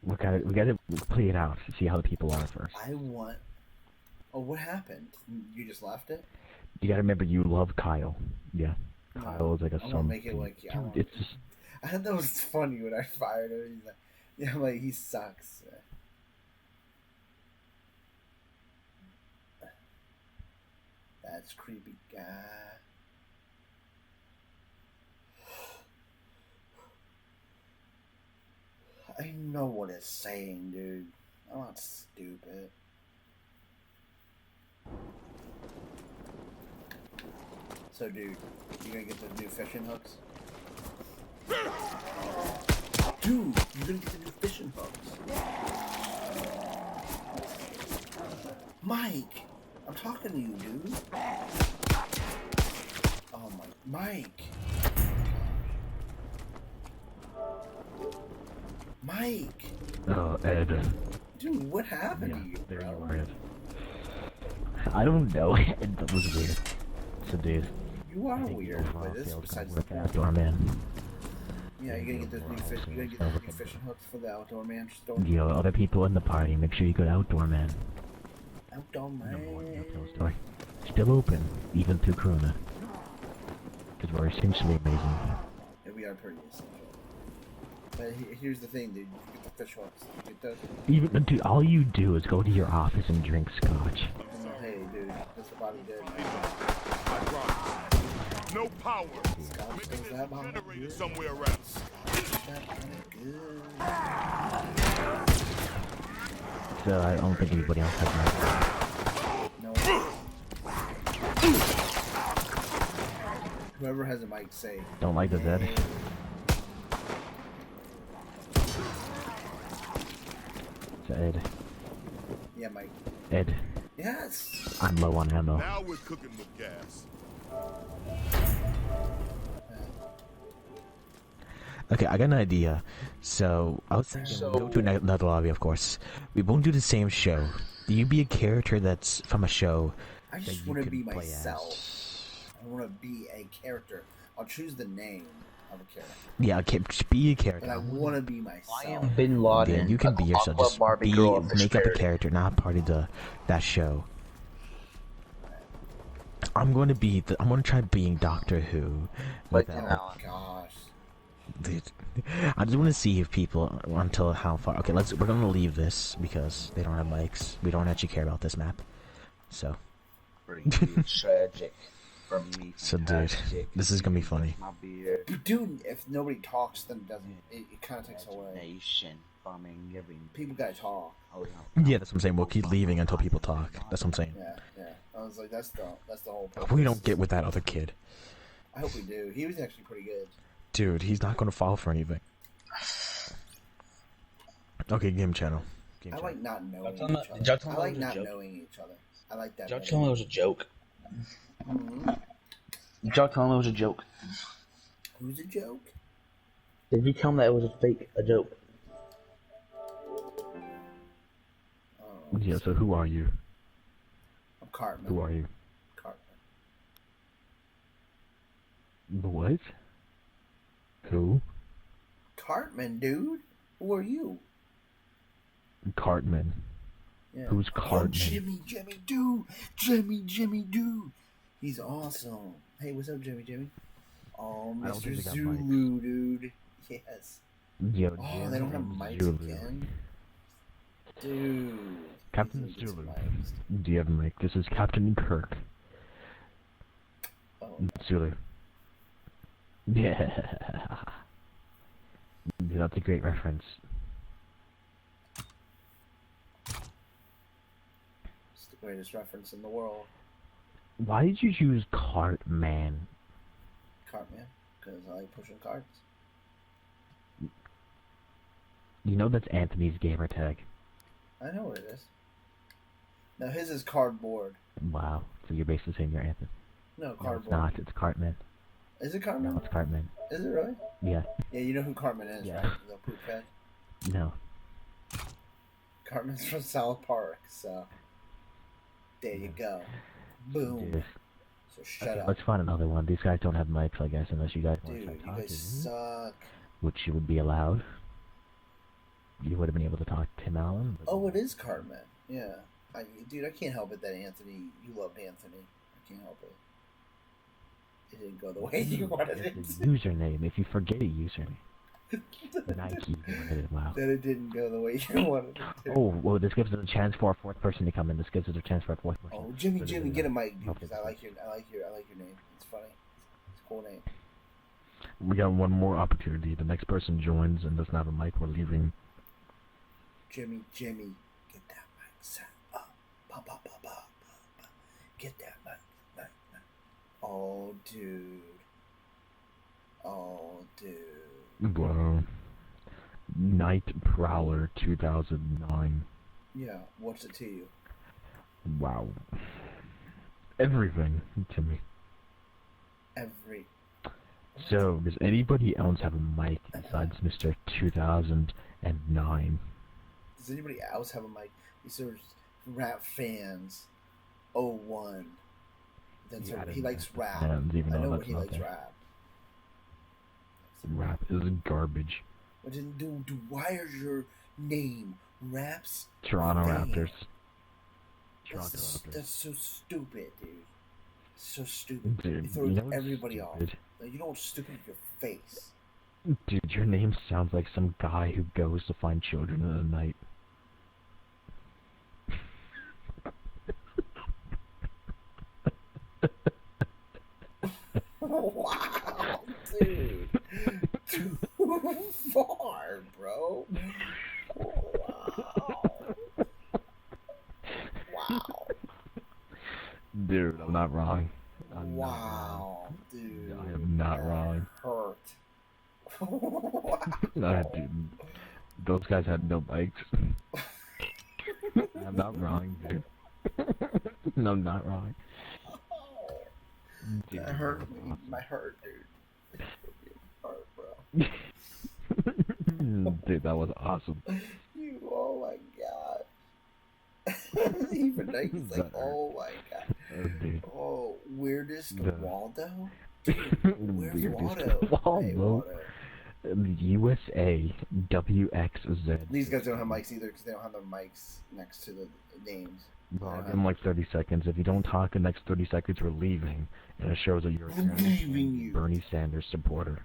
we gotta play it out. See how the people are first. I want. Oh, what happened? You just left it? You gotta remember, you love Kyle. Yeah. No, Kyle is like a I'm gonna son. make it like I Dude, want- it's just. I thought that was funny when I fired him. He's like, yeah, I'm like he sucks. That's creepy guy. I know what it's saying, dude. I'm not stupid. So, dude, you gonna get those new fishing hooks? Dude, you're gonna get the new fishing hooks. Mike, I'm talking to you, dude. Oh my, Mike. Mike! Oh, Ed. Dude, what happened Yeah, to you, there bro? you are, Ed. I don't know. That was weird. So, dude. You are I think weird, overall but this sales besides gonna the work point. outdoor man. Yeah, you gotta get those new fish. You gotta get those new fishing hooks for the outdoor man store. Yo, other people in the party, make sure you go to outdoor man. Outdoor Number one man. retail store. Still open, even through Corona. Because we're essentially amazing. Yeah, we are pretty essential. But here's the thing, dude. You get the fish hooks. You get those. Even, dude, all you do is go to your office and drink scotch. Hey, dude, that's about it. No power. Scotch Maybe does there's that a bomb generator good. somewhere around. That kinda good. So I don't think anybody else has that. No. Whoever has a mic, say. Don't like the Zed. So Ed. Yeah, Mike. Ed. Yes. I'm low on ammo. Now we're cooking with gas. Okay, I got an idea. So, I was thinking we'll go to another lobby, of course. We won't do the same show. Do you be a character that's from a show I that just you want to could be play myself. as? I want to be a character. I'll choose the name of a character. Yeah, okay, just be a character. But I want to be myself. I am Bin Laden. Yeah, you can be yourself. Just Barbie be, girl of make up a prosperity. character, not part of that show. I'm going to try being Doctor Who. But Oh Tim my Allen. gosh. Dude, I just want to see if people, until how far. Okay, we're gonna leave this because they don't have mics. We don't actually care about this map. So. Pretty tragic for me. So, dude, Fantastic. this is gonna be funny. My beard. But dude, if nobody talks, then it kind of takes away. Nation. Farming every. People gotta talk. Oh, Yeah, that's what I'm saying. We'll keep leaving until people talk. That's what I'm saying. Yeah, yeah. I was like, that's the whole. We purpose. don't get with that other kid. I hope we do. He was actually pretty good. Dude, he's not gonna fall for anything. Okay, game channel. I like not knowing Y'all each tell other. me I like it was a not joke? knowing each other. I like that. Y'all better. tell me it was a joke. Mhm. Did y'all tell me it was a joke? Who's a joke? Did you tell me that it was a joke? Oh, Yeah, so who are you? I'm Cartman. Who are you? Cartman. What? Who? Cartman, dude. Who are you? Cartman. Yeah. Who's Oh, Cartman? Jimmy, dude. Jimmy, dude. He's awesome. Hey, what's up, Jimmy? Oh, I don't Mr. think they got Zulu, dude. Yes. Yo, Oh, they don't have mics Zulu. again. Dude. Captain He's gonna Zulu. get some mics. Do you have a mic? This is Captain Kirk. Oh, Zulu. Yeah. Dude, that's a great reference. it's the greatest reference in the world. Why did you choose Cartman? Cartman. Because I like pushing carts. You know that's Anthony's gamer tag. I know what it is. Now, his is cardboard. Wow. So you're basically saying you're Anthony. No, No, it's cardboard. not. It's Cartman. Is it No, Cartman? it's Cartman. Is it really? Yeah. Yeah, you know who Cartman is, Yeah. right? The poop head. No. Cartman's from South Park, so there you go. Boom. Dude. So shut Okay, up. let's find another one. These guys don't have mics, I guess, unless you guys want Dude, to you start guys talking. suck. Which you would be allowed. You would have been able to talk to Tim Allen. But Oh, it is Cartman. Yeah. Dude, I can't help it that Anthony, you loved Anthony. I can't help it. It didn't go the way you wanted it. It's the username. If you forget a username. Nike. Wow. That it didn't go the way you wanted it to. Oh, well, this gives us a chance for a fourth person to come in. This gives us a chance for a fourth person. Oh, Jimmy, get a mic, dude, Okay. because I like your name. It's funny. It's a cool name. We got one more opportunity. The next person joins and doesn't have a mic. We're leaving. Jimmy, get that mic set up. Get that mic. Oh, dude. Wow. Night Prowler 2009. Yeah, what's it to you? Wow. Everything to me. Every. So, does anybody else have a mic besides Mr. 2009? and 9. Does anybody else have a mic? These are rap fans. 01. Then Yeah, he likes rap. Fans, even I though know that's he not likes there. rap. Rap is garbage. But then, dude, why is your name Raps? Toronto Fan? Raptors. That's so stupid, dude. So stupid. Dude, It throws you know what's everybody off. stupid? You know what's stupid? Your face. Dude, your name sounds like some guy who goes to find children in the night. Wow, dude. Too far, bro. Wow. Wow. Dude, I'm not wrong. Wow, dude. I am not wrong. Hurt. Dude, those guys had no mics. I'm not wrong, dude. No, I'm not wrong. Dude, That hurt me. awesome. My hurt, dude. It hurt, bro. Dude, that was awesome. You, oh my god. Even like, he's like, oh my god. Oh, dude. Oh, weirdest The- Waldo? Dude, where's Weirdest Waldo? Waldo. Hey, Waldo. USA WXZ. These guys don't have mics either because they don't have their mics next to the names. Well, give them like 30 seconds. If you don't talk in the next 30 seconds, we're leaving. And it shows that you're I'm leaving you. Bernie Sanders supporter.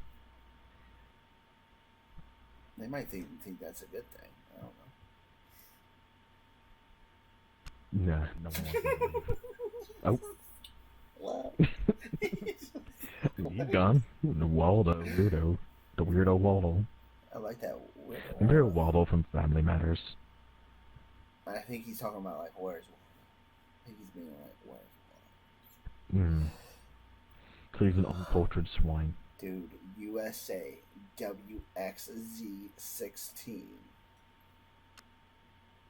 They might think that's a good thing. I don't know. Nah, no one wants to leave. Oh. What? He's gone. The Waldo, weirdo. The weirdo Waldo. I like that. Weird Remember Waldo from Family Matters? I think he's talking about like where's Waldo. I think he's being like where's Waldo. He's an uncultured swine. Dude, USA WXZ16.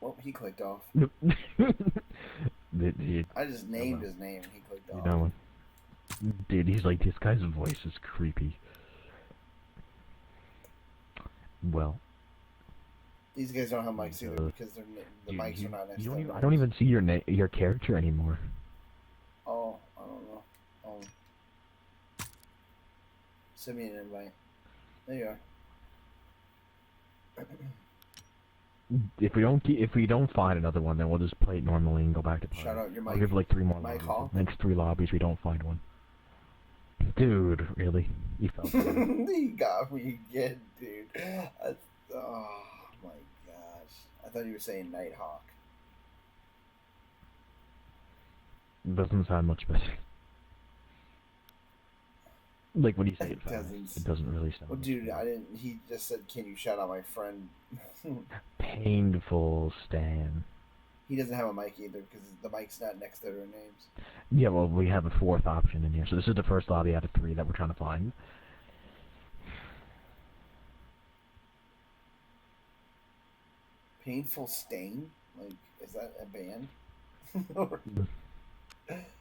Well, he clicked off. Dude, I just named his name and he clicked you off. know, dude, he's like, this guy's voice is creepy. Well, These guys don't have mics either because the dude, mics are not next to them. I don't even see your character anymore. Oh, I don't know. Oh. Send me an invite. There you are. If we don't find another one, then we'll just play it normally and go back to play. Shout out your I'll mic. give like 3 more Mike lobbies. Hall? Next 3 lobbies, we don't find one. Dude, really? You felt it. He got me again, dude. Oh my gosh. I thought you were saying Nighthawk. Doesn't sound much better. Like when you say it It fast, doesn't. it doesn't really sound. Well, much dude, better. I didn't. He just said, "Can you shout out my friend?" Painful Stan. He doesn't have a mic either because the mic's not next to their names. Yeah, well, we have a 4th option in here, so this is the first lobby out of 3 that we're trying to find. Painful Stain? Like, is that a band?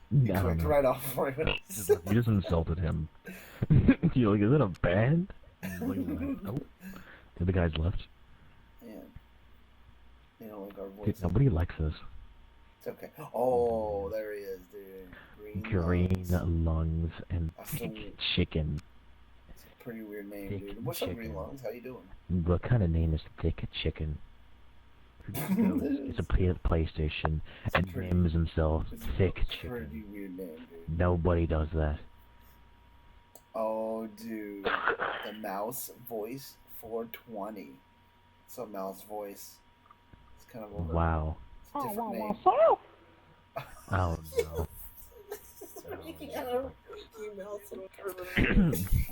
He I don't clicked know. right off for it. You just insulted him. You're like, is it a band? And he's like, nope. The other guys left. Man. They don't like our Dude, voices. nobody likes us. It's okay. Oh, there he is, dude. Green Lungs. lungs and That's thick the- chicken. It's a pretty weird name, Thick dude. What's up, Green chicken. Lungs? How you doing? What kind of name is Thick Chicken? It's a PlayStation, and pretty- names himself It's Thick a pretty Chicken. weird name, dude. Nobody does that. Oh, dude. The mouse voice 420. It's a mouse voice. It's kind of over. Wow. It's a different name. myself. Oh no.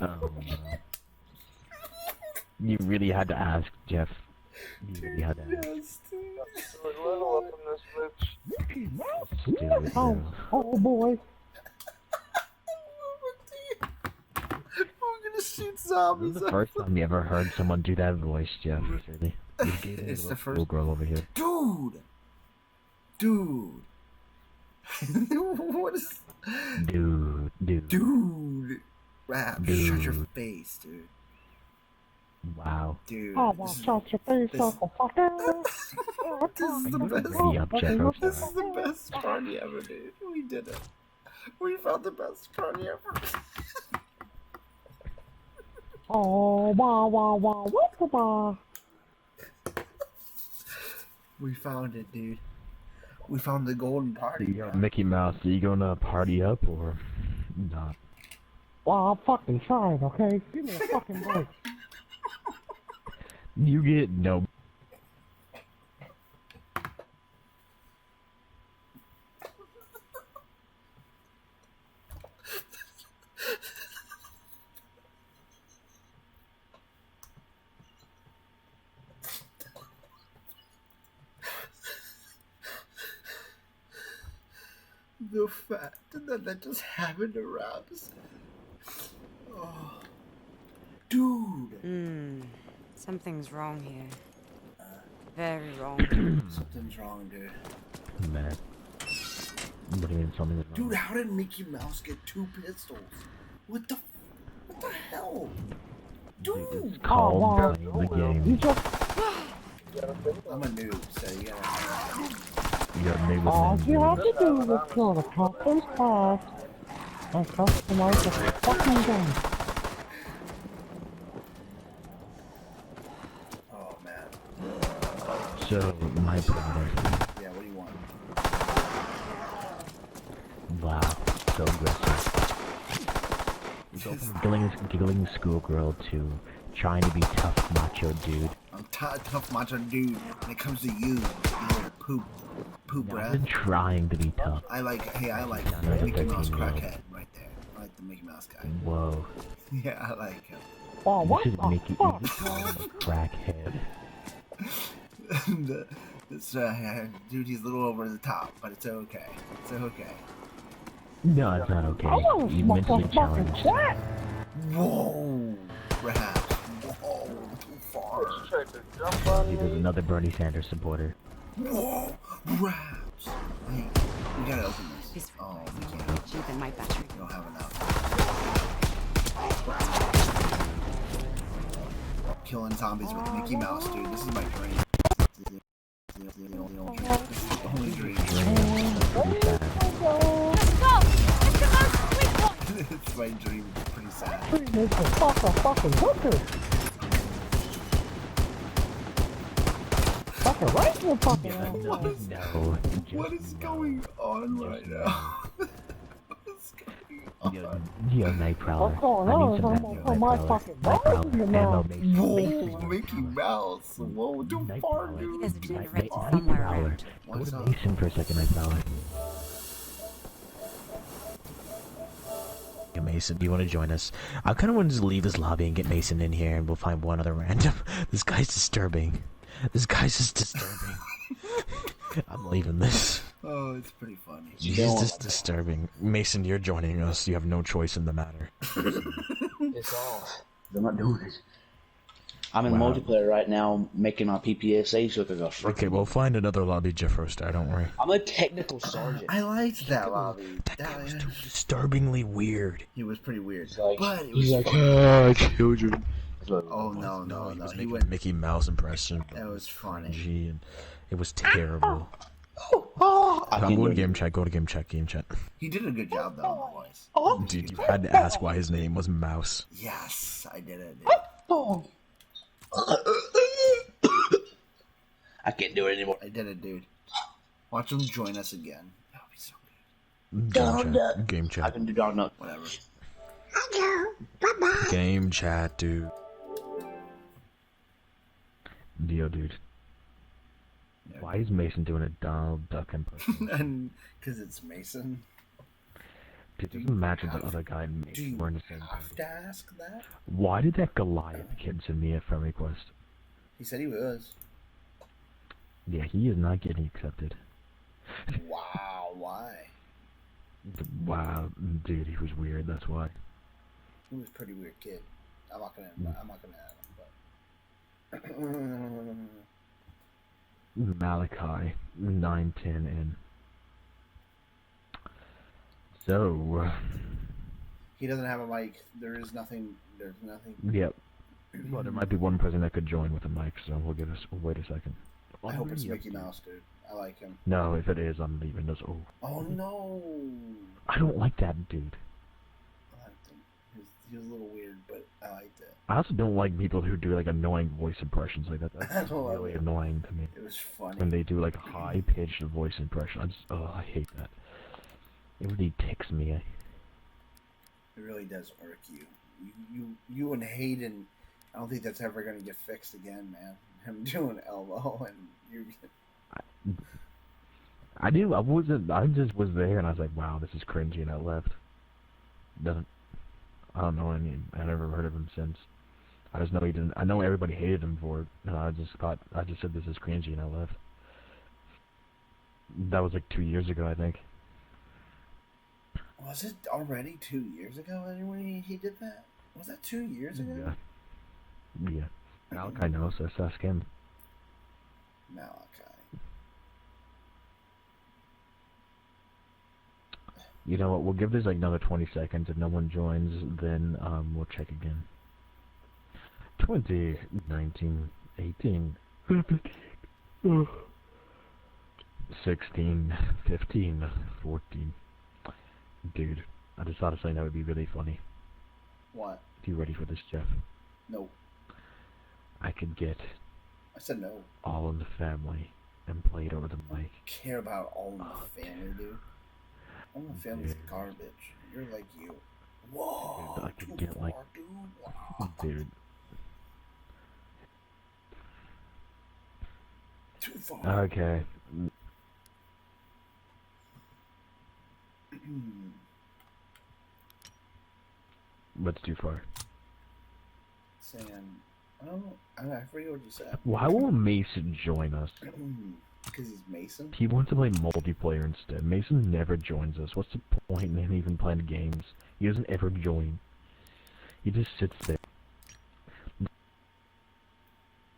Oh no. You really had to ask, Jeff. You really had to ask. Yes, dude. Stupid, Oh, dude. oh boy. We're gonna shoot This zombies. is the first time you ever heard someone do that voice, Jeff. Really. You gave me It's a the little first- girl over here. Dude! What is... Dude. Dude! Rap, shut your Dude. face, dude. Wow. Dude, Oh, this is, shut your face, this- motherfucker. this is the best. Ready up, Jeffro. This is the best party ever, dude. We did it. We found the best party ever. Oh, wah, wah, wah, wah, wah, wah. We found it, dude. We found the golden party. Yo, bro. Mickey Mouse, are you gonna party up or not? Well, I'm fucking trying, okay? Give me a fucking break. You get no. The fact that just happened around us. Oh. Dude. Something's wrong here. Very wrong. Something's wrong, dude. Man. What do you mean something is wrong? Dude, how did Mickey Mouse get 2 pistols? What the hell? Dude! It's called playing the game. I'm a noob, so you gotta... You're maybe All you have to do is kill the captain's class and customize the fucking game. Oh, man. So, my brother. Yeah, what do you want? Wow, so aggressive. He's open giggling schoolgirl to trying to be tough macho dude. I'm tough macho dude. When it comes to you, you little poop I've breath. been trying to be tough. I like Another Mickey Mouse 13-year-old. crackhead right there. I like the Mickey Mouse guy. Whoa. Yeah, I like him. Oh, what This is the Mickey fuck? Mouse, a crackhead. Dude, he's a little over the top, but it's okay. It's okay. No, it's not okay. I wanna You smoke mentally some fucking challenged. crack. Whoa! Perhaps. Whoa, too far. Dude, there's another Bernie Sanders supporter. Whoa! Raps! Hey, we gotta open this. This Oh, we can't. Gee, then my battery. We don't have enough. Killing zombies with Mickey Mouse, dude. This is my dream. This is the only dream. Pretty sad. It's my dream. It's pretty sad. Please make the fucking hooker. Fucking right in the fucking No, ass. no. What is going on right now? What is going on? Yo, Nightcrawler. What's going I on? need some I'm ammo, gonna put my Nightcrawler. fucking balls in your mouth. Whoa, Mickey Mouse. Whoa, too far, Nightcrawler. dude. There's a Too generator far. somewhere Nightcrawler. around. Go What's to up? Mason for a second, Nightcrawler. Yo, Mason, do you want to join us? I kind of want to leave this lobby and get Mason in here, and we'll find one other random. This guy's disturbing. This guy's just disturbing. I'm leaving this. Oh, it's pretty funny. He's just disturbing. Mason, you're joining us. You have no choice in the matter. It's off. I'm not doing it. I'm in Wow. multiplayer right now, making my PPSA so I can go freaking. Okay, we'll find another lobby, Jeffro Star, don't worry. I'm a technical sergeant. I liked that lobby. That guy was too disturbingly weird. He was pretty weird. Like, But it he's was like, fun. children. Oh, no. He was He making went... a Mickey Mouse impression. That was funny. Cringy, and it was terrible. I I'm can going do to it. game chat. Go to game chat. Game chat. He did a good job, though, on the voice. Dude, you had to ask why his name was Mouse. Yes, I did it. I can't do it anymore. I did it, dude. Watch him join us again. That would be so good. Game I chat. can do donut. Whatever. Game chat, dude. Yo, dude. Yeah. Why is Mason doing a Donald Duck impression? And because it's Mason. Dude, doesn't match with the other guy and Do Mason. you We're in the same have party. to ask that? Why did that Goliath kid send me a friend request? He said he was. Yeah, he is not getting accepted. Wow, why? Wow, dude, he was weird, that's why. He was a pretty weird kid. I'm not gonna add him, but Malachi, 910 in. So, he doesn't have a mic. There's nothing. yep. Well, there might be one person that could join with a mic, so we'll wait a second. I hope it's Mickey Mouse, dude. I like him. No, if it is, I'm leaving this. Oh. Oh no. I don't like that dude. I liked him. He was a little weird, but I liked it. I also don't like people who do like annoying voice impressions like that. I That's don't really like it. annoying to me. It was funny. When they do like high-pitched voice impression, I hate that. It really ticks me. It really does irk you. You and Hayden. I don't think that's ever gonna get fixed again, man. Him doing Elmo and you. I just was there and I was like, wow, this is cringy, and I left. I don't know any. I never heard of him since. I just know he didn't. I know everybody hated him for it, and I just said this is cringy, and I left. That was like 2 years ago, I think. Was it already 2 years ago when he did that? Was that 2 years ago? Yeah. Malachi knows, so let's ask him. Malachi. You know what, we'll give this like another 20 seconds. If no one joins, then we'll check again. 20, 19, 18, 16, 15, 14. Dude, I just thought of something that would be really funny. What? You ready for this, Jeff? No. I could get I said no. All in the Family and play it over the mic. Care about All in the Family, dude. All in the Family's garbage. You're like you. Whoa. Dude, I could get like, dude. Wow. Dude. Too far. Okay. What's too far? Saying, I forget what you said. Why won't Mason join us? Because he's Mason? He wants to play multiplayer instead. Mason never joins us. What's the point in him even playing games? He doesn't ever join. He just sits there.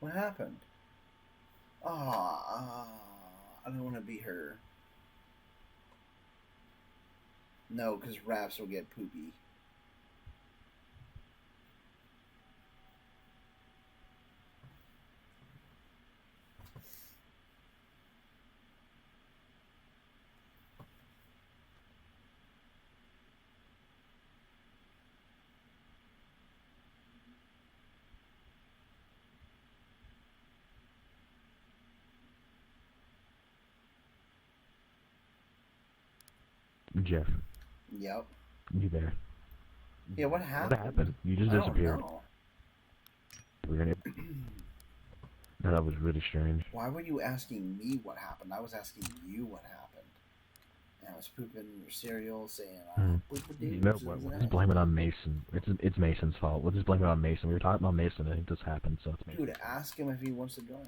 What happened? I don't want to be her. No, because Raps will get poopy. Jeff. Yep. You there? Yeah, what happened? What happened? You just disappeared. We're gonna... That was really strange. Why were you asking me what happened? I was asking you what happened. And I was pooping your cereal, saying, You know what? We'll just blame it on Mason. It's Mason's fault. We'll just blame it on Mason. We were talking about Mason, and I think this happened, so it's Mason. Dude, ask him if he wants to join.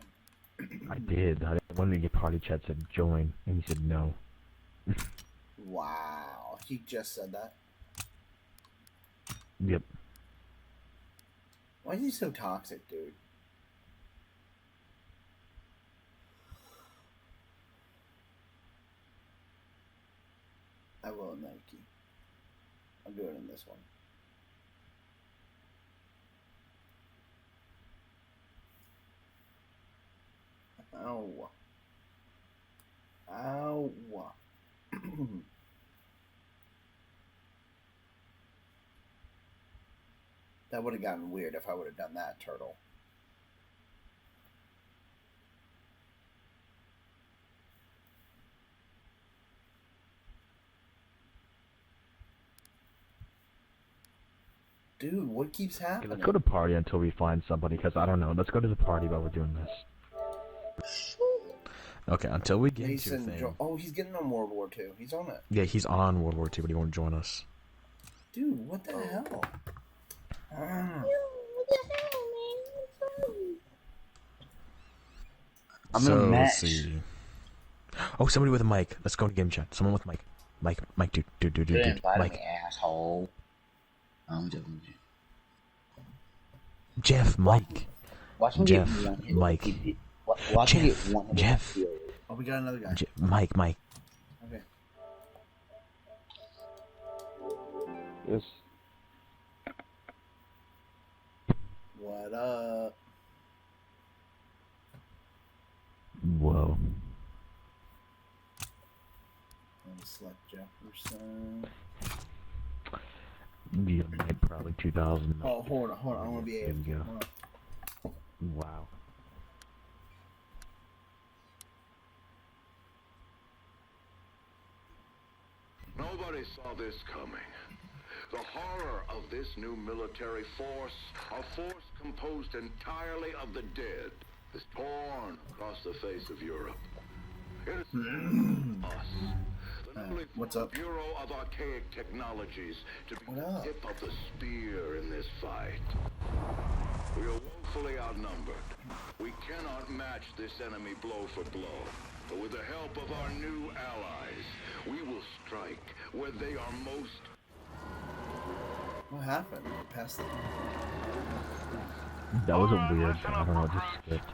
I did. I wanted to get party chat said join, and he said no. Wow. He just said that? Yep. Why is he so toxic, dude? I will in Nike. I'll do it in this one. Ow. Ow. That would have gotten weird if I would have done that, Turtle. Dude, what keeps happening? Let's go to party until we find somebody, because I don't know. Let's go to the party while we're doing this. Okay, until we get to a thing. Oh, he's getting on World War II. He's on it. Yeah, he's on World War II, but he won't join us. Dude, what the hell? I'm in a match. Let's see. Oh, somebody with a mic. Let's go to game chat. Someone with a mic. Mike, dude. Mike. Asshole. I'm joking. Jeff, Mike. Watch me Jeff, get one hit. Mike. Watch me get one hit. Jeff. Oh, we got another guy. Mike. Okay. Yes. What up? Whoa. Select Jefferson. Yeah, like probably 2000. Oh, hold on. I want to be There AFK. we go. Hold on. Wow. Nobody saw this coming. The horror of this new military force, a force composed entirely of the dead, is torn across the face of Europe. It is us, the newly what's formed up? Bureau of Archaic Technologies, to be What the up? tip of the spear in this fight. We are woefully outnumbered. We cannot match this enemy blow for blow. But with the help of our new allies, we will strike where they are most. What happened? Past it. That was a weird, I don't know, just skipped.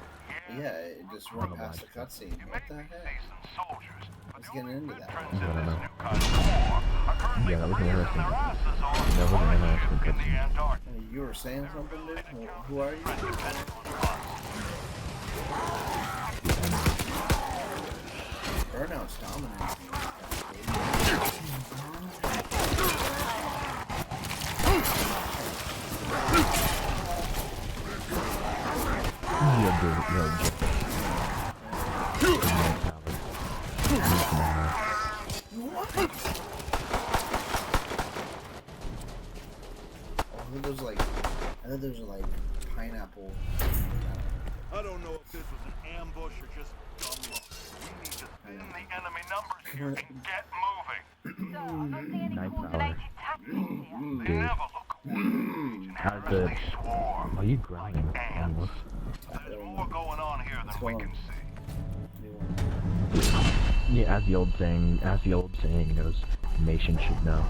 Yeah, it just went past the cutscene. What the heck? Let's get into that. I don't know. Yeah, that was an interesting. That was an interesting cutscene. You were saying something, dude? Who are you? Burnout's dominating. Yeah, dude, I think there's like pineapple. I don't know if this was an ambush or just dumb luck. We need to thin the enemy numbers here and get moving. Night Prowler. They never look away. How's the... Are you grinding? Almost. There's more going on here than we can see. Yeah, as the old saying goes, nation should know.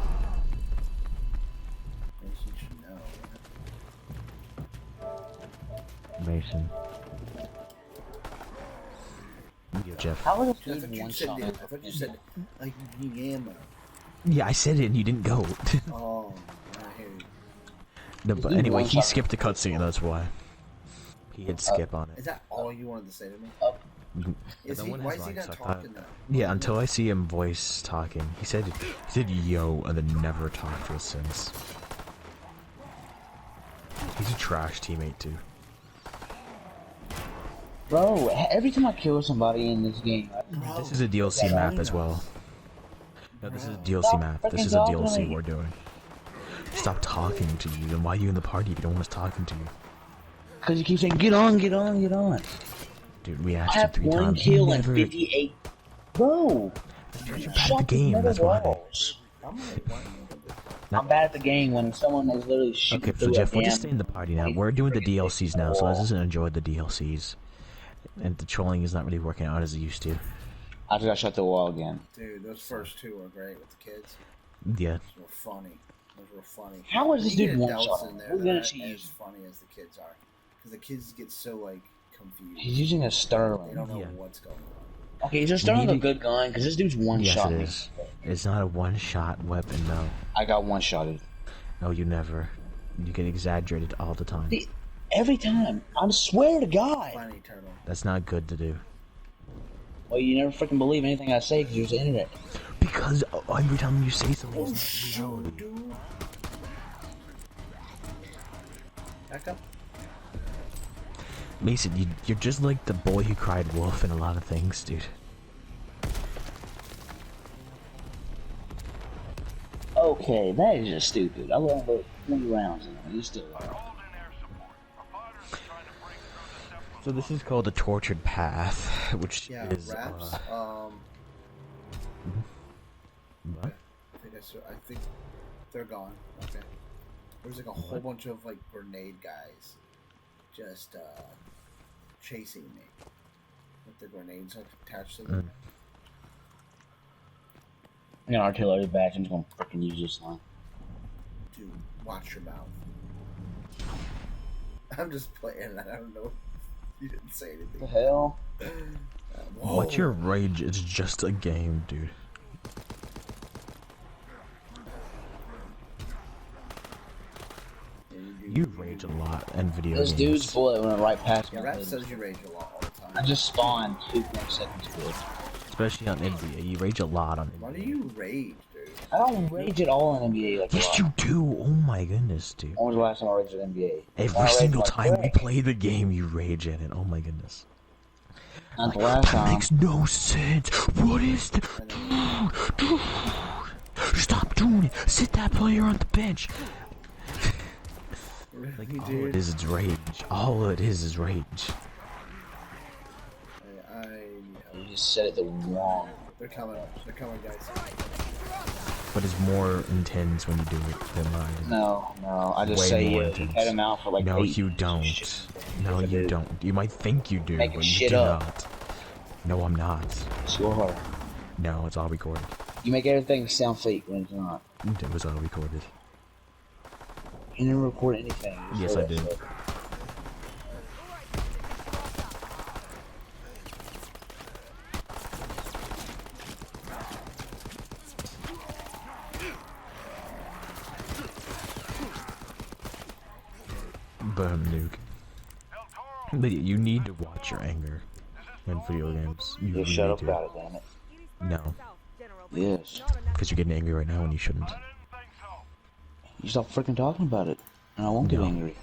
Nation should know. Mason. Jeff. How was I thought you said like Yama. Yeah, I said it and you didn't go. Oh, I hear you. No, but anyway, he skipped the cutscene, that's why. He hit skip on Is it. that all you wanted to say to me? Why is he not talking now? Yeah, until I see him voice talking. He said yo and then never talked to us since. He's a trash teammate too. Bro, every time I kill somebody in this game, This is a DLC map as well. No, this is a DLC map. This is a DLC we're doing. Stop talking to you. Then why are you in the party if you don't want us talking to you? because you keep saying, get on, get on, get on. Dude, we asked I you have 3 one times. kill and 58. Bro! You're bad at the game, that's why. I'm bad at the game when someone is literally shooting Okay, so Jeff, we'll just stay in the party now. We're doing the DLCs now, so let's just enjoy the DLCs. And the trolling is not really working out as it used to. I just gotta shut the wall again. Dude, those first two were great with the kids. Yeah. Those were funny. Those were funny. How is this You get dude one adults shot? in there We're that gonna aren't see as you. funny as the kids are. Because the kids get so, like, confused. He's using a They Sterling. don't know Yeah. what's going on. Okay, is a Sterling a Need to- good gun? Because this dude's one Yes, shot it me. is. It's not a one-shot weapon, no. I got one shotted. No, you never. You get exaggerated all the time. Every time. I swear to God. Funny turtle. That's not good to do. Well, you never freaking believe anything I say because you're the internet. Because every time you say something, Oh, it's not reality. dude. Back up. Mason, you're just like the boy who cried wolf in a lot of things, dude. Okay, that is just stupid. I let him go 20 rounds and he's still alive. So this is called the Tortured Path, which Yeah, is wraps. what? I think they're gone. Okay. There's like a whole bunch of like grenade guys just chasing me with the grenades attached to them. I got an artillery badge. I'm just gonna freaking use this line. Dude, watch your mouth. I'm just playing. I don't know. You didn't say anything. What the hell? What's your rage? It's just a game, dude. You rage a lot in video This games. dude's bullet went right past my Rap head. says you rage a lot all the time. I just spawned 2.7 seconds ago. Especially on NBA. You rage a lot on Why do NBA. you rage, dude? I don't rage at all in NBA. Like, Yes, you do. Oh my goodness, dude. when was the last time I raged at NBA? Every single time you play the game, you rage at it. Oh my goodness. Not the Like, last that time. makes no sense. What is the... Dude, stop doing it. Sit that player on the bench. Like, all dude? it is rage. All it is rage. You just said it the wrong. They're coming, guys. But it's more intense when you do it than mine. No, I just Way say more you intense. head him out for like No, 8 you don't. No, Yes, I you do. don't. You might think you do, Making but you shit do up. not. No, I'm not. Sure. No, it's all recorded. You make everything sound fake when it's not. It was all recorded. You never record anything. You Yes, say I that did. stuff. Boom, nuke. But you need to watch your anger in video games. You Just really shut up do. about it, damn it. No, Yes. because you're getting angry right now when you shouldn't. You stop freaking talking about it, and I won't get No. angry.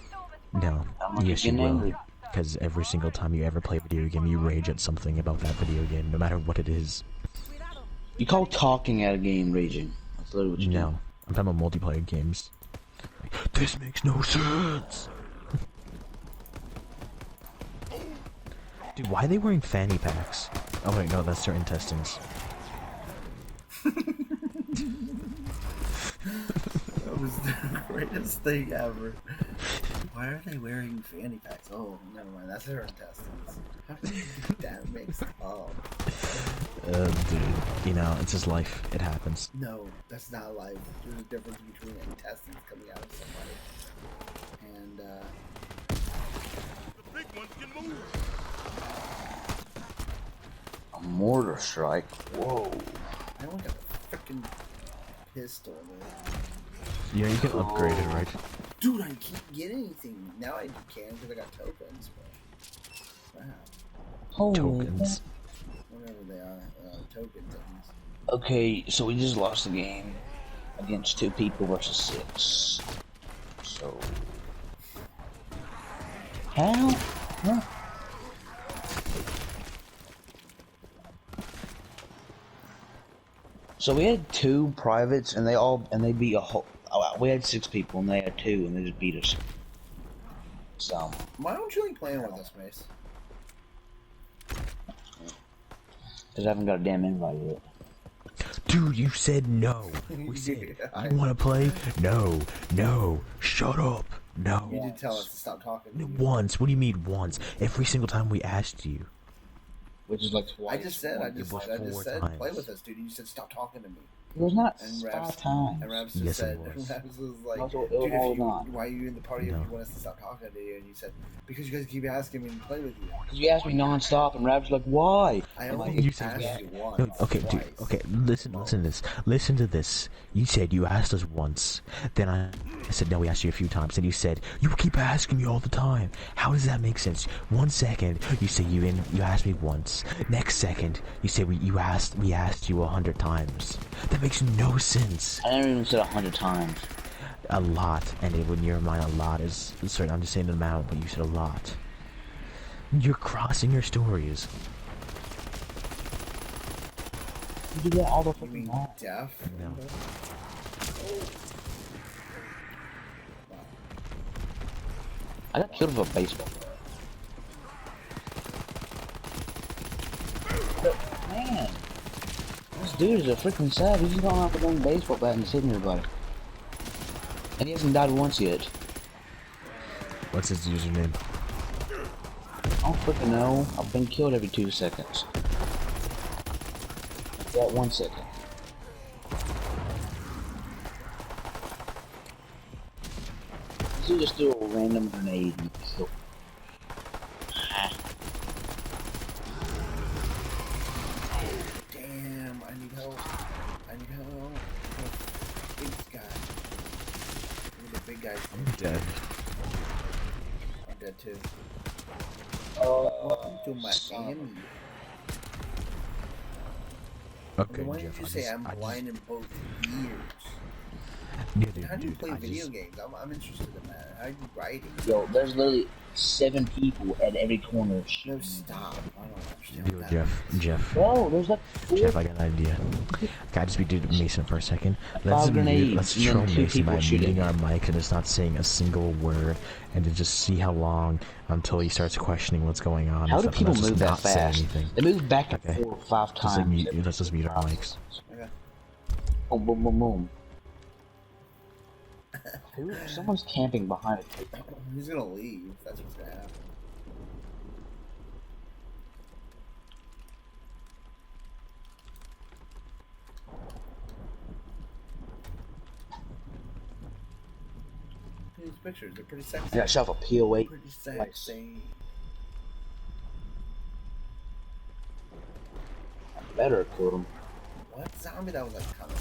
No. I'm not Yes, you getting will. angry. Because every single time you ever play a video game, you rage at something about that video game, no matter what it is. You call talking at a game raging. That's literally what you No. I'm talking about multiplayer games. This makes no sense! Dude, why are they wearing fanny packs? Oh wait, no, that's their intestines. That was the greatest thing ever. Why are they wearing fanny packs? Oh, never mind. That's their intestines. How did you get that mixed up? Dude, you know, it's just life. It happens. No, that's not life. There's a difference between intestines coming out of somebody and The big ones can move. A mortar strike. Whoa. I don't got a freaking pistol, man. Yeah, you can upgrade it, right? Dude, I can't get anything. Now I can because I got tokens, but wow. Holy Tokens. Whatever they are, token things. Okay, so we just lost the game against 2 people versus 6. So how? Huh? So we had 2 privates, and they beat a whole. Oh, we had 6 people, and they had 2, and they just beat us. So Why don't you like playing with us, Mace? because I haven't got a damn invite yet. Dude, you said no. We said, you wanna play? No. No. Shut up. No. You did tell us to stop talking. Once. What do you mean once? Every single time we asked you. Which is like twice. I just said, was play 4 with us, dude. You said stop talking to me. It was not And 5 times. And Raps just Yes, said, it was. Raps was like, That's what- dude, all if you, not. why are you in the party No. if you want us to stop talking to you? And you said, because you guys keep asking me to play with you. Because you asked me non-stop, and Rab's like, why? I I'm only like, You said asked yeah. you once. No, okay, dude. twice. Okay, listen to this. Listen to this. You said you asked us once. Then I said no. We asked you a few times. And you said you keep asking me all the time. How does that make sense? 1 second you say you asked me once. Next second you say we asked you 100 times. That makes no sense. I never even said 100 times. A lot, and it would in your mind a lot is sorry. I'm just saying the amount, but you said a lot. You're crossing your stories. You do that all the You fucking mean time. deaf? No. I got killed with a baseball. But, man, this dude is a freaking savage. He's going out with a baseball bat and hitting everybody. And he hasn't died once yet. What's his username? I don't freaking know. I've been killed every 2 seconds. That 1 second. So just do a random grenade and kill. Damn, I need help. I need help. Big guy. Look at the big guy. I'm dead. I'm dead too. Oh, Welcome to Miami. Okay, Why did Jeff. you say I'm blind in both ears? Yeah, How do you dude, play I video just... games? I'm interested in that. How are you writing? yo, there's literally 7 people at every corner. No, stop. I don't understand. Yo, what that Jeff. Bro, there's like 4. Jeff, I got an idea. Can I just be dude Mason for a second? Let's grenades, and troll then 2 Mason people by shooting. muting our mic and just not saying a single word, and to just see how long until he starts questioning what's going on. How do and stuff, and people let's just move that not say fast? anything. They move back and Okay. forth 5 Just like times. let's just mute our mics. Okay. Boom, boom, boom, boom. Someone's camping behind it. He's gonna leave. That's what's gonna happen. These pictures are pretty sexy. I got shot a POA. Pretty sexy. I better have killed him. What zombie that was like coming?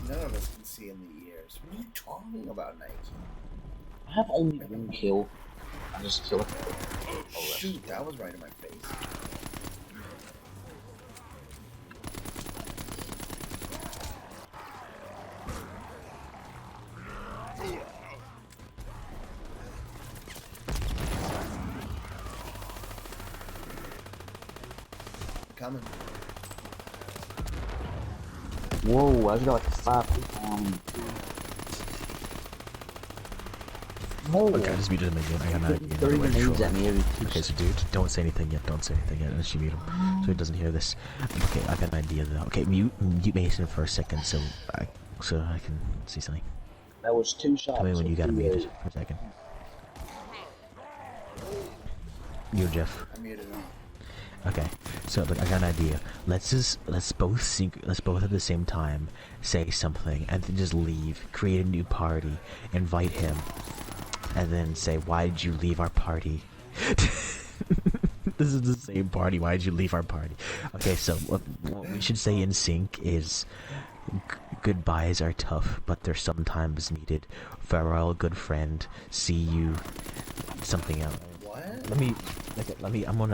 None of us can see in the ears. What are you talking about, Nike? I have only 1 kill. I just killed him. Shoot, that was right in my face. Coming. Whoa, I just got like 5 people on me. No. Okay, I just muted him again. I got an idea. 30 Another way to grenades troll at him. me every 2 Okay, so dude, don't say anything yet. Don't say anything yet. Unless you mute him, so he doesn't hear this. Okay, I got an idea though. Okay, mute Mason for a second, so I can see something. That was 2 shots. Tell me when you got so muted for a second. You, Jeff. I muted him. Okay, so look, I got an idea. Let's both at the same time say something, and then just leave. Create a new party, invite him, and then say, "Why did you leave our party?" This is the same party. Why did you leave our party? Okay, so what we should say in sync is, "Goodbyes are tough, but they're sometimes needed. Farewell, good friend. See you." Something else. What?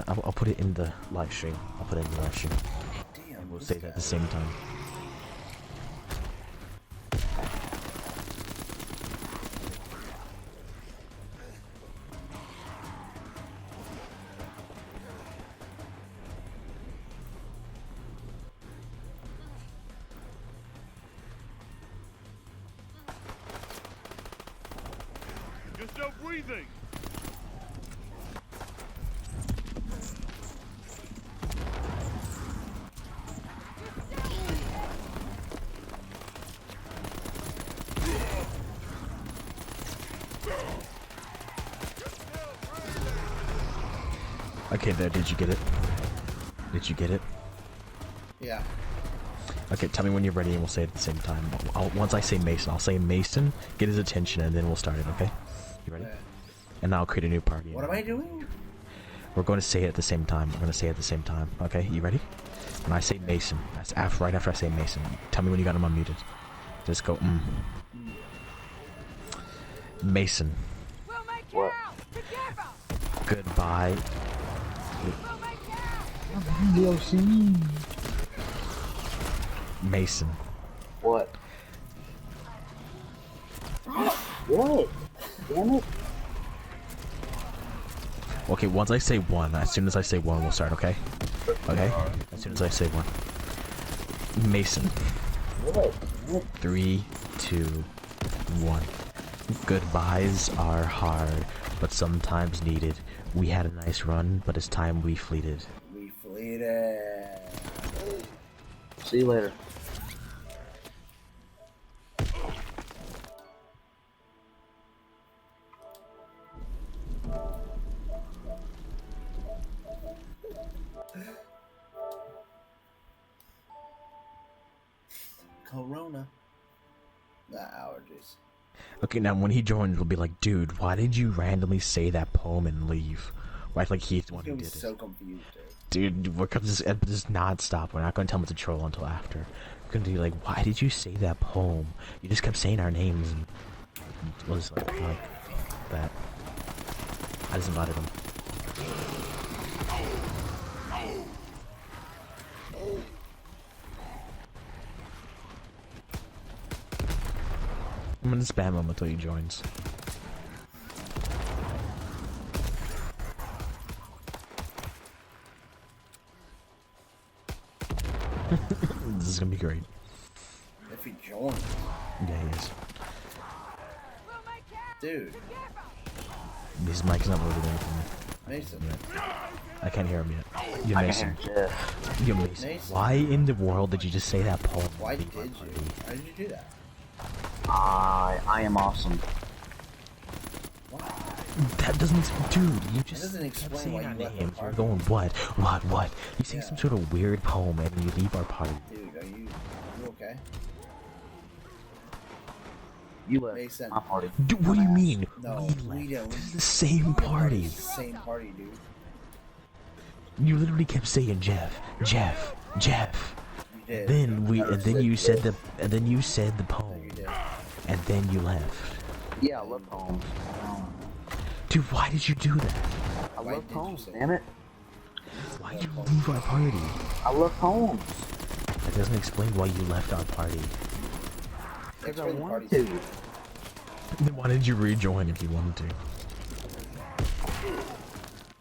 I'll put it in the live stream. I'll put it in the live stream. Damn. We'll this say that at the same time. You're still breathing. Okay, there. Did you get it? Did you get it? Yeah. Okay, tell me when you're ready, and we'll say it at the same time. Once I say Mason, I'll say Mason. Get his attention, and then we'll start it. Okay? You ready? Yeah. And I'll create a new party. What am I doing? We're going to say it at the same time. We're going to say it at the same time. Okay, you ready? When I say Mason, that's right after I say Mason. Tell me when you got him unmuted. Just go, Mason. What? Goodbye. Mason. What? What? Damn it. Okay, once I say one, as soon as I say one, we'll start, okay? Okay? As soon as I say one. Mason. What? 3, 2, 1. Goodbyes are hard, but sometimes needed. We had a nice run, but it's time we fleeted. We fleeted. See you later. Corona. Not allergies. Okay, now when he joins, we'll be like, dude, why did you randomly say that poem and leave? Right, like he's the one who He's did so it. confused, dude. Dude, we're gonna just not stop. We're not gonna tell him it's a troll until after. gonna be like, why did you say that poem? You just kept saying our names and it was like that. I just invited him. I'm gonna spam him until he joins. This is gonna be great. If he joins. Yeah, he is. Dude. His mic's not loaded in for me. Mason. I can't hear him yet. You Mason. You Mason. Why in the world did you just say that poem? Why did you? Why did you do that? I am awesome. That doesn't, dude. You just doesn't explain saying why our you left names. our You're party. going what? You say some sort of weird poem and you leave our party. Dude, are you okay? You left Mason. my party. Dude, what do you mean? No, we don't. This is the same party. It's the same party, dude. You literally kept saying Jeff. You did. Then you said the poem. You did. And then you left. Yeah, I love poems. Dude, why did you do that? I love poems, damn it. Why did you leave our party? I love poems. That doesn't explain why you left our party. Because I wanted to. Then why did you rejoin if you wanted to?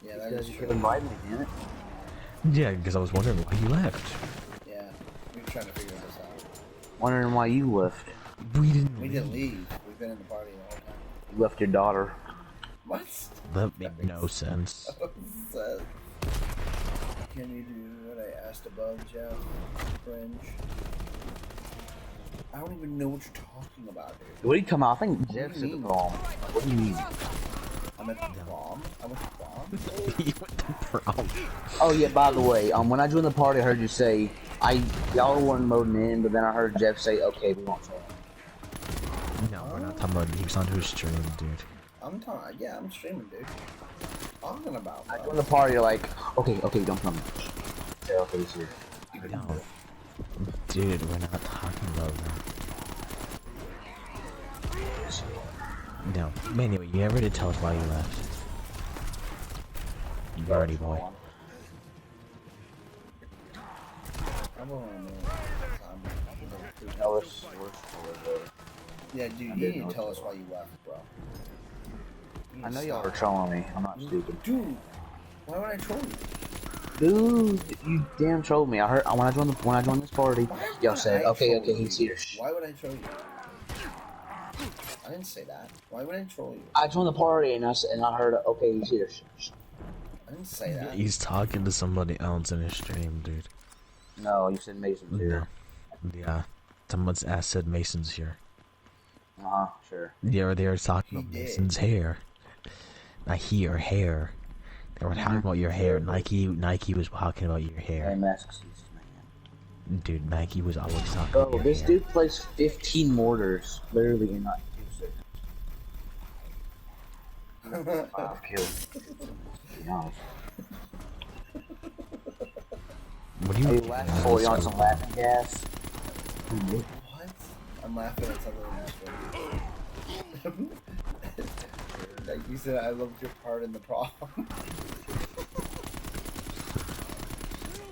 Yeah, that Because is you true. could invite me, damn it. Yeah, because I was wondering why you left. Yeah, we were trying to figure this out. Wondering why you left. We didn't leave. We've been in the party the whole time. You left your daughter. What? That made no sense. Can you do what I asked above, Jeff? Fringe. I don't even know what you're talking about, dude. What are you talking about? I think What do Jeff you said the mean? prom. What do you mean? I'm at the prom. I went to prom. You went to prom. Oh yeah, by the way, when I joined the party, I heard you say, y'all weren't moding in, but then I heard Jeff say, okay, we won't try. No, we're not talking about it. He was onto his stream, dude. Yeah, I'm streaming, dude. Talking about, I bro. joined the party, you're like, okay, don't come. Yeah, okay, it's here. No. Dude, we're not talking about that. No. Anyway, you never did tell us why you left. You already boy. I'm going Yeah, dude, you didn't tell us why you left, bro. I know y'all are trolling me. I'm not stupid. Dude, why would I troll you? Dude, you damn trolled me. I heard when I joined this party, y'all said, okay, he's here. Why would I troll you? I didn't say that. Why would I troll you? I joined the party and I heard, okay, he's here. I didn't say that. He's talking to somebody else in his stream, dude. No, you said Mason's here. No. Yeah. Someone's ass said Mason's here. Sure. Yeah, they were talking about Mason's hair. Not hair. They were talking about your hair. Nike was talking about your hair. Hey, Mask Season, man. Dude, Nike was always talking Bro, about your this hair. dude plays 15 mortars, literally in like 2 seconds. 5 kills. Be honest. What do you Hey, laughing for you on some laughing gas? What? I'm laughing at something else. Like you said, I loved your part in the prom.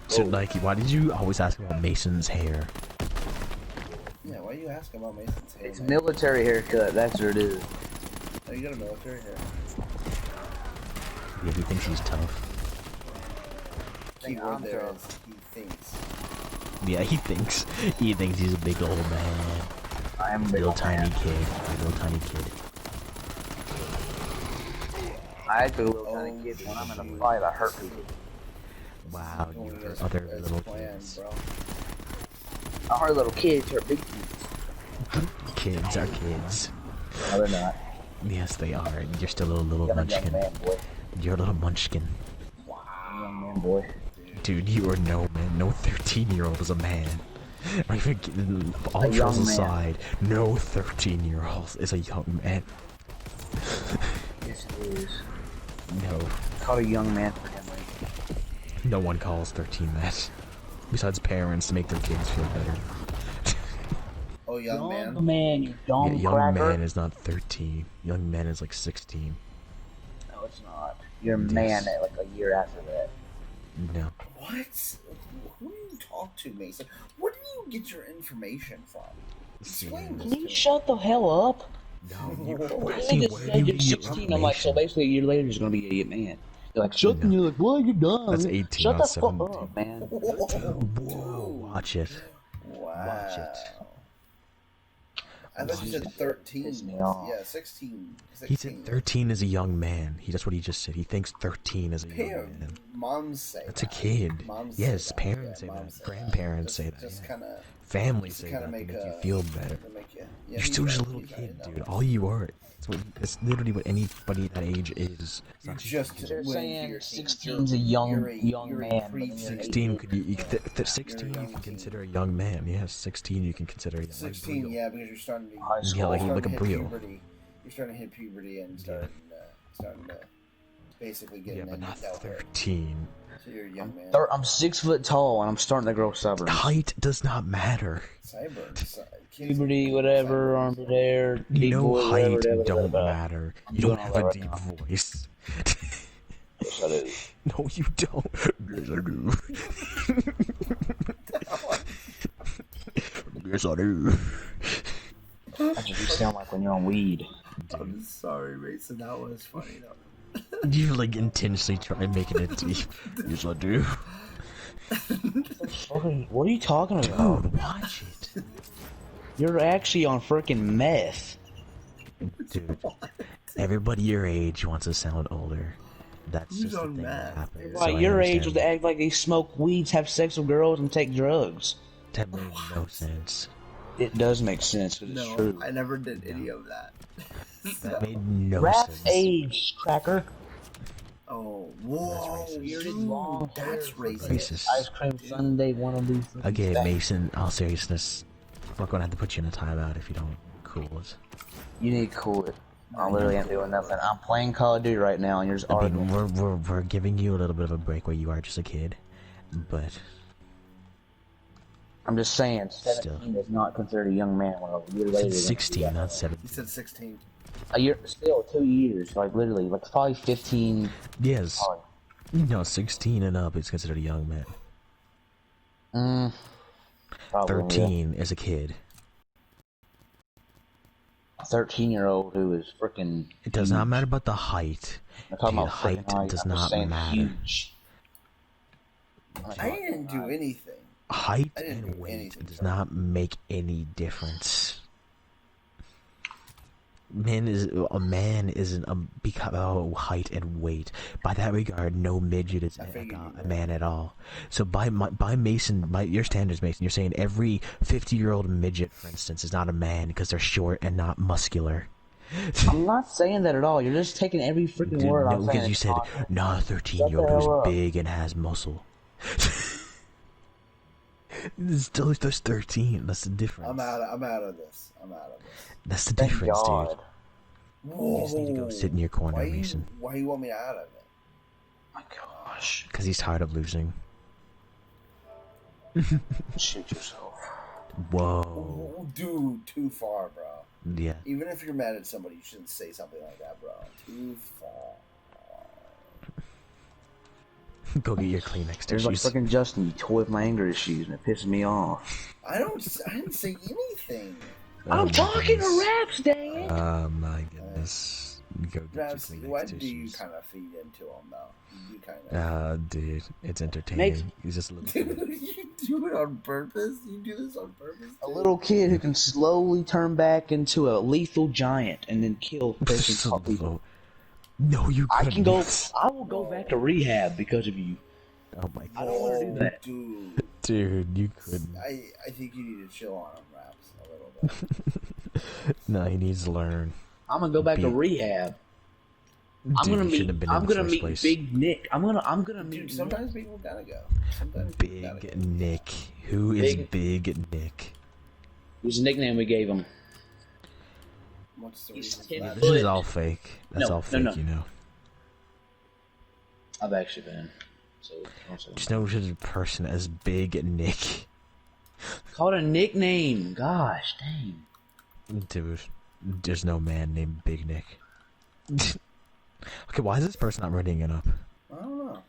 So Nike, why did you always ask about Mason's hair? Yeah, why are you asking about Mason's hair? It's a man? military haircut, that's what it is. Oh, you got a military hair. Yeah, he thinks he's tough. Key word there is he thinks. Yeah, he thinks he's a big old man. I am a big Little old tiny man. kid. Little tiny kid. I act like a little tiny kid, but when I'm in a fight, I hurt people. Wow, you Going hurt as- other as little planned, kids. bro. I hurt little kids, hurt big kids. Kids are kids. No, they're not. Yes, they are. You're still a little I'm a young munchkin. man, boy. You're a little munchkin. I'm a young man, boy. Dude, you are no man. No 13-year-old is a man. Or even, all A young trolls man. aside, no 13-year-old is a young man. Yes, it is. No. Called a young man for him. No one calls 13 that. Besides parents to make their kids feel better. Oh, young man. Young man, you dumb Young cracker. man is not 13. Young man is like 16. No, it's not. You're a man at like a year after that. No. What? Who do you talk to, Mason? Where do you get your information from? Explain this Can to you me. shut the hell up? No, They see, just where said do you you're get your 16. I'm like, so information? basically a year later you're gonna be a man. You're like, shut and you're like, well, you're done. That's 18, Shut not the fuck 17. up, man. Whoa, watch it. Wow. Watch it. I thought you said 13. Piss me off. Yeah, 16. He said 13 is a young man. That's what he just said. He thinks 13 is a young man. Moms say That's that. a kid. Moms Yes, say that. parents Yeah, say moms that. Grandparents say that. Just Yeah. kind of. Families say kinda that to make make you a- feel better. to make you- yeah, You're he's still just a right, little he's kid, right, dude. no. All you are. It's literally what anybody that age is. It's You're not just They're when saying you're 16's a young you're young you're a man. But then preteen. you're 16 could you 16 You're a you young can teen. consider a young man. Yes, 16 you can consider a young 16, like, yeah, because you're starting to. High school. Yeah, like you're a starting to hit Brio. puberty. You're starting to hit puberty and starting to basically get Yeah, an but not adulthood. 13. So you're a young man. I'm 6 foot tall and I'm starting to grow stubborn. Height does not matter. Puberty, whatever, arm to there, You deep know voice, height whatever, don't whatever. matter. I'm You don't doing have all a that deep right now. voice. Yes, I do. No, you don't. Yes, I do. Yes, I do. That's what you sound like when you're on weed. I'm sorry, Mason. That was funny though. You like intentionally try making it deep. Yes, I do. What are you talking about? Dude, watch it. You're actually on freaking meth. Dude, everybody your age wants to sound older. That's Who's just the on thing that meth? happens. Like so I your age understand. was to act like they smoke weeds, have sex with girls, and take drugs. That made no sense. It does make sense because it's No, true. I never did any of that. That made no Rap sense. age, cracker. Oh, whoa, Bearded, dude, long that's hair, racist. Ice cream sundae, one of these. Okay, Mason, all seriousness, we're gonna have to put you in a timeout if you don't cool it. You need to cool it. I literally ain't doing nothing. I'm playing Call of Duty right now, and you're just I arguing. mean, we're giving you a little bit of a break where you are just a kid, but I'm just saying, 17 is not considered a young man when a year later. it's you're gonna 16, be not He 17. said 16. a year, still 2 years, like literally, like probably 15. Yes, Probably. no, 16 and up is considered a young man. Probably, 13 is a kid. yeah. 13-year-old who is freaking. It does not matter about the height. I'm talking Dude, about height freaking height. does I'm just not saying matter. huge. I didn't do anything. Height I didn't and do weight anything, does sir. not make any difference. A man isn't because height and weight. By that regard, no midget is a man at all. So by your standards, Mason, you're saying every 50-year-old midget, for instance, is not a man because they're short and not muscular. I'm not saying that at all. You're just taking every freaking word I'm saying. because you said, nah, 13-year-old Shut the hell who's up. big and has muscle. It's still just 13. That's the difference. I'm out of this. That's the Thank difference, God. dude. Whoa. You just need to go sit in your corner, why Mason. Why you want me out of it? My gosh. Because he's tired of losing. Shoot yourself. Whoa. Oh, dude, too far, bro. Yeah. Even if you're mad at somebody, you shouldn't say something like that, bro. Too far. Go get your Kleenex There's like tissues. freaking Justin, you toy with my anger issues, and it pisses me off. I didn't say anything. Oh I'm my talking goodness. to Raps, dang it! Oh my goodness. Go get Raps, your Kleenex what tissues. do you kind of feed into him, though? You kind of. Dude, it's entertaining. Makes- He's just a little Dude, you do it on purpose? You do this on purpose? A little kid who can slowly turn back into a lethal giant and then kill Just a people. little- No, you I couldn't. can go. I will go back to rehab because of you. Oh my I god. don't want to do that. Dude, Dude, you couldn't. I think you need to chill on him, Raps, a little bit. No, he needs to learn. I'm gonna go back to Be- rehab. Dude, I'm gonna you shouldn't have been I'm in the gonna first meet place. Big Nick. I'm gonna meet. Dude, sometimes people gotta go. Sometimes people gotta Big go. Nick. Who is Big Nick? He's a nickname we gave him. What's the He's reason for 10 that? This is all fake. That's No, all no, fake, no. you know. I've actually been. So Just know there's a person as Big Nick. called a nickname. Gosh, dang. Dude, there's no man named Big Nick. Okay, why is this person not readying it up? I don't know.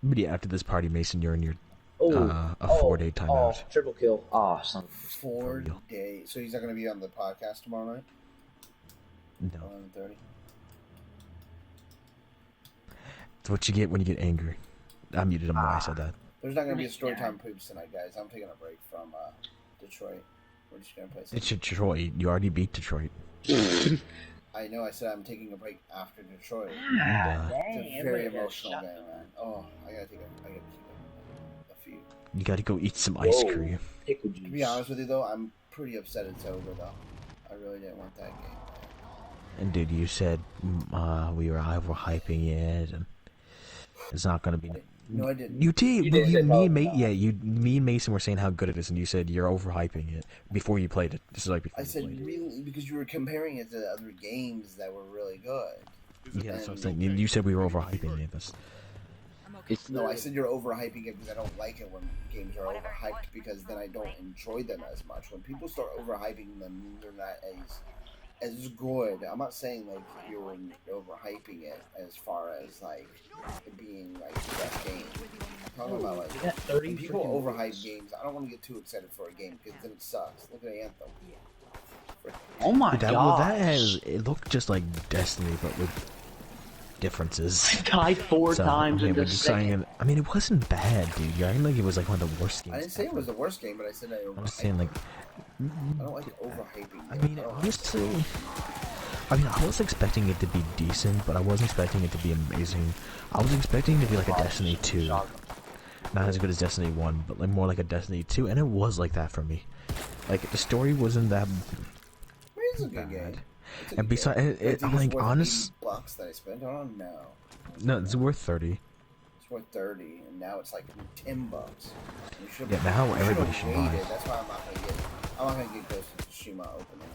But yeah, after this party, Mason, you're in your Oh, a 4-day timeout. Triple kill. Oh, son. 4 days. So he's not going to be on the podcast tomorrow night? No. 11:30. It's what you get when you get angry. I muted him when I said that. There's not going to be a Storytime Poops tonight, guys. I'm taking a break from Detroit. We're just going to play some. It's Detroit. You already beat Detroit. I know. I said I'm taking a break after Detroit. And, it's a very emotional game, man. Oh, I gotta take a few. you gotta go eat some ice cream. Pickle juice. To be honest with you, though, I'm pretty upset it's over, though. I really didn't want that game. And dude, you said we were overhyping it, and it's not gonna be. No, I didn't. Me and Mason were saying how good it is, and you said you're overhyping it before you played it. This is like before I you said played it. really because you were comparing it to other games that were really good. Yeah, that's what I'm saying. You said we were overhyping it. No, I said you're overhyping it because I don't like it when games are overhyped because then I don't enjoy them as much. When people start overhyping them, they're not as good. I'm not saying like you're overhyping it as far as like it being like the best game. I'm talking about like when people overhype games. I don't want to get too excited for a game because then it sucks. Look at Anthem. Oh my god! Well, it looked just like Destiny, but with differences. I died 4 times in the second. I mean, it wasn't bad, dude. You're acting like it was like one of the worst games. I didn't say it was the worst game, but I said I was saying like. I don't like overhyping. I mean, honestly, I was expecting it to be decent, but I wasn't expecting it to be amazing. I was expecting it to be like a Destiny 2. Not as good as Destiny 1, but like more like a Destiny 2, and it was like that for me. Like, the story wasn't that It's a good game. And besides, I'm like, honest... $80 that I spent on? No. No, it's worth 30. It's worth 30, and now it's like $10. Yeah, now everybody should buy. That's why I'm not gonna get Ghost of Tsushima opening.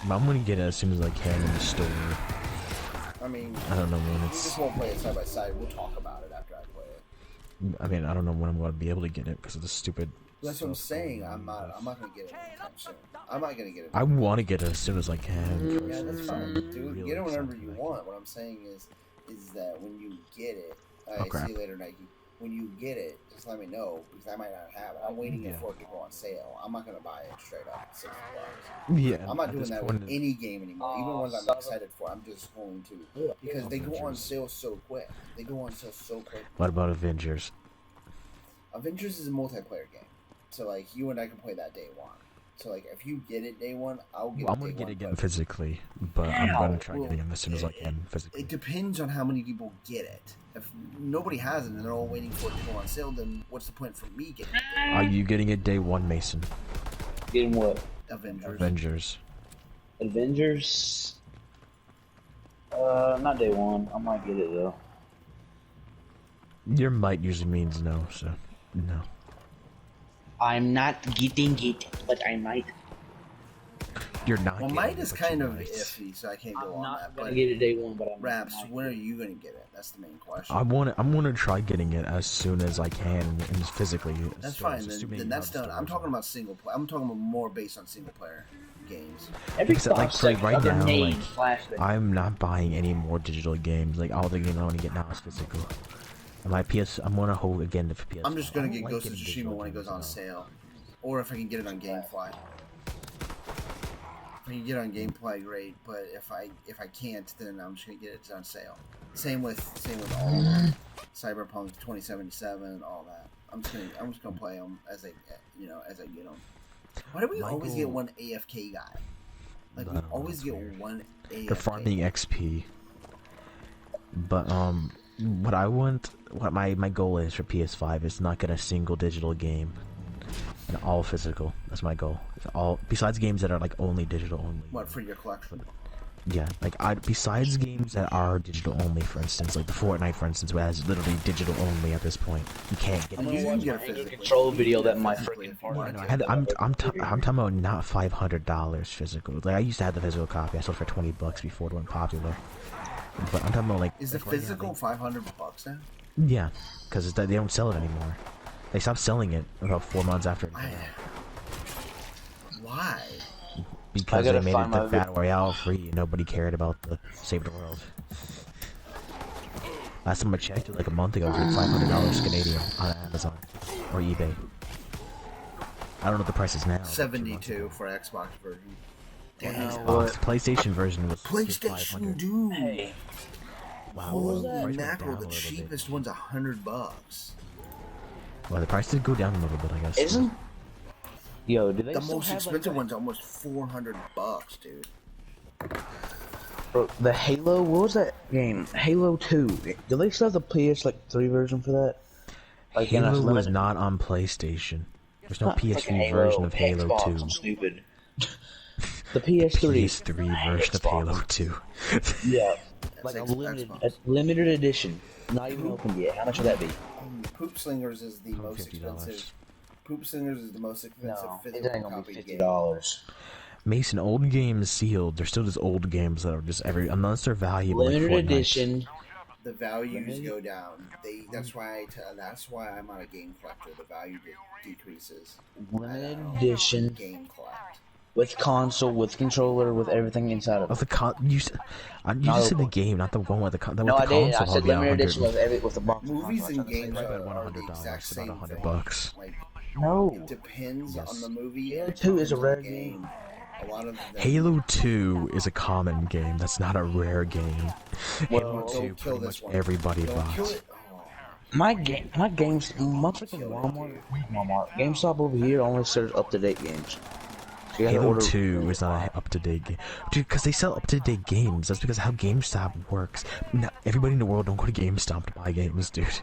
I'm gonna get it as soon as I can in the store. I mean, I don't know when we it's. just won't play it side by side. We'll talk about it after I play it. I mean, I don't know when I'm gonna be able to get it because of the stupid. That's what I'm saying. I'm not gonna get it anytime soon. I'm not gonna get it. I want to get it as soon as I can. Yeah, that's fine, dude. Really get it whenever you want. What I'm saying is that when you get it, see you later, Nike. When you get it, just let me know because I might not have it. I'm waiting for it to go on sale. I'm not gonna buy it straight up at $60. Yeah, I'm not doing that with any game anymore. Even ones I'm excited for, I'm just going to because they go on sale so quick. They go on sale so quick. What about Avengers? Avengers is a multiplayer game, so like you and I can play that day one. So like if you get it day one, I'll get. I'm gonna get it again physically, but I'm gonna try getting it as soon as I can physically. It depends on how many people get it. If nobody has it and they're all waiting for it to go on sale, then what's the point for me getting it? Are you getting it day one, Mason? Getting what? Avengers. Avengers? Not day one. I might get it though. Your might usually means no, so no. I'm not getting it, but I might. You're not. Well, might is kind of iffy, so I can't go on that. I'm not gonna get it day one, but I'm. Raps, when are you gonna get it? That's the main question. I'm gonna try getting it as soon as I can and physically. That's fine. Then that's done. I'm talking about single player. I'm talking about more based on single player games. Like right now, like I'm not buying any more digital games. Like all the games I want to get now is physical. And my I'm gonna hold again the PS. I'm just gonna get Ghost of Tsushima when it goes on sale, or if I can get it on GameFly. If I can get it on GameFly, great. But if I can't, then I'm just gonna get it on sale. Same with all of them. Cyberpunk 2077, all that. I'm just gonna play them as I get them. Why do we always get one AFK guy? Like we always get one AFK. They're farming XP. But what my goal is for PS5 is not get a single digital game, and all physical. That's my goal. All besides games that are like only digital only. What for your collection? Yeah, like besides games that are digital only, for instance, like the Fortnite, for instance, where has literally digital only at this point. You can't get it. You can get a control video that my freaking I'm talking about not $500 physical. Like I used to have the physical copy. I sold for $20 before it went popular. But I'm talking about like. Is the like, right now, physical $500 now? Yeah, because they don't sell it anymore. They stopped selling it about 4 months after it came out. Why? Because they made it the Battle Royale free and nobody cared about the Save the World. Last time I checked it, like a month ago, it was like $500 Canadian on Amazon or eBay. I don't know what the price is now. $72 for Xbox version. Xbox PlayStation version was PlayStation, dude. Hey. Wow. Holy mackerel! The cheapest one's $100. Well, the price did go down a little bit, I guess. Isn't? Yo, do they the still most have, expensive like, one's almost $400, dude. Bro, the Halo, what was that game? Halo 2. Do they still have the PS3 version for that? Like, Halo was not on PlayStation. There's no PS3 version of Halo Xbox, 2. I'm stupid. The PS3. PS3 version of Halo 2. Yeah. Like a limited edition. Not even opened yet. How much would that be? Poop Slingers is the most expensive. Poop Slingers is the most expensive it ain't gonna be $50. Game. Mason, old games sealed. They're still just old games that are just unless they're valuable. Limited like edition. The values go down. That's why I'm not a game collector. The value decreases. Limited edition. Game collect. With console, with controller, with everything inside of it. You just said the game, not the one with the console. No, I did. I said limited edition with the box. Movies and games are the exact $100. same About thing. $100. Like, no. It depends on the movie. Halo 2 is a rare game. A lot of Halo 2 is a common game. That's not a rare game. Well, Halo 2 pretty much everybody buys. My freaking Walmart, GameStop over here only serves up-to-date games. So Halo 2 is not an up-to-date game. Dude, because they sell up-to-date games. That's because of how GameStop works. Now, everybody in the world don't go to GameStop to buy games, dude.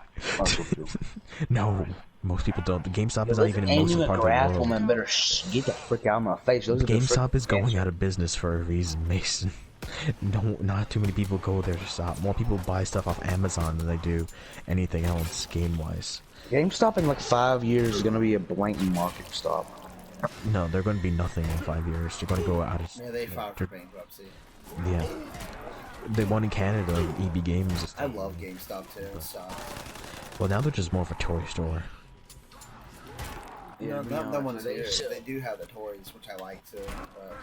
No, most people don't. The GameStop is not even in most of the part of the world. Woman better get the frick out of my face. GameStop is going out of business for a reason, Mason. No, not too many people go there to shop. More people buy stuff off Amazon than they do anything else, game-wise. GameStop in like 5 years is gonna be a blank market stop. No, they're going to be nothing in 5 years. They're going to go out of... Yeah, they filed for bankruptcy. Yeah. They won in Canada, like EB Games. I love GameStop too. So. Well, now they're just more of a toy store. Yeah, that one's there. They do have the toys, which I like too. But...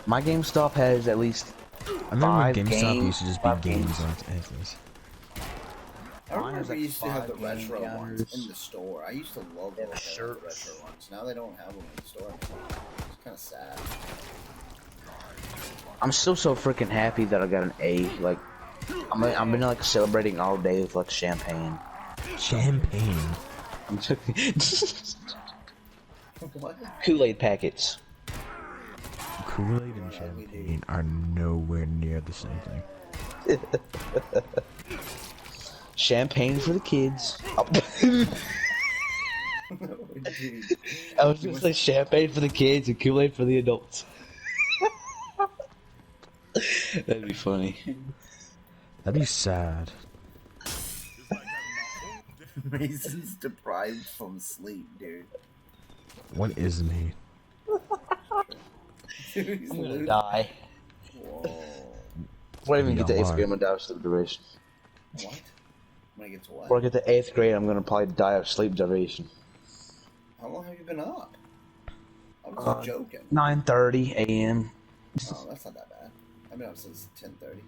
My GameStop has at least I remember when GameStop used to just be games on its. I remember we used to have the retro ones in the store. I used to love the retro ones. Now they don't have them in the store anymore. It's kind of sad. I'm still so freaking happy that I got an A. Like, I've been like celebrating all day with like champagne. Champagne. I'm Kool-Aid packets. Kool-Aid and champagne are nowhere near the same thing. Champagne for the kids. I was gonna say champagne for the kids and Kool-Aid for the adults. That'd be funny. That'd be sad. Mason's deprived from sleep, dude. What is me? Dude, he's I'm gonna losing. die. Whoa. When I even get to 8th grade, I'm gonna die of sleep deprivation. What? When I get to what? When I get to 8th grade, I'm gonna probably die of sleep deprivation. How long have you been up? I was joking. 9:30 a.m. Oh, that's not that bad. I've been up since 10:30,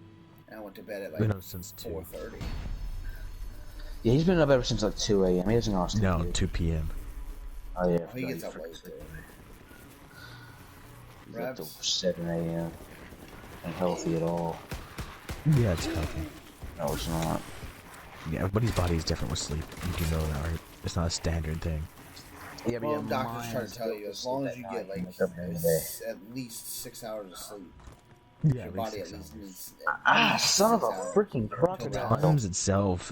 and I went to bed at Been like up since 4:30. Yeah, he's been up ever since like 2 a.m. He doesn't know. No, 2 p.m. Oh yeah. He gets up late too. He's up till 7 a.m. Ain't healthy at all. Yeah, it's healthy. No, it's not. Yeah, everybody's body is different with sleep. You do know that, right? It's not a standard thing. Yeah, Well, doctors try to tell you, as long as you get like at least 6 hours of sleep, Yeah, your body at least needs. Son of a freaking crocodile. Times itself,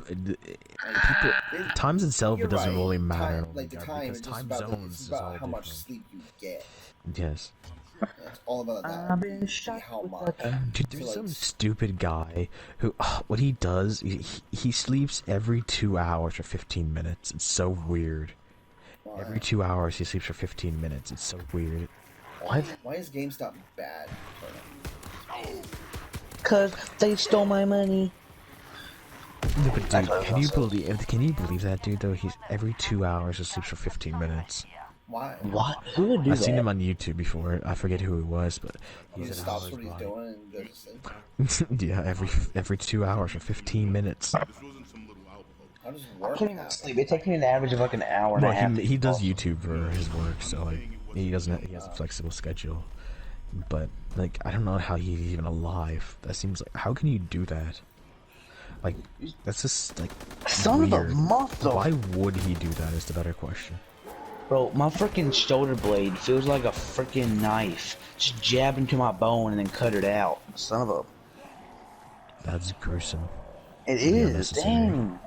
times itself, it doesn't really matter. Time, like the time, because it's time just about, zones is all how much different. sleep you get. Yes. It's all about that. I've been shot How with much? Dude, there's some stupid guy who, what he does, he sleeps every 2 hours for 15 minutes. It's so weird. Every 2 hours he sleeps for 15 minutes. It's so weird. What? Why is GameStop bad? 'Cause they stole my money. No, but dude, can you believe that dude though? He's every 2 hours he sleeps for 15 minutes. Why? What? Who would do I've that? seen him on YouTube before. I forget who he was, but He he's just an stops hours what he's behind. doing and goes to sleep. Yeah, every 2 hours for 15 minutes. How does it I work? can't even sleep. It takes me an average of like an hour and Well, a half. he does YouTube for his work, so like he has a flexible schedule. But like I don't know how he's even alive. That seems like how can you do that? Like that's just like Son weird. of a mother. Why would he do that? Is the better question. Bro, my freaking shoulder blade feels like a freaking knife. Just jab into my bone and then cut it out. Son of a... That's gruesome. It Yeah, is, necessary. dang.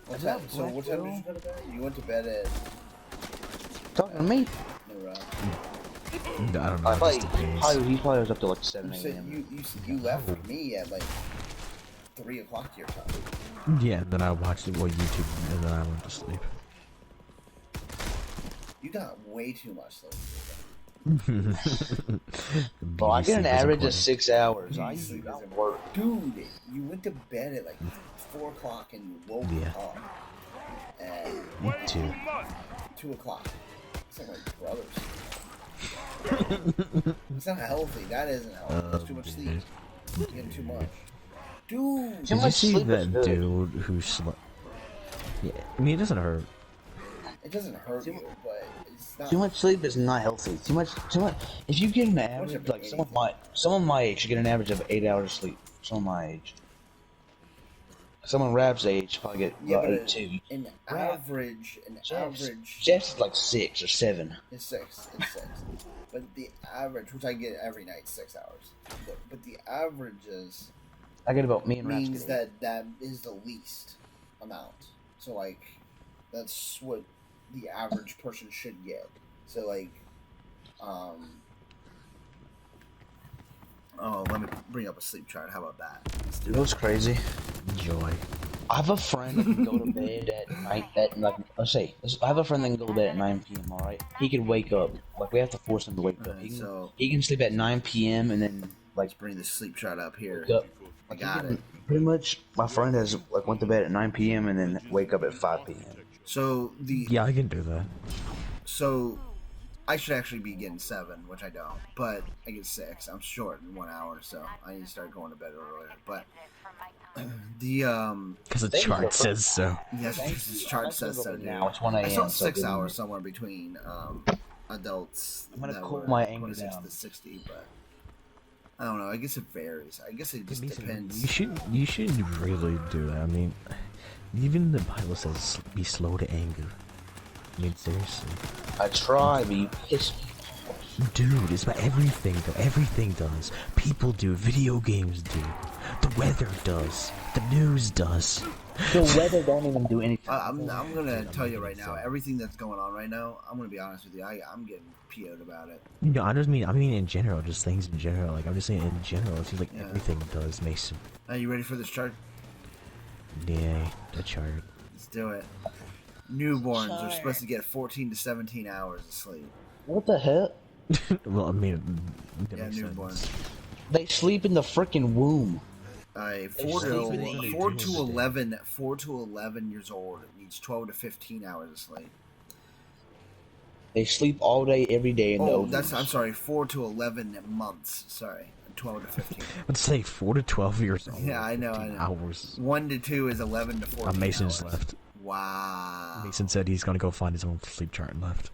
What's that? So what time did you go to bed? You went to bed at... Talking to me. No, Rob. I don't know. I It just like, depends. he probably was up to like 7 You said a.m. you left with me at like 3 o'clock your time. Yeah, and then I watched it on YouTube, and then I went to sleep. You got way too much sleep. Bro, I get an Sleep is average of important. 6 hours. I Sleep don't is work. Dude, you went to bed at like 4 o'clock and you woke Yeah. up at Me too. 2 o'clock. It's like my brothers. It's not healthy. That isn't healthy. That's too much sleep. You're getting too much. Dude! Too Did you much see sleep is that good. dude who slept? Yeah, I mean it doesn't hurt. It doesn't hurt you, but it's not. Too much sleep is not healthy. Too much. If you get an average, of like anything. someone my age should get an average of 8 hours of sleep. Someone my age. Someone Rab's age should probably get Yeah, about but 8 too. an average Jeff's is like 6 or 7. is 6. It's 6. But the average, which I get every night, 6 hours. But the average is I get about me and Rab's means get 8. that is the least amount. So like, that's what the average person should get. So like, oh, let me bring up a sleep chart. How about that? Let's do You know what's crazy? Joy. I have a friend that can go to bed I have a friend that can go to bed at 9 p.m. All right, he can wake up. Like we have to force him to wake up. Alright, so He can sleep at 9 p.m. and then like let's bring the sleep chart up here. wake up. I got it. Pretty much, my friend has like went to bed at 9 p.m. and then wake up at 5 p.m. So Yeah, I can do that. So I should actually be getting 7, which I don't. But I get 6. I'm short in 1 hour, so I need to start going to bed earlier. But the Because the chart says so. yes, this chart says so, dude. Now it's 1 a.m. I saw so 6 good. hours somewhere between adults. I'm gonna that cool were my anger 26 down. to 60, but I don't know. I guess it varies. I guess it just depends. You should really do that. I mean, even the Bible says be slow to anger. I mean, seriously. I try, but you piss me. Dude, it's about everything though. Everything does. People do. Video games do. The weather does. The news does. The weather don't even do anything. I'm gonna tell you right now. Everything that's going on right now, I'm gonna be honest with you. I'm getting PO'd about it. No, I mean in general, just things in general. Like I'm just saying in general, it seems like Yeah. everything does, Mason. Are you ready for this chart? Yeah, the chart. Let's do it. Newborns are supposed to get 14 to 17 hours of sleep. What the hell? Well, I mean, that Yeah, makes newborns. sense. They sleep in the freaking womb. 4 sleep in the 4 to 11 years old needs 12 to 15 hours of sleep. They sleep all day, every day in the Oh, oceans. I'm sorry, 4 to 11 months. Sorry, 12 to 15. Let's say 4 to 12 years old. Yeah, I know, 15 I know. Hours. 1 to 2 is 11 to 14 Mason's hours. left. Wow. Mason said he's gonna go find his own sleep chart and left.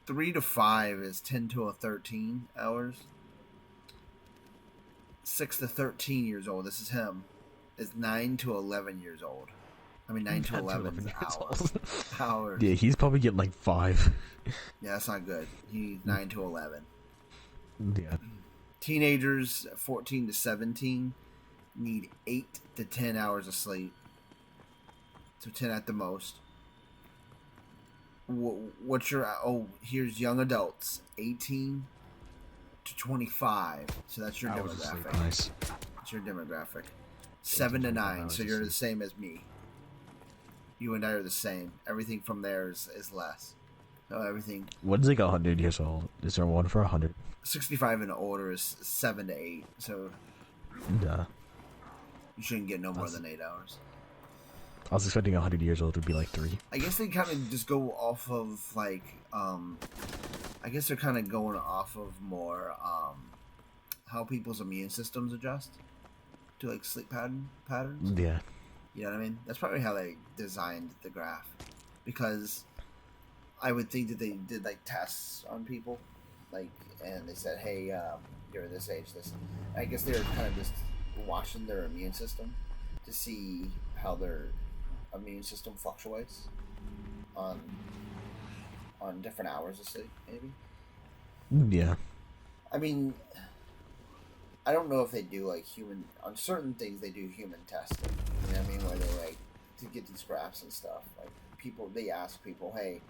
3 to 5 is 10 to 13 hours. 6 to 13 years old, this is him, is 9 to 11 years old. I mean 9 to 11 hours. Hours. Yeah, he's probably getting like 5. Yeah, that's not good. He's 9 to 11. Yeah. Teenagers 14 to 17 need 8 to 10 hours of sleep. So 10 at the most. What's your... Oh, here's young adults. 18 to 25. So that's your Hours of sleep, demographic. nice. That's your demographic. 7 to 9. So you're the same as me. You and I are the same. Everything from there is less. No, everything. What's like 100 years old? Is there one for 100? 65 and older is 7 to 8, so Duh. you shouldn't get no more than 8 hours. I was expecting 100 years old would be like 3. I guess they kind of just go off of like, I guess they're kind of going off of more how people's immune systems adjust to like sleep patterns. Yeah. You know what I mean? That's probably how they designed the graph, because I would think that they did like tests on people, like, and they said, hey, you're this age, this. I guess they were kind of just watching their immune system to see how their immune system fluctuates on different hours of sleep, maybe. Yeah. I mean, I don't know if they do like human on certain things. They do human testing. You know what I mean? Where they like to get these graphs and stuff. Like people, they ask people, hey,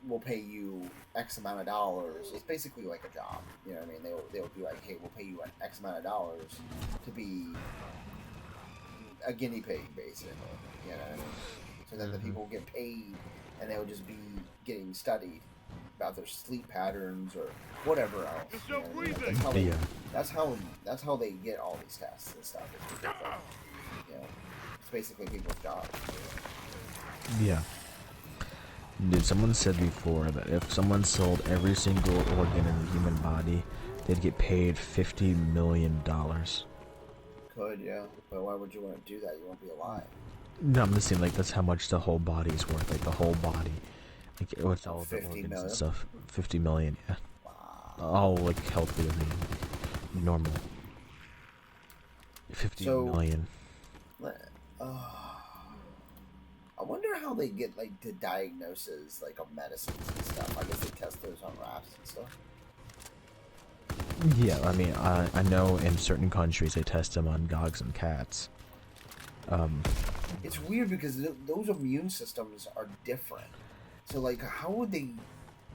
we'll pay you X amount of dollars. It's basically like a job. You know what I mean? They'll be like, hey, we'll pay you X amount of dollars to be a guinea pig, basically. You know what I mean? So then the people get paid, and they'll just be getting studied about their sleep patterns or whatever else. You know what I mean? That's how they get all these tests and stuff. It's because you know, it's basically people's jobs. Yeah. Dude, someone said before that if someone sold every single organ in the human body, they'd get paid $50 million. Could, yeah. But why would you want to do that? You won't be alive. No, I'm just saying, like, that's how much the whole body is worth. Like, the whole body. Like, what's all the organs million? and stuff. 50 million, yeah. Wow. All, like, healthy, I mean, normal. 50 million. I wonder how they get, like, the diagnosis, like, of medicines and stuff. I guess they test those on rats and stuff. Yeah, I mean, I know in certain countries they test them on dogs and cats. It's weird because those immune systems are different. So, like, how would they...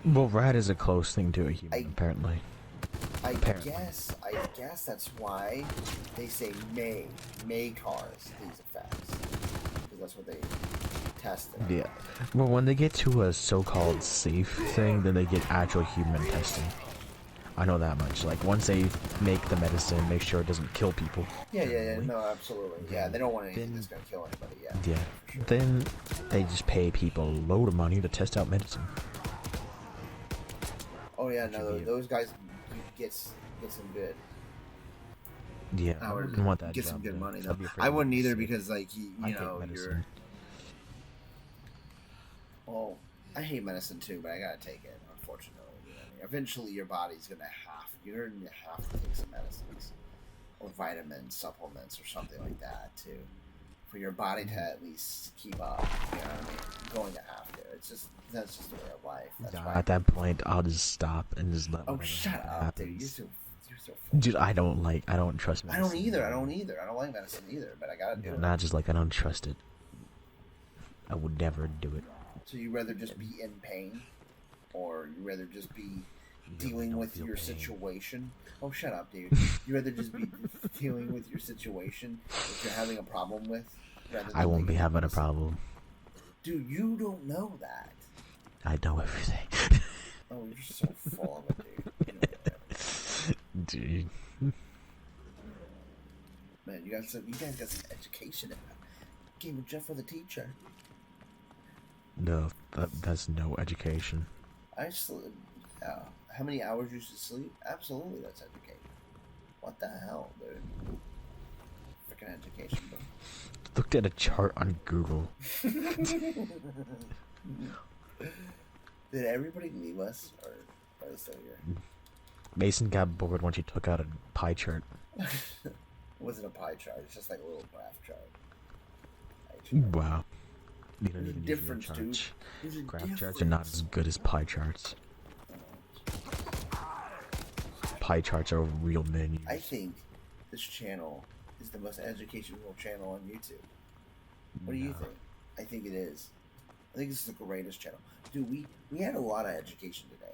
Well, rat is a close thing to a human, apparently. I guess that's why they say may cause these effects. Because that's what they tested. Yeah. Well, when they get to a so-called safe thing, then they get actual human testing. I know that much. Like, once they make the medicine, make sure it doesn't kill people. Yeah, no, absolutely. Yeah, they don't want anything that's going to kill anybody, yeah. Yeah. Sure. Then they just pay people a load of money to test out medicine. Oh, yeah, no, those guys get some good. Yeah, I wouldn't want that get job, some good though. money, though. I'd be afraid I of wouldn't being either sick. because, like, you know, you're... Well, I hate medicine, too, but I gotta take it, unfortunately. Eventually, your body's you're gonna have to take some medicines, or vitamins, supplements, or something like that too, for your body to at least keep up. You know what I mean? Going to have to. That's just the way of life. That's why. At that point, I'll just stop and just let. Oh, shut up, happens. dude! You're so. Dude, I don't trust medicine. I don't either. I don't like medicine either. But I gotta do it. Not just like I don't trust it. I would never do it. So you rather just be in pain, or you rather just be dealing with your situation? Oh, shut up, dude. You rather just be dealing with your situation that you're having a problem with? I won't be having a problem. Dude, you don't know that. I know everything. Oh, you're so full of it, dude. Dude. Man, you guys got some education in that. Game of Jeff for the teacher. No, that's no education. I sleep. How many hours you should sleep? Absolutely, that's education. What the hell, dude? Freaking education, bro. Looked at a chart on Google. Did everybody leave us, or are they still here? Mason got bored when she took out a pie chart. It wasn't a pie chart. It's just like a little graph chart. Wow. You don't There's a need difference, real dude. charts. There's a Graph difference. charts are not as good as pie charts. Pie charts are real menus. I think this channel is the most educational channel on YouTube. What do you think? I think it is. I think it's the greatest channel. Dude, we had a lot of education today.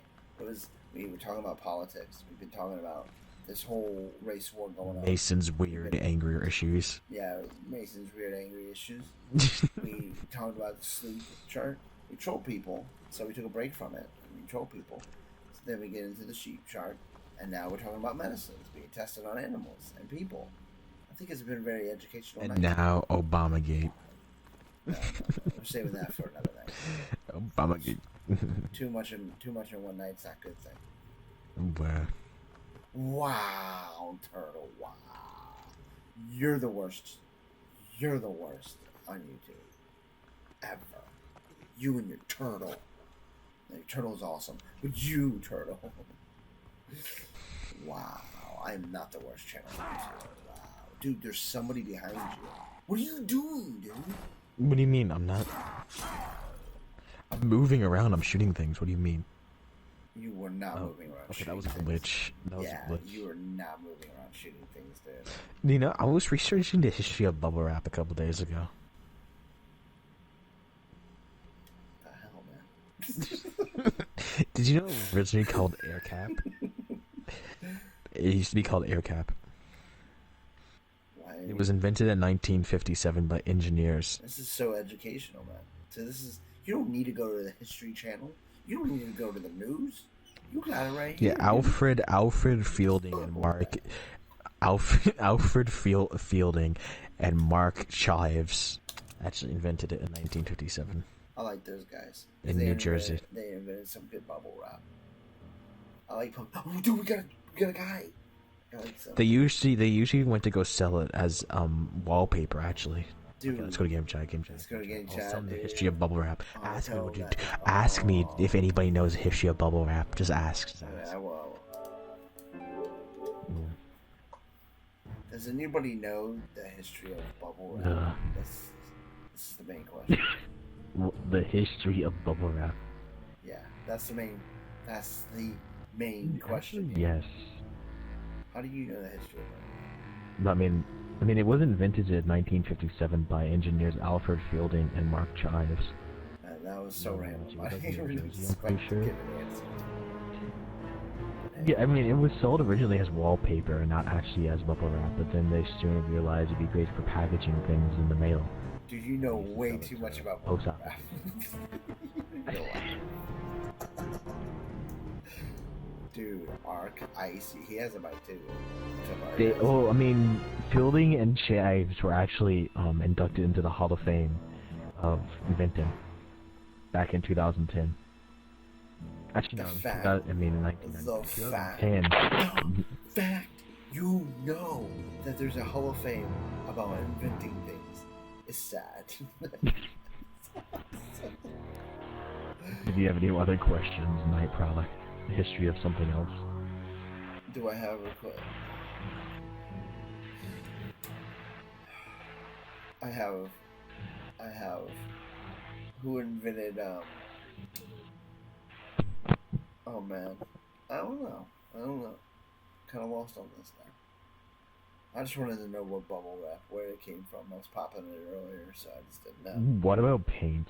We were talking about politics. We've been talking about this whole race war going on. Mason's weird, angry issues. Yeah, Mason's weird, angry issues. We talked about the sleep chart. We troll people, so we took a break from it. And we troll people. So then we get into the sheep chart, and now we're talking about medicines being tested on animals and people. I think it's been very educational. And now Obamagate. No, I'm saving that for another night. Obamagate. Too much in one night's not a good thing. Wow. Wow, Turtle. Wow. You're the worst. You're the worst on YouTube. Ever. You and your turtle. Your turtle's awesome. But you, Turtle. Wow. I am not the worst channel on YouTube. Wow. Dude, there's somebody behind you. What are you doing, dude? What do you mean? I'm not... I'm moving around. I'm shooting things. What do you mean? You were not moving around. Okay, that was a glitch. That was yeah, a glitch. you were not moving around shooting things, dude. You know, I was researching the history of bubble wrap a couple days ago. The hell, man? Did you know it was originally called air cap? It used to be called air cap. Why? It was invented in 1957 by engineers. This is so educational, man. So this is... You don't need to go to the History Channel. You don't need to go to the news. You got it right here. Yeah, Alfred Fielding and Mark... Alfred Fielding and Mark Chives actually invented it in 1957. I like those guys. In New Jersey. They invented some good bubble wrap. I like... Oh, dude, we got a guy. I like some. They usually went to go sell it as wallpaper, actually. Dude, okay, let's go to game chat. Let's go to game chat. I'll send the history of bubble wrap. Oh, Ask me if anybody knows the history of bubble wrap. Just ask. I will. Does anybody know the history of bubble wrap? This is the main question. The history of bubble wrap. Yeah, that's the main question. Actually, yes. How do you know the history of it? I mean, it was invented in 1957 by engineers Alfred Fielding and Mark Chives. That was so random. I I'm didn't really pretty expect to sure. get an answer. Yeah, I mean, it was sold originally as wallpaper and not actually as bubble wrap, but then they soon realized it'd be great for packaging things in the mail. Dude, you know way too much about bubble wrap. Dude, Arc Icy, he has a mic too. Well, I mean, Fielding and Chives were actually inducted into the Hall of Fame of inventing back in 2010. Actually, no, I mean, in 1910. The fact you know that there's a Hall of Fame about inventing things is sad. If you have any other questions, Night Prowler, the history of something else. Do I have a question? I have. Who invented, oh man. I don't know. Kind of lost on this now. I just wanted to know what bubble wrap, where it came from. I was popping it earlier, so I just didn't know. What about paint?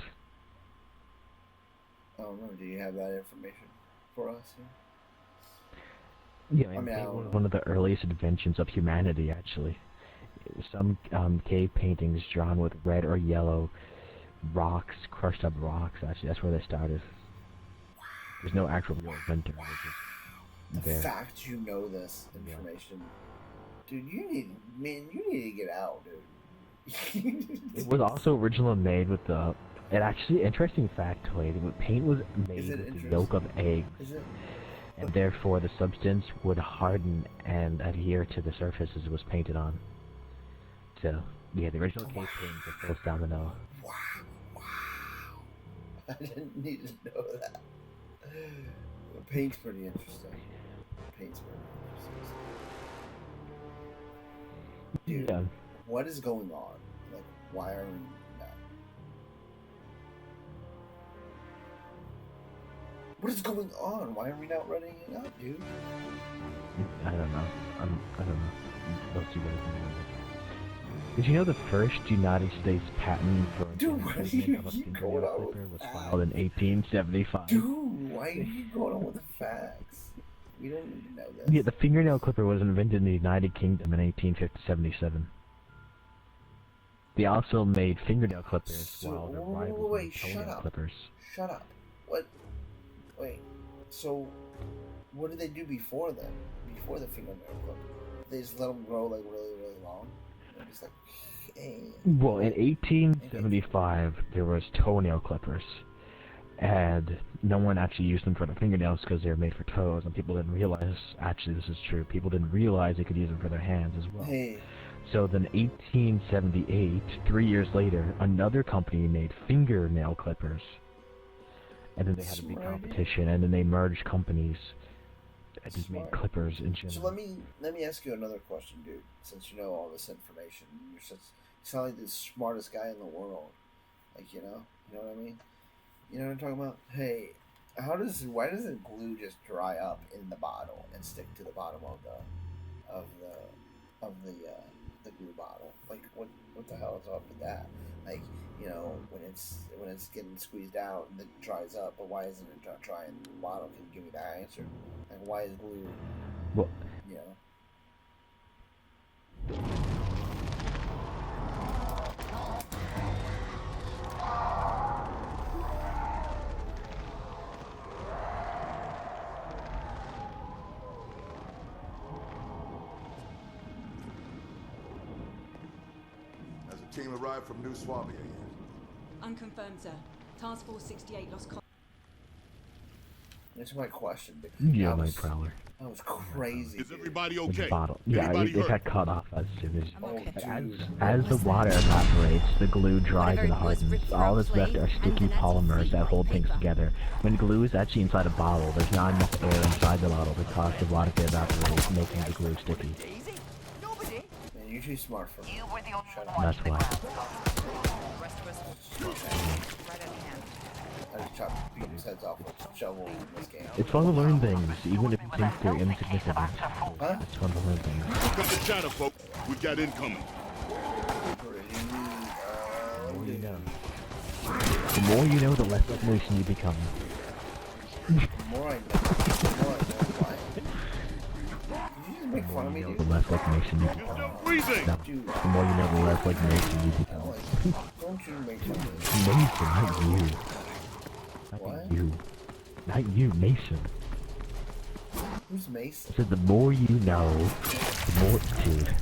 I don't know. Do you have that information for us here? Yeah, I mean, paint was one of the earliest inventions of humanity, actually. Some cave paintings drawn with red or yellow rocks, crushed up rocks, actually, that's where they started. There's no actual real inventor. The fact you know this information, dude, you need to get out, dude. It was also originally made with the. It actually, interesting factoid, paint was made with the yolk of eggs. Is it? And therefore the substance would harden and adhere to the surfaces it was painted on. So, yeah, the original cave painting was Phyllis Domino. Wow. I didn't need to know that. The paint's pretty interesting. Dude, yeah. What is going on? Like, why are we not? What is going on? Why are we not running it up, dude? I don't know. I don't know. Those two guys. Did you know the first United States patent for was filed in 1875? Dude, why are you going on with the facts? We don't need to know this. Yeah, the fingernail clipper was invented in the United Kingdom in 1877. They also made fingernail clippers So, while their rivals wait, made shut toenail up. clippers. Shut up. What? Wait. So, what did they do before then? Before the fingernail clip? They just let them grow like really, really long. And just like, hey. Well, in 1875, there was toenail clippers, and no one actually used them for the fingernails because they were made for toes, and people didn't realize. Actually, this is true. People didn't realize they could use them for their hands as well. Hey. So then, 1878, 3 years later, another company made fingernail clippers, and then they had a big competition, and then they merged companies. I just made clippers in general. So let me ask you another question, dude. Since you know all this information, you sound like the smartest guy in the world. Like you know what I mean? You know what I'm talking about? Hey, why does the glue just dry up in the bottle and stick to the bottom of the glue bottle? Like what the hell is up with that? Like when it's getting squeezed out and it dries up, but why isn't it dry in the bottle? Can you give me that answer? Like why is glue? Well, Has a team arrived from New Swabia yet? Unconfirmed, sir. Task Force 68 lost contact. That's my question. Yeah, my prowler. That was crazy. Is everybody The okay? bottle. Yeah, it got cut off as soon as. Okay. As the water evaporates, the glue dries and hardens. All that's left are sticky polymers that hold things together. When glue is actually inside a bottle, there's not enough air inside the bottle to cause the water to evaporate, making the glue sticky. Man, you're too smart for me. Shut up. That's why. I just chopped people's heads off with a shovel in this game. It's fun to learn things, even if you think they're insignificant. Huh? It's fun to learn things. Cut the chatter, folks. We got incoming. The more you know, the less information you become. The more I know, why? Did you just make fun of me, dude? The less information you become. No, the more you know, the less information you become. Don't you make fun of me. Mason, not you. What? You. Not you, Mason. Who's Mason? I said the more you know, the more, dude.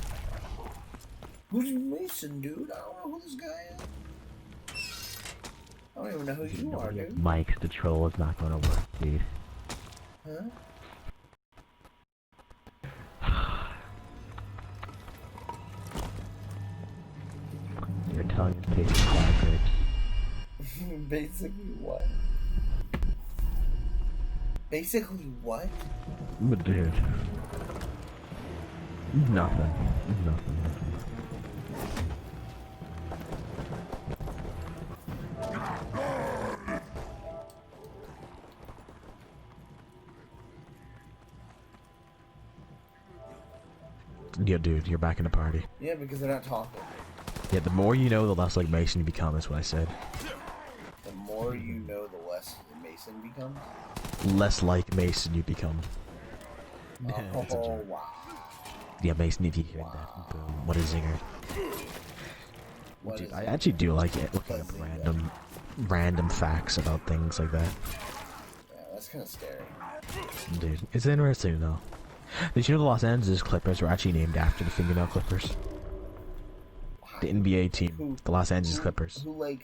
Who's Mason, dude? I don't know who this guy is. I don't even know who you are, dude. Mike's the troll is not gonna work, dude. Huh? Your tongue is tasting flat grapes. Basically what? Basically what? But dude. Nothing. Yeah, dude, you're back in the party. Yeah, because they're not talking. Yeah, the more you know, the less like Mason you become, is what I said. The more you know, the less Mason becomes? Less like Mason you become. Oh, wow. Yeah, Mason, if you hear that, boom, what a zinger. Dude, I actually do like it, looking up random facts about things like that. Yeah, that's kind of scary. Dude, it's interesting though. Did you know the Los Angeles Clippers were actually named after the fingernail clippers? The NBA team, the Los Angeles Clippers. Who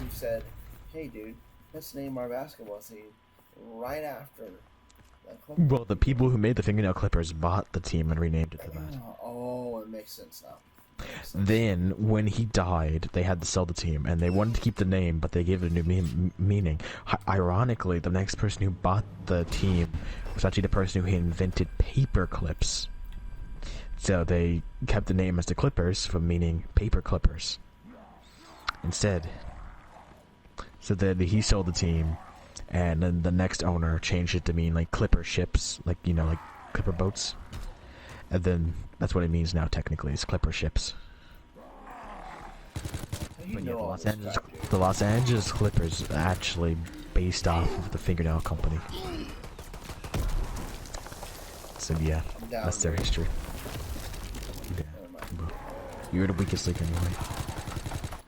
said, hey dude, let's name our basketball team right after that Clippers? Well, the people who made the fingernail clippers bought the team and renamed it to that. Oh, it makes sense now. Then, when he died, they had to sell the team, and they wanted to keep the name, but they gave it a new meaning. Ironically, the next person who bought the team was actually the person who invented paper clips. So they kept the name as the Clippers, from meaning paper clippers. Instead. So then he sold the team, and then the next owner changed it to mean like clipper ships, like, you know, like clipper boats. And then that's what it means now, technically, is clipper ships. But yeah, the Los Angeles Clippers are actually based off of the fingernail company. So yeah, that's their history. Yeah. You're the weakest link anyway.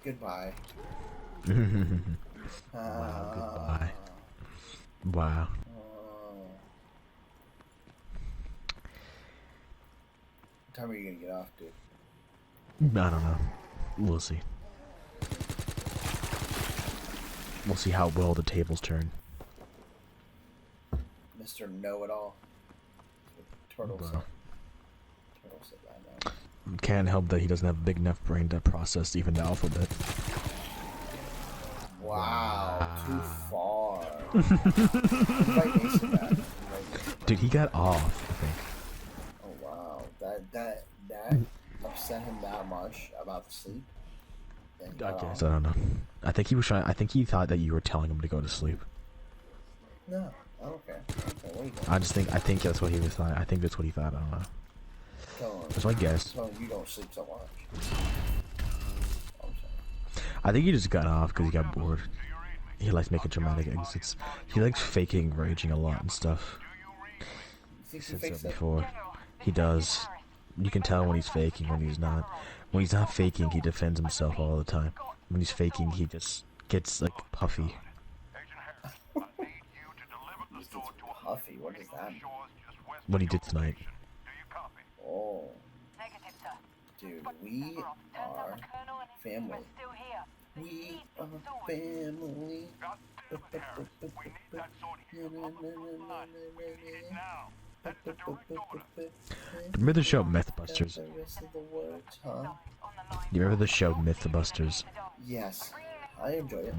Goodbye. Wow, goodbye. Wow. What time are you gonna get off, dude? I don't know. We'll see. We'll see how well the tables turn. Mr. Know-It-All. Turtle said. Turtle said that now. Can't help that he doesn't have a big enough brain to process even the alphabet. Wow, too far. Invite Mason back. Dude, he got off, I think. Oh wow, that upset him that much about the sleep. I guess, I don't know. I think he was trying. I think he thought that you were telling him to go to sleep. No, I don't care. What are you doing? I think that's what he was thought. I think that's what he thought. I don't know. That's my guess. Tell him you don't sleep so much. I think he just got off because he got bored. He likes making dramatic exits. He likes faking raging a lot and stuff. He said so before. He does. You can tell when he's faking, when he's not. When he's not faking, he defends himself all the time. When he's faking, he just gets like puffy. Puffy, what does that mean? What he did tonight. Oh. Dude, we are family. We are family. Remember the show Mythbusters? You remember the show Mythbusters? Yes, I enjoy it.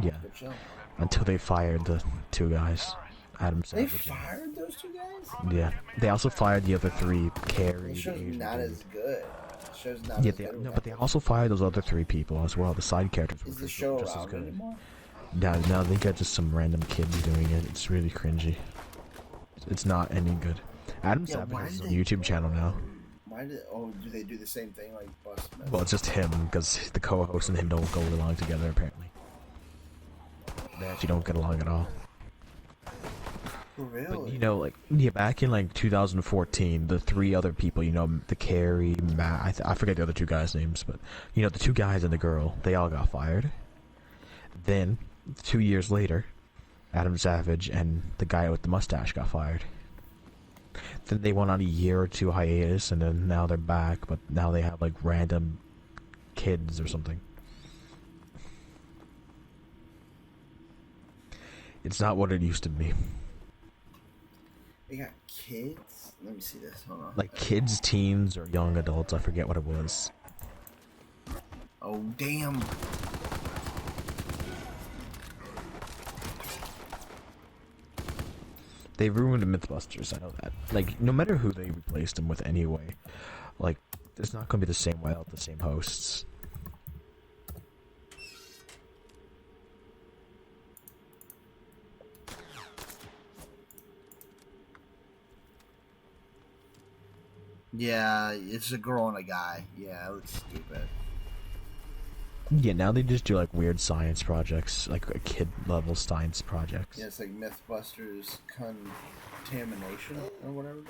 Yeah. Good show. Until they fired the two guys, Adam They Savage. fired those two guys? Yeah. They also fired the other three, Carrie. The show's Asian not dude. as good. The show's not Yeah, as they, good. no, but they also fired those other three people as well. The side characters were Is the show just as around good. anymore? No, they got just some random kids doing it. It's really cringy. It's not any good. Adam Yeah, Savage why has a did YouTube channel now. Why did? Oh, do they do the same thing like Bust? Well, it's just him, because the co-host and him don't go along together, apparently. They actually don't get along at all. Really? But, you know, like, yeah, back in, like, 2014, the three other people, you know, the Carrie, Matt, I forget the other two guys' names, but, you know, the two guys and the girl, they all got fired. Then, 2 years later, Adam Savage and the guy with the mustache got fired. Then they went on a year or two hiatus, and then now they're back, but now they have, like, random kids or something. It's not what it used to be. They got kids? Let me see this. Hold on. Like, kids, teens, or young adults, I forget what it was. Oh, damn. They ruined Mythbusters, I know that. Like, no matter who they replaced them with anyway, like, it's not gonna be the same without the same hosts. Yeah, it's a girl and a guy. Yeah, it looks stupid. Yeah, now they just do, like, weird science projects, like, kid-level science projects. Yeah, it's like Mythbusters Contamination or whatever it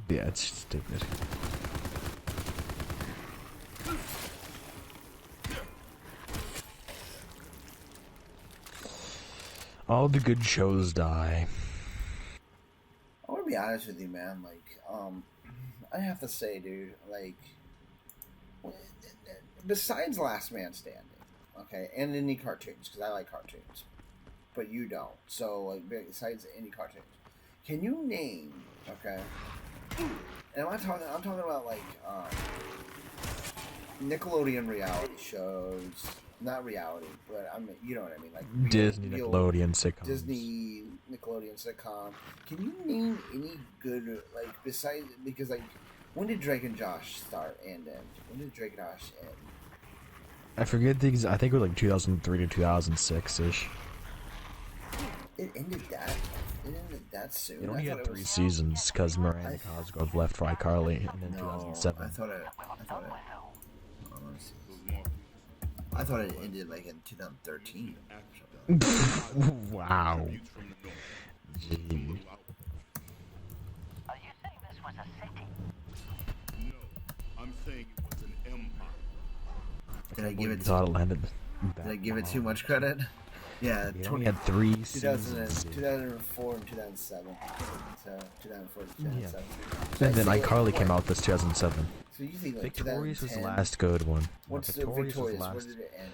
is. Yeah, it's stupid. All the good shows die. I want to be honest with you, man. Like, I have to say, dude, like, besides Last Man Standing, okay, and any cartoons, because I like cartoons, but you don't. So, like, besides any cartoons, can you name, okay? And I'm talking about like Nickelodeon reality shows, not reality, but I mean, you know what I mean, like Disney, Nickelodeon sitcoms. Disney Nickelodeon sitcom. Can you name any good, like, besides, because, like, when did Drake and Josh start and end? When did Drake and Josh end? I forget the I think it was like 2003 to 2006-ish. It ended that soon. It only I thought had it 3 was, seasons because Miranda Cosgrove left for iCarly, and then no, 2007. I thought it ended like in 2013. Wow. Gee. Are you saying this was a city? No, I'm saying it was an empire. Did I give it? Thought it landed. Did I give it too much credit? Yeah, We only had 3 2004 and 2007. So 2004 to 2007. And then iCarly came out this 2007. So you think like Victorious was the 2010? last good one. What's Victorious the was Victorious? the Where last. did it end?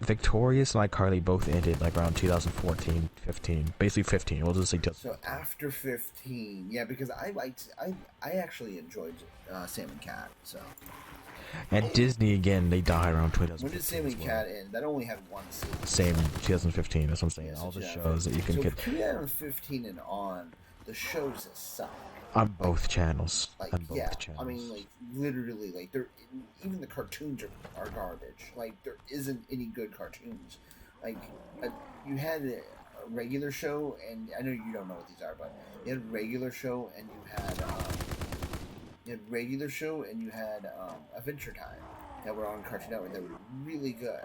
Victorious and iCarly both ended like around 2014, 15. Basically 15. We'll just say So after 15, yeah, because I actually enjoyed Sam and Cat. So. And Disney again, they die around 2015. When did Sam and Cat end? That only had one season. Same 2015. That's what I'm saying. Yeah, so All the shows that you can so get 2015 and on, the shows that suck. on both channels. Like, On both yeah, channels. I mean, like, literally, like, even the cartoons are garbage. Like, there isn't any good cartoons. Like, you had a regular show, and I know you don't know what these are, but you had a regular show, and you had Adventure Time that were on Cartoon Network that were really good.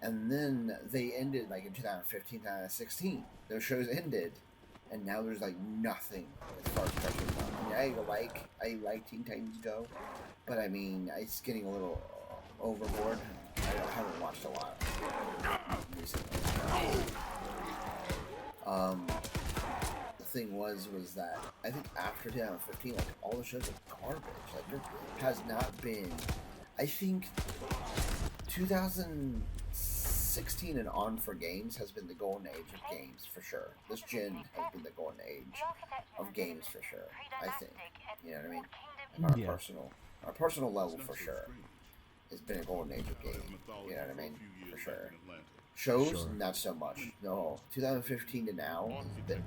And then they ended, like, in 2015, 2016. Those shows ended. And now there's like nothing as far as cartoons go. I mean, I like Teen Titans Go, but I mean, it's getting a little overboard. I haven't watched a lot recently. The thing was that I think after 2015, like all the shows are garbage. Like there has not been. I think 2016 and on for games has been the golden age of games for sure. This gen has been the golden age of games for sure. I think. You know what I mean? Like our personal level for sure. It's been a golden age of gaming. You know what I mean? For sure. Shows, not so much. No, 2015 to now has been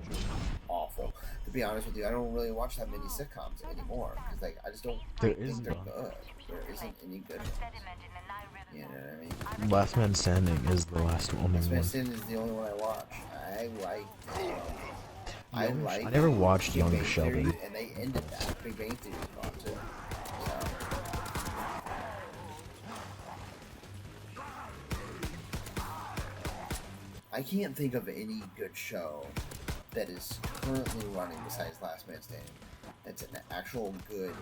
awful. To be honest with you, I don't really watch that many sitcoms anymore because, like, I just don't think they're good. There isn't any good ones. You know what I mean? Last Man Standing is the last one. Last Man Standing is the only one I watch. I like. I never watched Big Young Bang Theory, Sheldon. and they ended that. Big Bang Theory was gone too. I can't think of any good show that is currently running besides Last Man Standing that's an actual good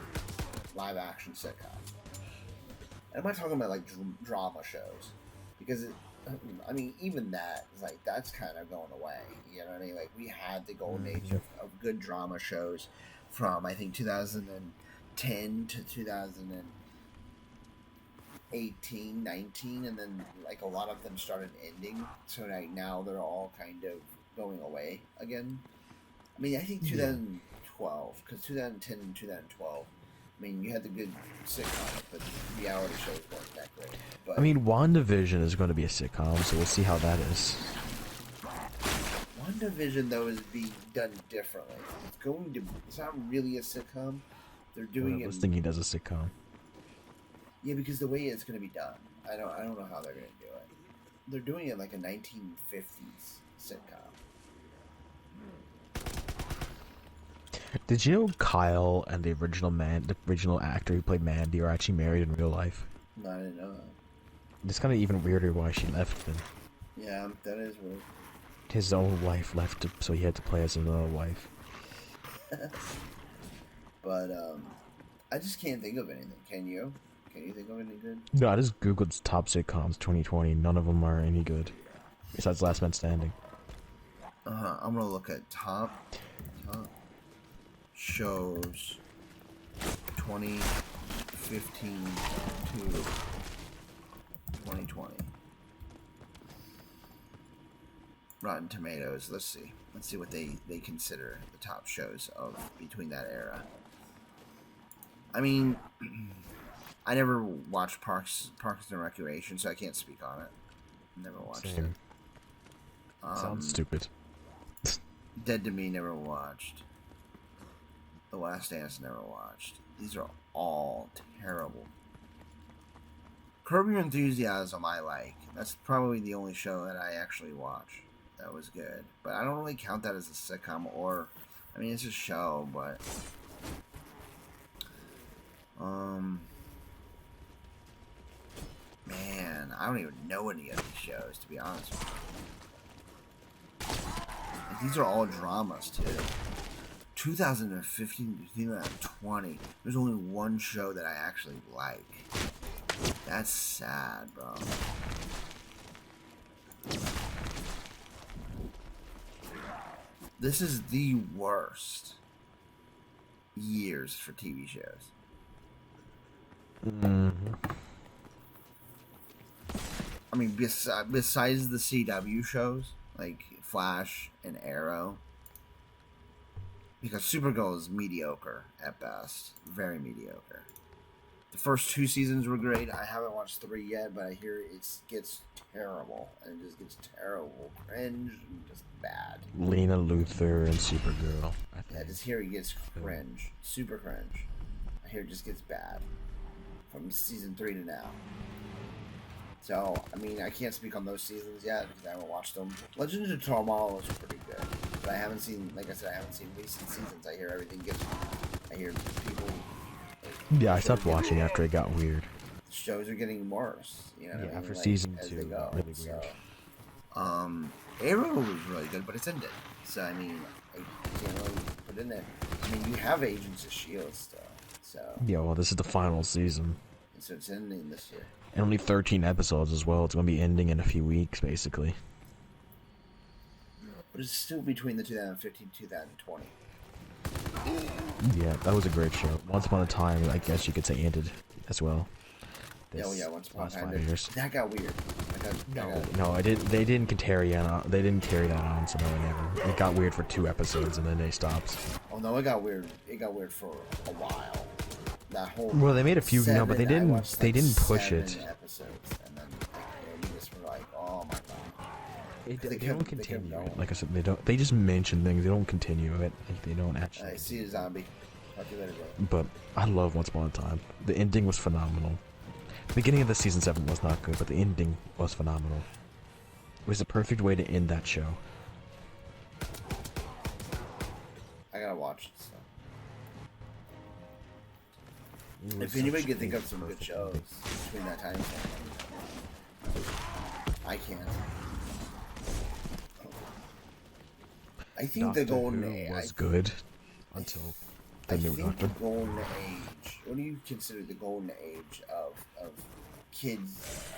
live action sitcom. And I'm not talking about like drama shows, because I mean, even that is like, that's kind of going away. You know what I mean? Like, we had the golden age of good drama shows from, I think, 2010 to 2018, 19, and then like a lot of them started ending. So like now they're all kind of going away again. I mean, I think 2012, because 2010 and 2012. I mean, you had the good sitcoms, but the reality shows weren't that great. But I mean, WandaVision is going to be a sitcom, so we'll see how that is. WandaVision, though, is being done differently. It's not really a sitcom. They're doing I was it. thinking as a sitcom. Yeah, because the way it's going to be done, I don't know how they're going to do it. They're doing it like a 1950s sitcom. Did you know Kyle and the original actor who played Mandy are actually married in real life? No, I didn't know that. It's kind of even weirder why she left then. Yeah, that is weird. His own wife left, so he had to play as another wife. But I just can't think of anything. Can you? Can you think of anything good? No, I just googled top sitcoms 2020. None of them are any good, besides Last Man Standing. I'm gonna look at top shows 2015 to 2020. Rotten Tomatoes. Let's see what they consider the top shows of between that era. I mean, I never watched Parks and Recreation, so I can't speak on it. Never watched it. Sounds stupid. Dead to Me, never watched. The Last Dance, never watched. These are all terrible. Curb Your Enthusiasm, I like. That's probably the only show that I actually watch that was good. But I don't really count that as a sitcom, or, I mean, it's a show, but man, I don't even know any of these shows, to be honest with you. Like, these are all dramas too. 2015 to 2020, there's only one show that I actually like. That's sad, bro. This is the worst years for TV shows. I mean, besides the CW shows, like Flash and Arrow, because Supergirl is mediocre at best. Very mediocre. The first 2 seasons were great. I haven't watched 3 yet, but I hear it gets terrible. And it just gets terrible. Cringe and just bad. Lena Luthor and Supergirl. I just hear it gets cringe. Super cringe. I hear it just gets bad. From season 3 to now. So, I mean, I can't speak on those seasons yet because I haven't watched them. Legends of Tomorrow is pretty good. But I haven't seen, like I said, I haven't seen recent seasons. I hear everything gets... I hear people... Yeah, I stopped watching after it got weird. Shows are getting worse. You know what I mean? After Like, season as 2, they go. really weird. So, Arrow was really good, but it's ended. So, I mean, I can't really put in there. I mean, you have Agents of S.H.I.E.L.D. still. So, Yeah, well, this is the final season. so it's ending this year. And only 13 episodes as well. It's going to be ending in a few weeks, basically. But it's still between the 2015 and 2020. Yeah, that was a great show. Once Upon a Time, I guess you could say, ended as well. Oh yeah, Once Upon a last Time. 5 years. That got weird. No, I didn't. They didn't carry on. They didn't carry that on, so no, it never. It got weird for 2 episodes, and then they stopped. Oh no, it got weird. It got weird for a while. That whole. Well, they made a few. No, but they didn't. They didn't push it. 7 episodes, and then we just were like, oh my god. They don't continue it. Like I said, they don't. They just mention things. They don't continue it. Like, they don't actually. I see a zombie. Talk to you later, But bro. I love Once Upon a Time. The ending was phenomenal. The beginning of the season 7 was not good, but the ending was phenomenal. It was the perfect way to end that show. I gotta watch it. So. If anybody could think of some good shows between that time frame, I can't. I think Doctor the Golden Who Age was good until the new Doctor. The Golden Age. What do you consider the Golden Age of kids?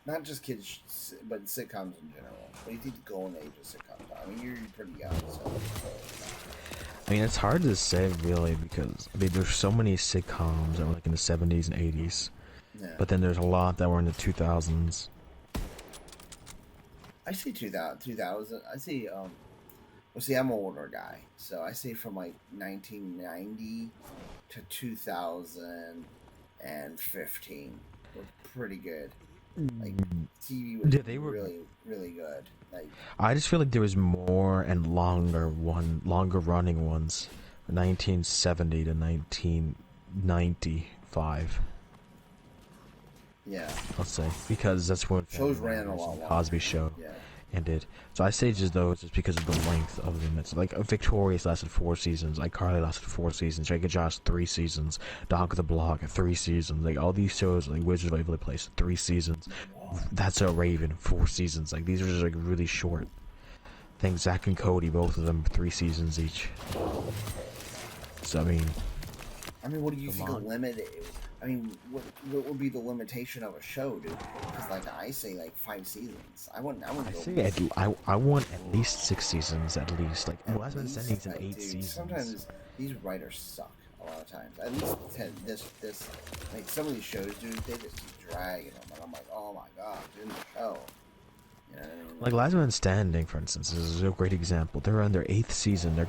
Not just kids, but sitcoms in general. What do you think the Golden Age of sitcoms? I mean, you're pretty young, so. I mean, it's hard to say really because I mean, there's so many sitcoms that were like in the 70s and 80s, but then there's a lot that were in the 2000s. I say 2000. I say well, see, I'm an older guy, so I say from like 1990 to 2015 were pretty good. Like TV was They were really, really good. Like I just feel like there was more and longer running ones, 1970 to 1995. Yeah. I'll say because that's when shows ran a lot longer. Cosby Show. Yeah. Ended. So I say just those just because of the length of them. It's like Victorious lasted 4 seasons, like Carly lasted 4 seasons, Drake and Josh 3 seasons, Dog of the Block 3 seasons, like all these shows like Wizards of Waverly Place 3 seasons, That's a Raven 4 seasons. Like these are just like really short things. Zack and Cody, both of them 3 seasons each. So I mean, what do you think a limit is? I mean, what would be the limitation of a show, dude? Because like I say, like 5 seasons. I wouldn't go. I want at least 6 seasons, at least. Like Last Man Standing's in 8 seasons. Sometimes these writers suck. A lot of times, at least 10. This like some of these shows, dude, they just keep dragging them, and I'm like, oh my god, dude, the show. You know what I mean? Like Last Man Standing, for instance, is a great example. They're on their 8th season. They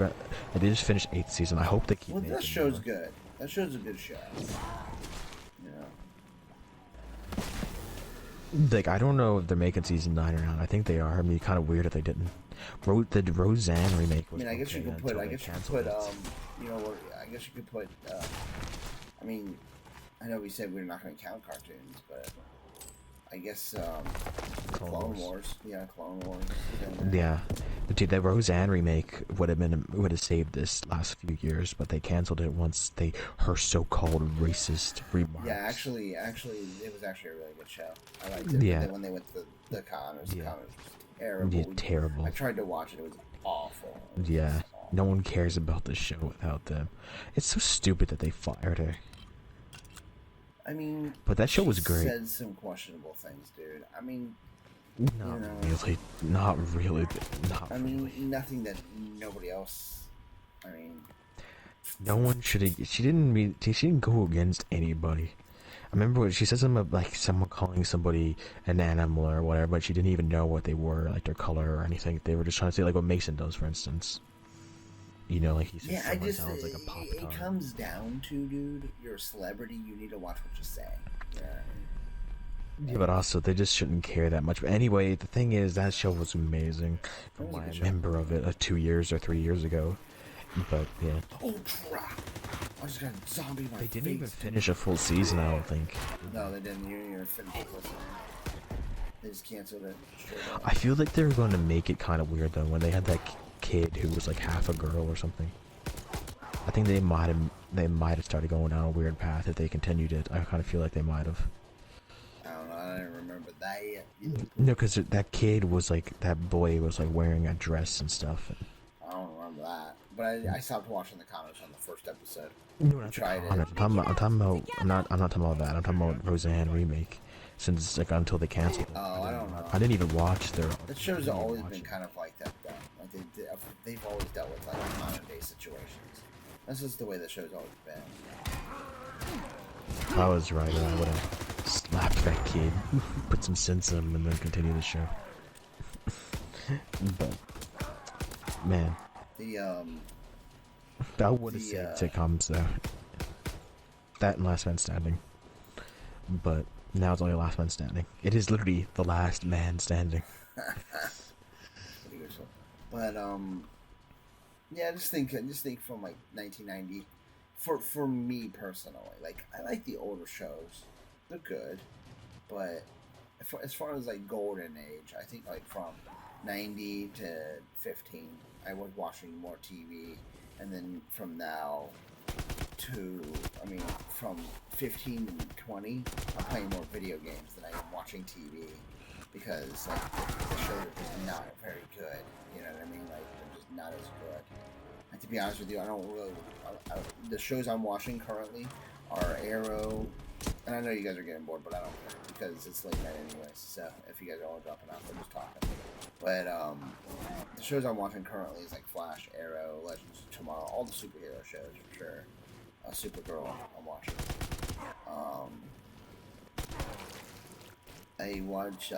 just finished 8th season. I hope they keep. Well, that show's good. That show's a good show. Like, I don't know if they're making season 9 or not. I think they are. It'd be kind of weird if they didn't. The Roseanne remake was. I mean, I guess you could put. You know what? I guess you could put. I mean, I know we said we're not going to count cartoons, but I guess Clone Wars. Yeah, Clone Wars. Yeah, but dude, that Roseanne remake would have saved this last few years, but they canceled it once her so-called racist remarks. Yeah, actually, it was actually a really good show. I liked it. Yeah. When they went to the Connors, the Connors was terrible. Yeah, terrible. I tried to watch it. It was awful. Yeah, no one cares about this show without them. It's so stupid that they fired her. I mean, But that show was great. Said some questionable things, dude. I mean, Not really. Not really. Not I mean, nothing that nobody else. I mean, no one should have. She didn't go against anybody. I remember what she said something about, like, someone calling somebody an animal or whatever, but she didn't even know what they were, like their color or anything. They were just trying to say, like, what Mason does, for instance. You know, like he said, yeah, someone sounds like a pop it comes down to, dude, you're a celebrity. You need to watch what you say. Yeah. Yeah, but also they just shouldn't care that much. But anyway, the thing is, that show was amazing. From what I remember of it, 2 years or 3 years ago. But yeah. Oh crap! I just got a zombie in my They didn't face. even finish a full season, I don't think. No, they didn't. You didn't even finish it. They just canceled it. Straight up. I feel like they were going to make it kind of weird though when they had that kid who was like half a girl or something. I think they might have started going down a weird path if they continued it. I kind of feel like they might have. I don't know. I don't remember that yet. No, because that kid was like, that boy was like wearing a dress and stuff. I don't remember that. But I stopped watching the comics on the first episode. No, not tried it. I'm talking about. I'm not talking about that. I'm talking about Roseanne remake. Since like until they canceled it. Oh, I don't know. I didn't even watch their. That show's always been kind of like that, though. Like they've always dealt with like modern day situations. That's just the way the show's always been. If I was right, I would have slapped that kid, put some sense in him, and then continue the show. But man, I would have said sitcoms though. That and Last Man Standing. But now it's only Last Man Standing. It is literally the last man standing. But yeah, I just think from like 1990. For me personally, like I like the older shows. They're good, but as far as like golden age, I think like from 90 to 15, I was watching more TV, and then from now to, I mean, from 15 to 20, I'm playing more video games than I am watching TV, because like the shows are just not very good. You know what I mean? Like they're just not as good. And to be honest with you, I don't really. The shows I'm watching currently are Arrow, and I know you guys are getting bored, but I don't care because it's late night anyways. So if you guys are all dropping off, I'm just talking. But the shows I'm watching currently is like Flash, Arrow, Legends of Tomorrow, all the superhero shows for sure. Supergirl, I'm watching. I watch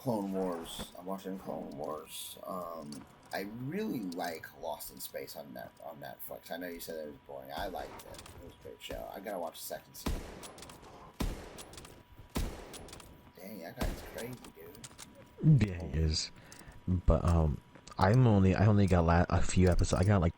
Clone Wars. I'm watching Clone Wars. I really like Lost in Space on Netflix. I know you said it was boring. I liked it. It was a great show. I gotta watch the second season. Dang, that guy's crazy, dude. Yeah, he is. But I only got a few episodes. I got like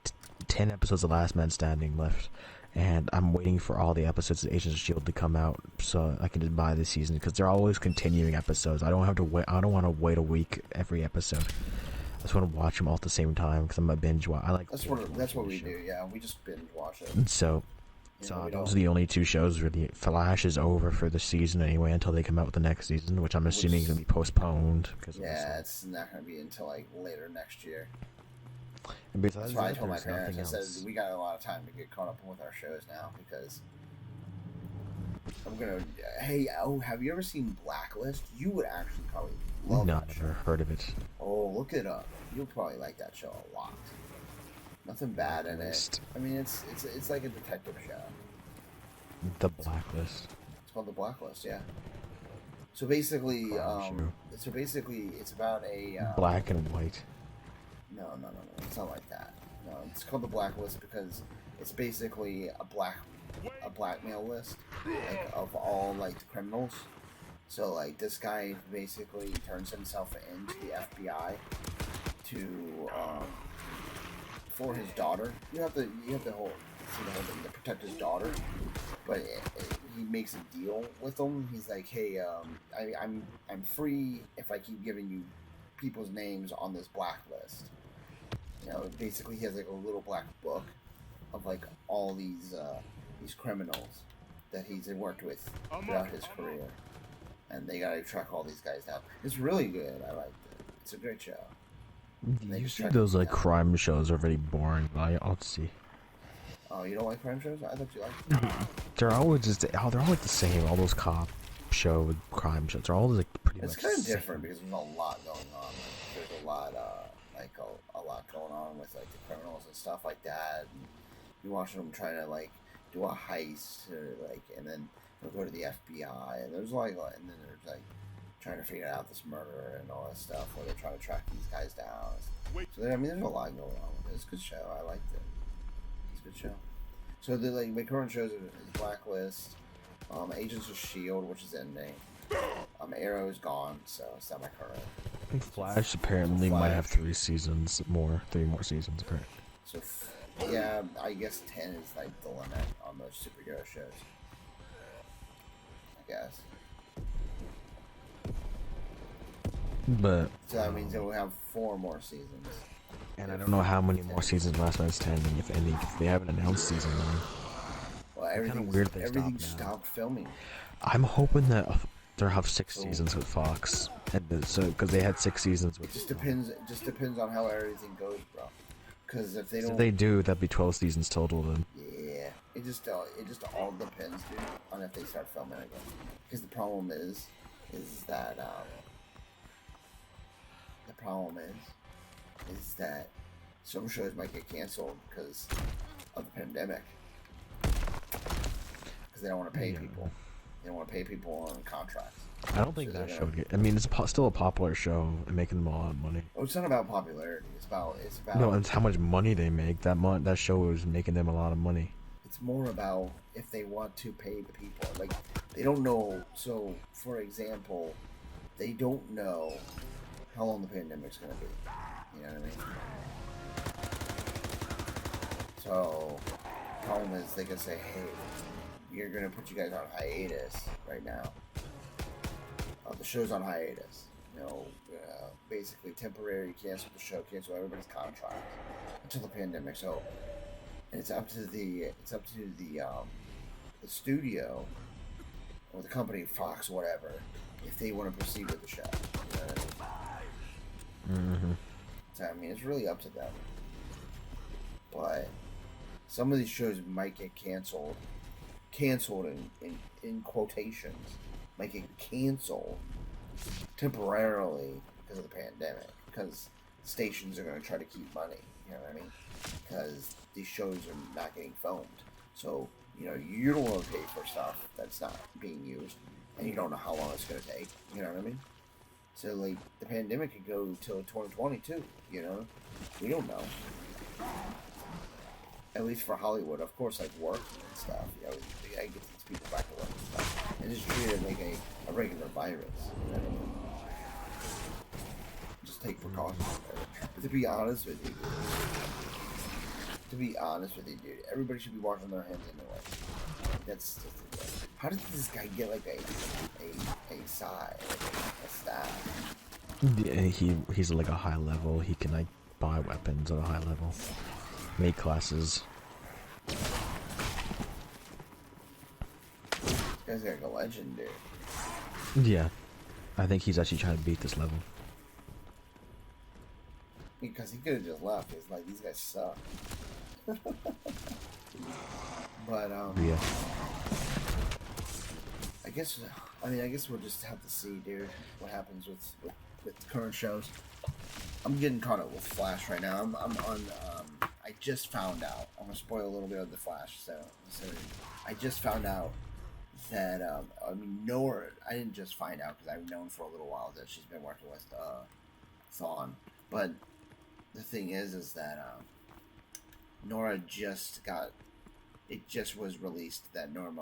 10 episodes of Last Man Standing left, and I'm waiting for all the episodes of Agents of S.H.I.E.L.D. to come out so I can just buy this season, because they're always continuing episodes. I don't have to wait. I don't want to wait a week every episode. I just want to watch them all at the same time because I'm a binge watch. I like. That's what we do. Yeah, we just binge watch it. So those are the only two shows really. Flash is over for the season anyway until they come out with the next season, which I'm assuming is gonna be postponed. Yeah, it's not gonna be until like later next year. And that's why I told my parents. I said we got a lot of time to get caught up with our shows now, because I'm gonna. Hey, have you ever seen Blacklist? You would actually probably love No, that I've show. never heard of it. Oh, look it up. You'll probably like that show a lot. Nothing bad in it. I mean, it's like a detective show. The Blacklist. It's called The Blacklist. Yeah. So basically, it's about a Black and white. No, it's not like that. No, it's called The Blacklist because it's basically a blackmail list, like, of all like the criminals. So like this guy basically turns himself into the FBI to for his daughter. You have the whole thing to protect his daughter, but he makes a deal with them. He's like, hey, I'm free if I keep giving you people's names on this blacklist. You know, basically he has like a little black book of like all these criminals that he's worked with throughout his career, and they gotta track all these guys down. It's really good. I liked it. It's a great show. You see those like crime shows are very boring. I'll see. Oh, you don't like crime shows? I thought you liked them. They're always just, oh, they're all like the same. All those cop show, crime shows, they're all like pretty It's much kind the of same. different because there's a lot going on. Like, there's a lot, a lot going on with like the criminals and stuff like that. And you're watching them trying to like do a heist, or like, and then they'll go to the FBI, and there's like, and then there's like trying to figure out this murder and all that stuff, where they're trying to track these guys down. So I mean, there's a lot going on with it. It's a good show. I liked it. It's a good show. So the like my current shows is Blacklist, Agents of Shield, which is ending. Arrow is gone, so it's not my current. Flash apparently might have 3 more seasons apparently. So yeah, I guess 10 is like the limit on those superhero shows. I guess. But So that means that we'll have 4 more seasons. and I don't know how many more seasons Last Man's Standing, if any, if they haven't announced season 9. Well, everything weird they everything stopped stopped filming. I'm hoping that they'll have 6 seasons with Fox, and so because they had 6 seasons with. It just depends on how everything goes, bro. Because if they don't, If they do, that'd be 12 seasons total then. yeah, it just all depends, dude, on if they start filming again. Because the problem is that some shows might get canceled because of the pandemic. Because they don't want to pay people. They don't want to pay people on contracts. I don't think that show would get. I mean, it's still a popular show and making them a lot of money. Oh, it's not about popularity. It's about. No, it's how much money they make. That show is making them a lot of money. It's more about if they want to pay the people. Like, they don't know. So, for example, they don't know how long the pandemic's going to be. You know what I mean? So, the problem is they can say, hey, we're going to put you guys on hiatus right now. The show's on hiatus. You know, basically temporary, cancel the show, cancel everybody's contract until the pandemic. So, and it's up to the studio or the company, Fox, whatever, if they want to proceed with the show. You know what I mean? Mm-hmm. So, I mean, it's really up to them. But some of these shows might get canceled in quotations, might get canceled temporarily because of the pandemic, because stations are going to try to keep money, you know what I mean? Because these shows are not getting filmed. So, you know, you don't want to pay for stuff that's not being used, and you don't know how long it's going to take, you know what I mean? So, like, the pandemic could go till 2022, you know? We don't know. At least for Hollywood, of course, like work and stuff, you know, they gotta get these people back to work and stuff. And just treat it like a regular virus, you know what I mean? Just take precautions. But to be honest with you, dude, everybody should be washing their hands anyway. That's just the thing. How did this guy get like a side, a staff? Yeah, he's like a high level. He can like buy weapons at a high level. Make classes. This guy's like a legend, dude. Yeah, I think he's actually trying to beat this level. Because he could have just left. It's like, these guys suck. But Yeah. I guess we'll just have to see, dude, what happens with current shows. I'm getting caught up with Flash right now. I'm on. I just found out. I'm gonna spoil a little bit of the Flash. So I just found out that Nora. I didn't just find out because I've known for a little while that she's been working with Thawne. But the thing is that Nora just got. It just was released that Nora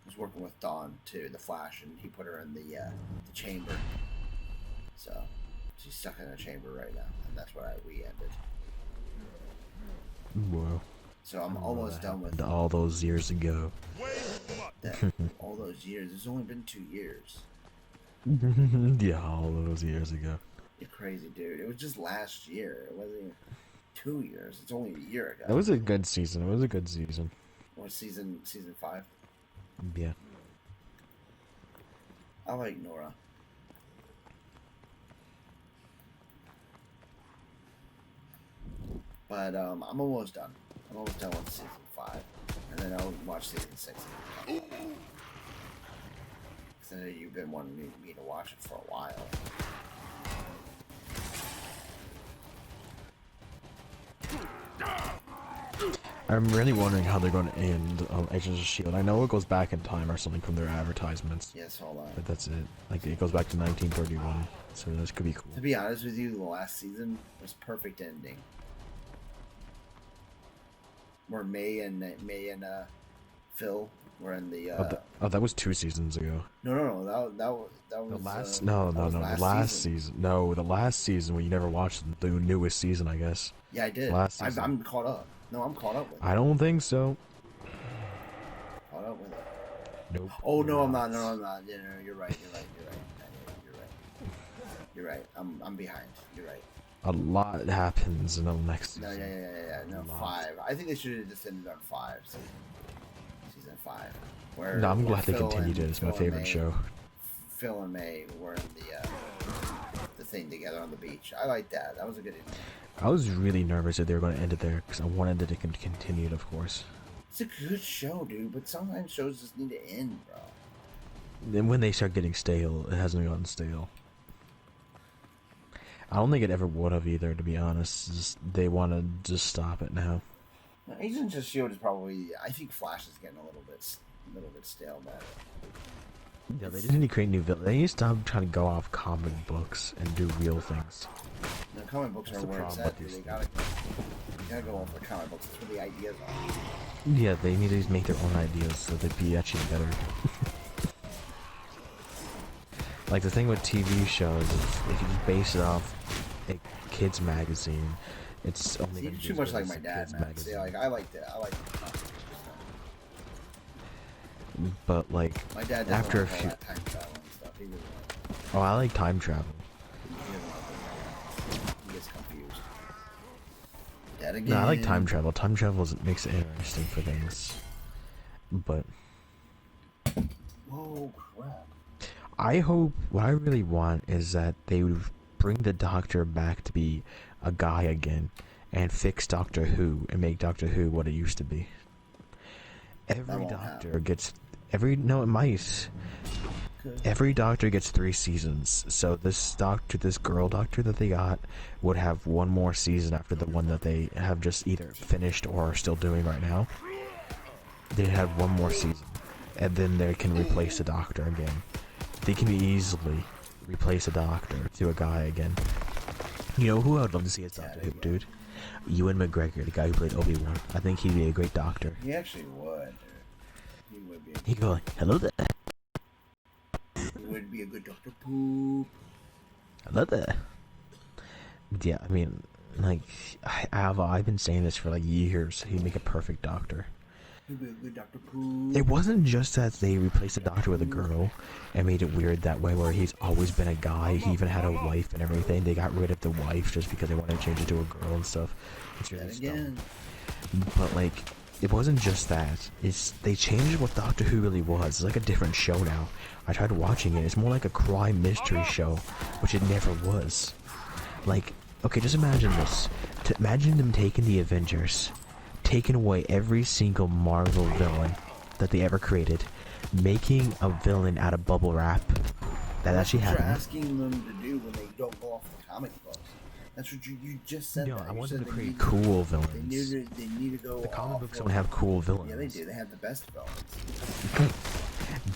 was working with Dawn too, the Flash, and he put her in the chamber. So she's stuck in a chamber right now, and that's where we ended. Whoa. So I'm almost done with all those years ago. all those years. It's only been 2 years. Yeah, all those years ago. You're crazy, dude. It was just last year. It wasn't even 2 years. It's only a year ago. It was a good season. It was a good season. What, season 5? Yeah. I like Nora. But I'm almost done. I'm almost done with season 5, and then I'll watch season 6. Because I know you've been wanting me to watch it for a while. I'm really wondering how they're going to end Agents of S.H.I.E.L.D. I know it goes back in time or something from their advertisements. Yes, hold on. But that's it. Like, it goes back to 1931, so this could be cool. To be honest with you, the last season was perfect ending. Where May and Phil were in the. That was 2 seasons ago. No. That was The last the last season. No, the last season when you never watched the newest season, I guess. Yeah, I did. Last season. I'm caught up. No, I'm caught up with it. I don't think so. Caught up with it. Nope. Oh no, I'm not. No, I'm not. Yeah, no, you're right. You're right. I'm behind. You're right. A lot happens in the next season. No, yeah. No, 5. I think they should have just ended on 5. Season 5. Where, no, I'm glad they Phil continued it. It's my favorite show. Phil and May were in the thing together on the beach. I like that. That was a good ending. I was really nervous that they were going to end it there because I wanted it to continue, of course. It's a good show, dude, but sometimes shows just need to end, bro. Then when they start getting stale, it hasn't gotten stale. I don't think it ever would have either, to be honest. Just, they want to just stop it now. Agents of S.H.I.E.L.D. is probably. I think Flash is getting a little bit stale, but. Yeah, they just need to create new villains. They need to stop trying to go off comic books and do real things. The comic books are where it's at, dude. You gotta go off the comic books. That's where the ideas are. Yeah, they need to just make their own ideas so they'd be actually better. Like, the thing with TV shows is if you just base it off a kid's magazine, it's only going to be too much like my dad, man. See, like, I like that. I like the comic books. But, like, my dad after a like few... time travel and stuff. He really Oh, I like time travel. He gets confused. That again. No, I like time travel. Time travel makes it interesting for things. But... Whoa, crap. I hope, what I really want is that they would bring the Doctor back to be a guy again and fix Doctor Who and make Doctor Who what it used to be. Every Doctor gets, no, it might. Every Doctor gets 3 seasons, so this girl Doctor that they got would have 1 more season after the one that they have just either finished or are still doing right now. They'd have 1 more season, and then they can replace the Doctor again. They can easily replace a Doctor to a guy again. You know who I would love to see as Doctor Who, dude? Ewan McGregor, the guy who played Obi-Wan. I think he'd be a great Doctor. He actually would, dude. He would be. He'd go like, hello there. He would be a good Dr. Poop. Hello there. Yeah, I mean, like, I've been saying this for like years. He'd make a perfect Doctor. He'd be a good Dr. Poop. It wasn't just that they replaced the Doctor with a girl and made it weird that way where he's always been a guy. He even had a wife and everything. They got rid of the wife just because they wanted to change it to a girl and stuff. It's really dumb. But like, it wasn't just that. They changed what Doctor Who really was. It's like a different show now. I tried watching it. It's more like a crime mystery show, which it never was. Like, okay, just imagine this. Imagine them taking the Avengers, taking away every single Marvel villain that they ever created, making a villain out of bubble wrap. That actually happened. That's what you're asking them to do when they don't go off the comic books. That's what you just said. No, that. I You want said them to they create need cool villains. They need to go. The comic off books of- don't have cool villains. Yeah, they do. They have the best villains.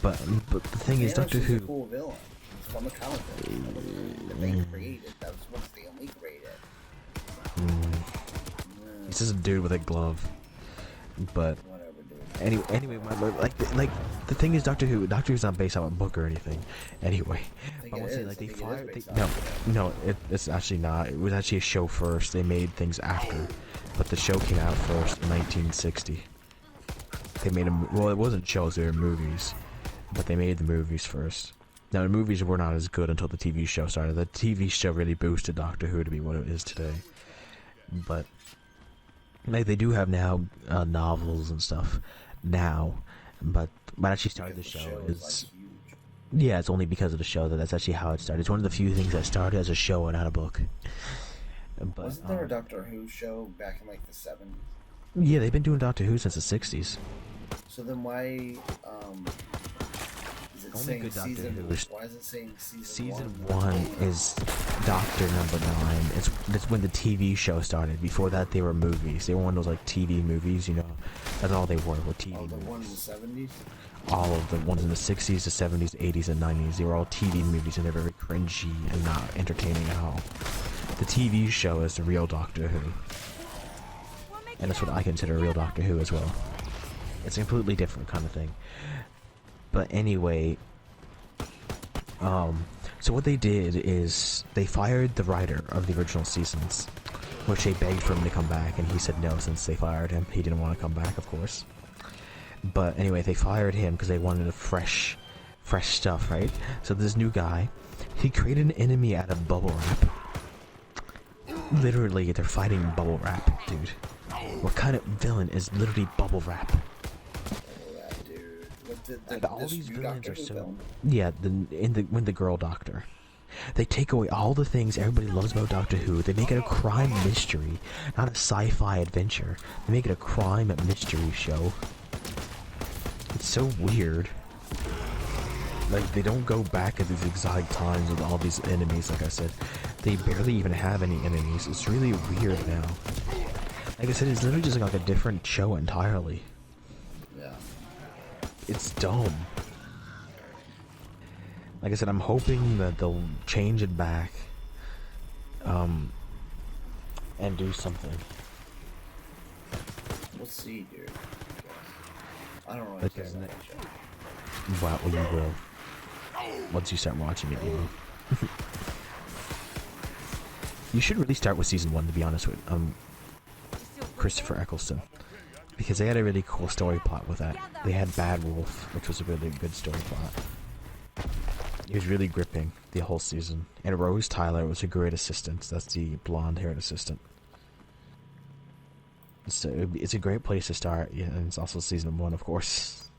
But the thing is, Doctor Thanos Who. a cool villain. It's from the comic book that they created. That was what Stan Lee created. He's just a dude with a glove. But anyway, like the thing is, Doctor Who's not based on a book or anything. Anyway, but I want to say, like, they fired. No, it's actually not. It was actually a show first. They made things after, but the show came out first in 1960. They made them. Well, it wasn't shows; they were movies, but they made the movies first. Now, the movies were not as good until the TV show started. The TV show really boosted Doctor Who to be what it is today. But like, they do have now novels and stuff now, but what actually started the show is yeah, it's only because of the show that's actually how it started. It's one of the few things that started as a show and not a book. But wasn't there a Doctor Who show back in like the 70s? Yeah, they've been doing Doctor Who since the 60s. So then why, is it Only saying good Doctor season, Who. why is it saying season Season 1? 1 is Doctor number 9. That's when the TV show started. Before that, they were movies. They were one of those like TV movies, you know. That's all they were TV Oh, the movies. ones in the 70s? All of the ones in the 60s, the 70s, 80s, and 90s. They were all TV movies, and they're very cringy and not entertaining at all. The TV show is the real Doctor Who. And that's what I consider real Doctor Who as well. It's a completely different kind of thing. But anyway, so what they did is they fired the writer of the original seasons, which they begged for him to come back, and he said no since they fired him. He didn't want to come back, of course. But anyway, they fired him because they wanted a fresh stuff, right? So this new guy, he created an enemy out of bubble wrap. Literally, they're fighting bubble wrap, dude. What kind of villain is literally bubble wrap? Dude. All these villains are so... film? Yeah, when the girl doctor. They take away all the things everybody loves about Doctor Who. They make it a crime mystery, not a sci-fi adventure. They make it a crime mystery show. It's so weird. Like, they don't go back at these exotic times with all these enemies, like I said. They barely even have any enemies. It's really weird now. Like I said, it's literally just like a different show entirely. Yeah. It's dumb. Like I said, I'm hoping that they'll change it back, and do something. We'll see, dude. I don't really Like, care isn't about it- that show. Well, you will. Once you start watching it, you will. You should really start with season 1, to be honest with Christopher Eccleston, because they had a really cool story plot with that. They had Bad Wolf, which was a really good story plot. It was really gripping the whole season. And Rose Tyler was a great assistant. That's the blonde-haired assistant. So it's a great place to start, yeah, and it's also season 1, of course.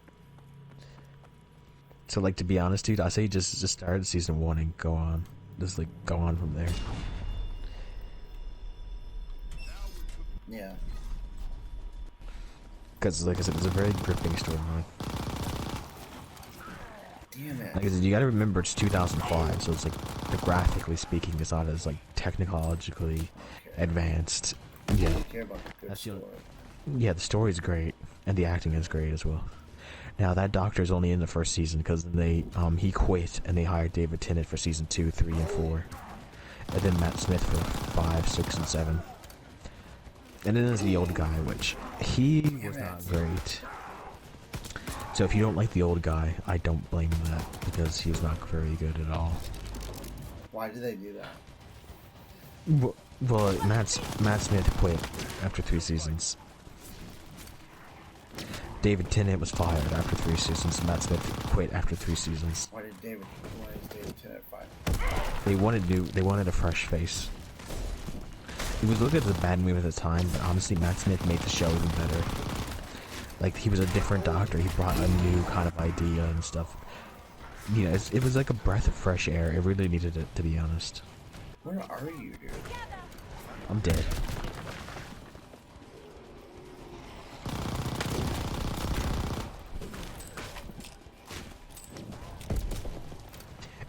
So, like, to be honest, dude, I say just start season 1 and go on. Just, like, go on from there. Yeah. Because, like I said, it's a very gripping storyline. Damn it. Like I said, you gotta remember it's 2005, so it's like, graphically speaking, it's not as, like, technologically advanced. Yeah. I care about the good That's the story. Yeah, the story's great, and the acting is great as well. Now, that Doctor's only in the first season, because he quit, and they hired David Tennant for season 2, 3, and 4. And then Matt Smith for 5, 6, and 7. And then there's the old guy, which, he was not great. So if you don't like the old guy, I don't blame that, because he was not very good at all. Why did they do that? Well, Matt Smith quit after 3 seasons. David Tennant was fired after 3 seasons. Matt Smith quit after 3 seasons. Why is David Tennant fired? They wanted a fresh face. It was looked at as a bad move at the time, but honestly, Matt Smith made the show even better. Like, he was a different Doctor. He brought a new kind of idea and stuff. You know, it was like a breath of fresh air. It really needed it, to be honest. Where are you, dude? I'm dead.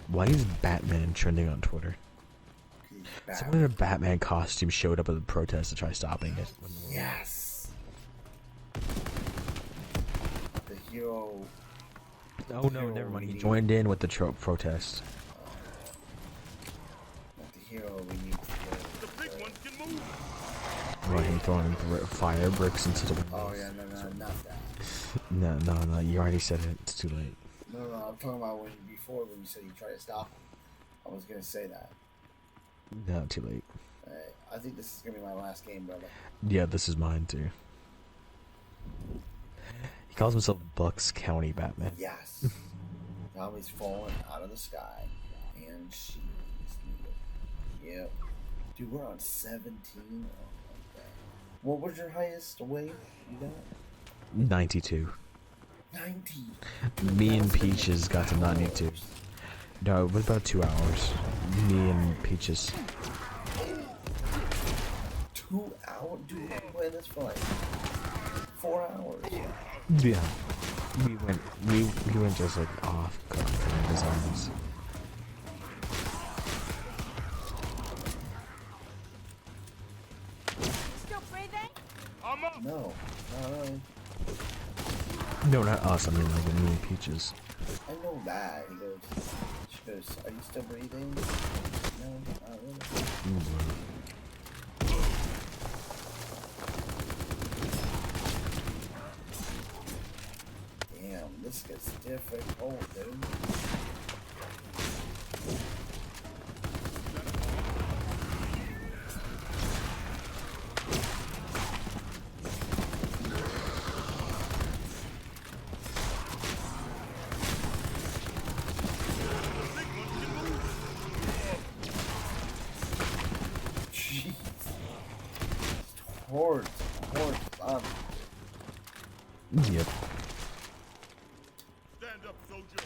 Why is Batman trending on Twitter? Someone in a Batman costume showed up at the protest to try stopping it. Yes! The hero... Oh no, never mind. He joined in with the protest. Not the hero we need to get. The big ones can move. Right, him throwing fire bricks into the windows. Oh yeah, no, not that. No, you already said it. It's too late. No, I'm talking about when you said you tried to stop him. I was gonna say that. No, too late. I think this is gonna be my last game, brother. Yeah, this is mine too. He calls himself Bucks County Batman. Yes. Now he's falling out of the sky, and she's needed. Yep. Dude, we're on 17. Oh my god. What was your highest weight you got? 92. 90. Me and Peaches got to 92. No, it was about 2 hours. Me and Peaches. 2 hours? Dude, I've been playing this for like 4 hours. Yeah. We went just like off from the zombies. Still breathing? I'm up. No, not really. No, not us. I mean, like me and Peaches. I know that. She goes, are you still breathing? No, not really. Damn, this gets difficult, dude. Jeez. Hordes. Yep. Stand up, soldier.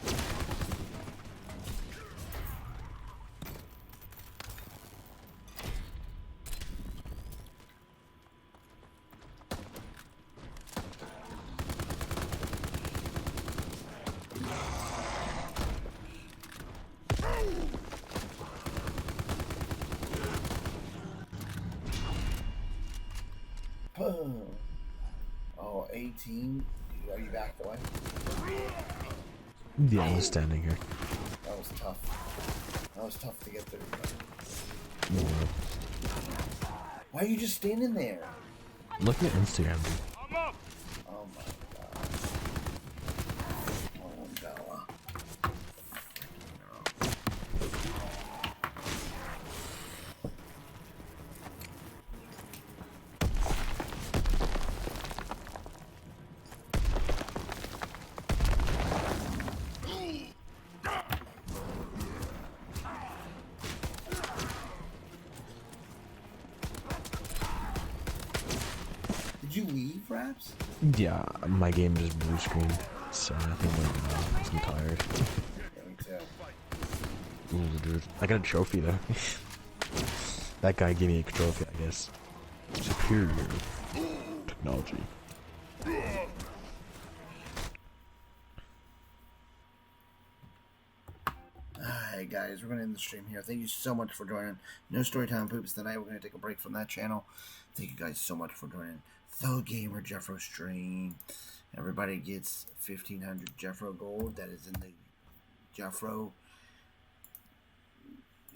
Oh, 18. Are you back away? Yeah, I'm standing here. That was tough. That was tough to get through. Yeah. Why are you just standing there? Look at Instagram, dude. I'm up. Oh my god. Oh, Bella. Did you leave, Raps? Yeah, my game is blue screen, so I think I'm tired. Yeah, me too. Ooh, dude. I got a trophy though. That guy gave me a trophy, I guess. Superior technology. Alright guys, we're going to end the stream here. Thank you so much for joining. No Storytime Poops tonight. We're going to take a break from that channel. Thank you guys so much for joining The Gamer Jeffro stream. Everybody gets 1,500 Jeffro gold. That is in the Jeffro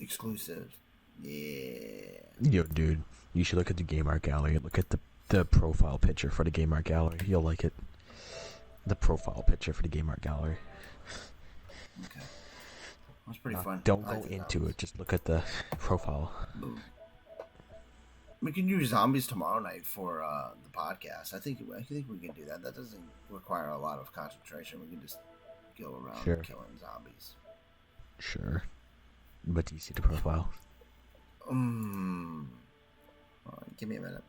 exclusive. Yeah. Yo, dude, you should look at the Game Art Gallery. Look at the profile picture for the Game Art Gallery. You'll like it. The profile picture for the Game Art Gallery. Okay. That's pretty fun. Don't go into it. Just look at the profile. We can do zombies tomorrow night for the podcast. I think we can do that. That doesn't require a lot of concentration. We can just go around killing zombies. Sure. But do you see the profile? Hold on, give me a minute.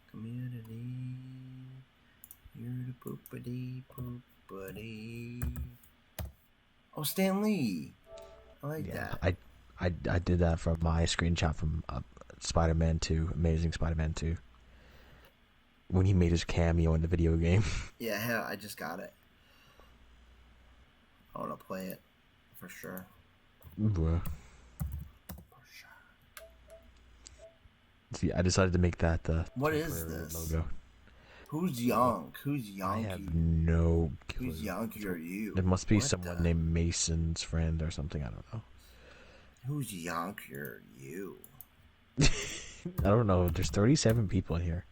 Community. You're the poopity poopity. Oh, Stan Lee. I like that. I did that from my screenshot from Spider-Man 2, Amazing Spider-Man 2. When he made his cameo in the video game. Yeah, I just got it. I want to play it for sure. Bruh. See, I decided to make that the what is this logo. Who's Yonk? Who's Yonk? I have no clue. Who's Yonk or you? There must be someone named Mason's friend or something. I don't know. Who's Yonk or you? I don't know. There's 37 people in here.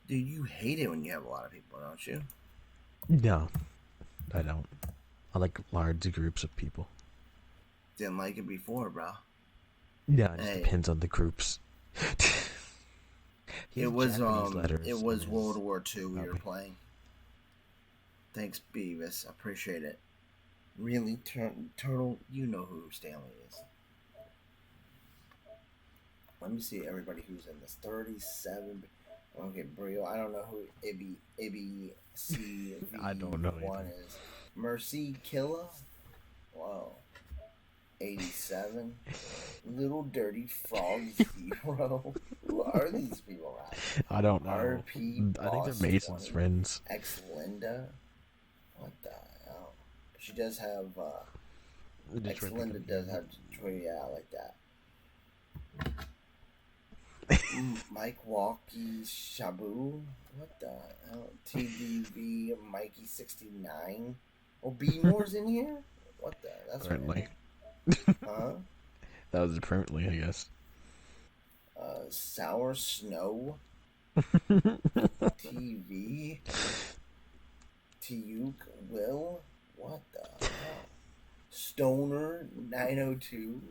Dude, you hate it when you have a lot of people, don't you? No, I don't. I like large groups of people. Didn't like it before, bro. Yeah, it just depends on the groups. It was World War II we were playing. Thanks, Beavis. I appreciate it. Really, Turtle, you know who Stanley is. Let me see everybody who's in this. 37. Okay, Brio. I don't know who ABC. I don't know one is. Mercy Killa. Whoa. 87. Little Dirty Frogs Zero. Who are these people? I don't know. RP I think Boss they're Mason's 20. friends. Ex Linda. What the hell? She does have. Ex Linda does have. Yeah, I like that. Mike Walkie Shabu. What the hell? TDV Mikey 69. Oh, B Moore's in here? What the? That's Apparently. Huh? That was apparently, I guess. Sour Snow. TV. Tiyuk Will. What the hell? Stoner 902.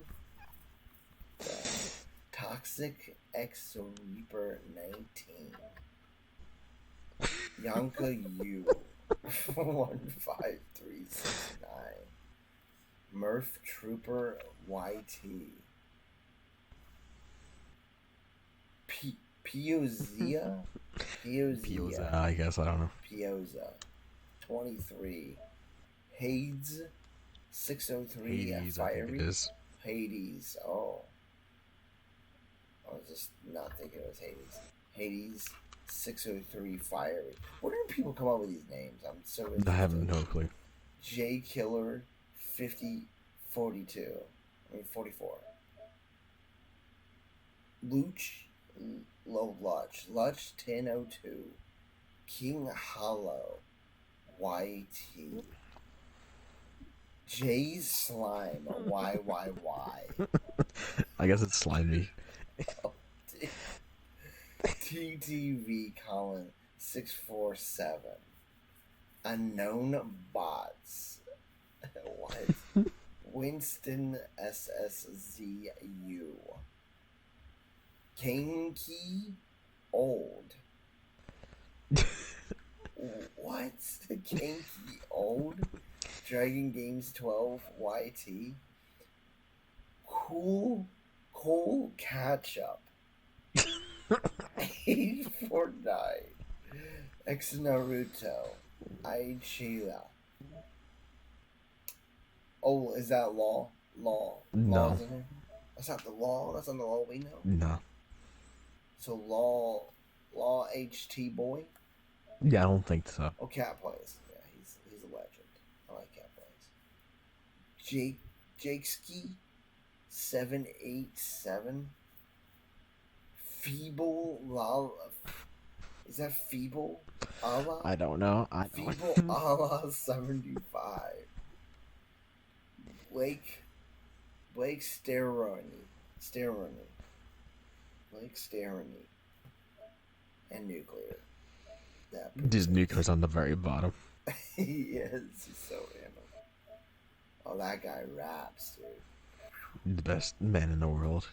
Toxic X Reaper 19. Yanka U 15369. Murph Trooper YT. Piozia? Pioza, I guess, I don't know. Pioza 23. Hades 603. Hades, I think it is. Hades, oh. I was just not thinking it was Hades. Hades 603 Fiery. Where do people come up with these names? I'm so interested. I have no clue. J Killer 5042. I mean 44. Luch Low Lutch 1002. King Hollow YT. J Slime YYY. I guess it's slimy. TTV Colin 647. Unknown Bots. What? Winston SSZU. Kaneki Old. What? Kaneki Old? Dragon Games 12 YT. Cool Catch Up. 849. Ex Naruto. Aichila. Oh, is that Law? Law. No. Law's in there? That's not the Law. That's not the Law we know. No. So Law HT Boy. Yeah, I don't think so. Oh, Cat plays. Yeah, he's a legend. I like Cat plays. Jakeski 787. Feeble Lala. Is that Feeble Allah? I don't know. Feeble Allah 75. Blake Steroni. Blake Steroni. And Nuclear. This nuclear's on the very bottom. He is. He's so random. Oh, that guy raps, dude. The best man in the world.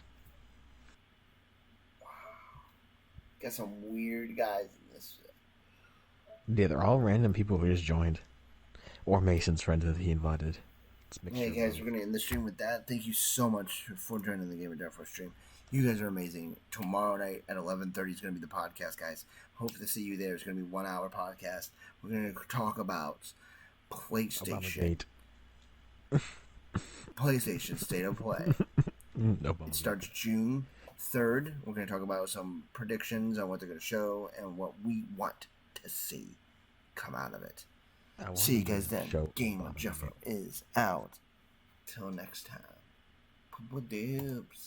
Got some weird guys in this shit. Yeah, they're all random people who just joined. Or Mason's friends that he invited. Hey guys, we're going to end the stream with that. Thank you so much for joining the Game of Death for stream. You guys are amazing. Tomorrow night at 11:30 is going to be the podcast, guys. Hope to see you there. It's going to be a 1 hour podcast. We're going to talk about PlayStation. PlayStation State of Play. It starts June 3rd. We're going to talk about some predictions on what they're going to show and what we want to see come out of it. See you guys then. Game of Jeffro is out. Till next time. Papa Dibs.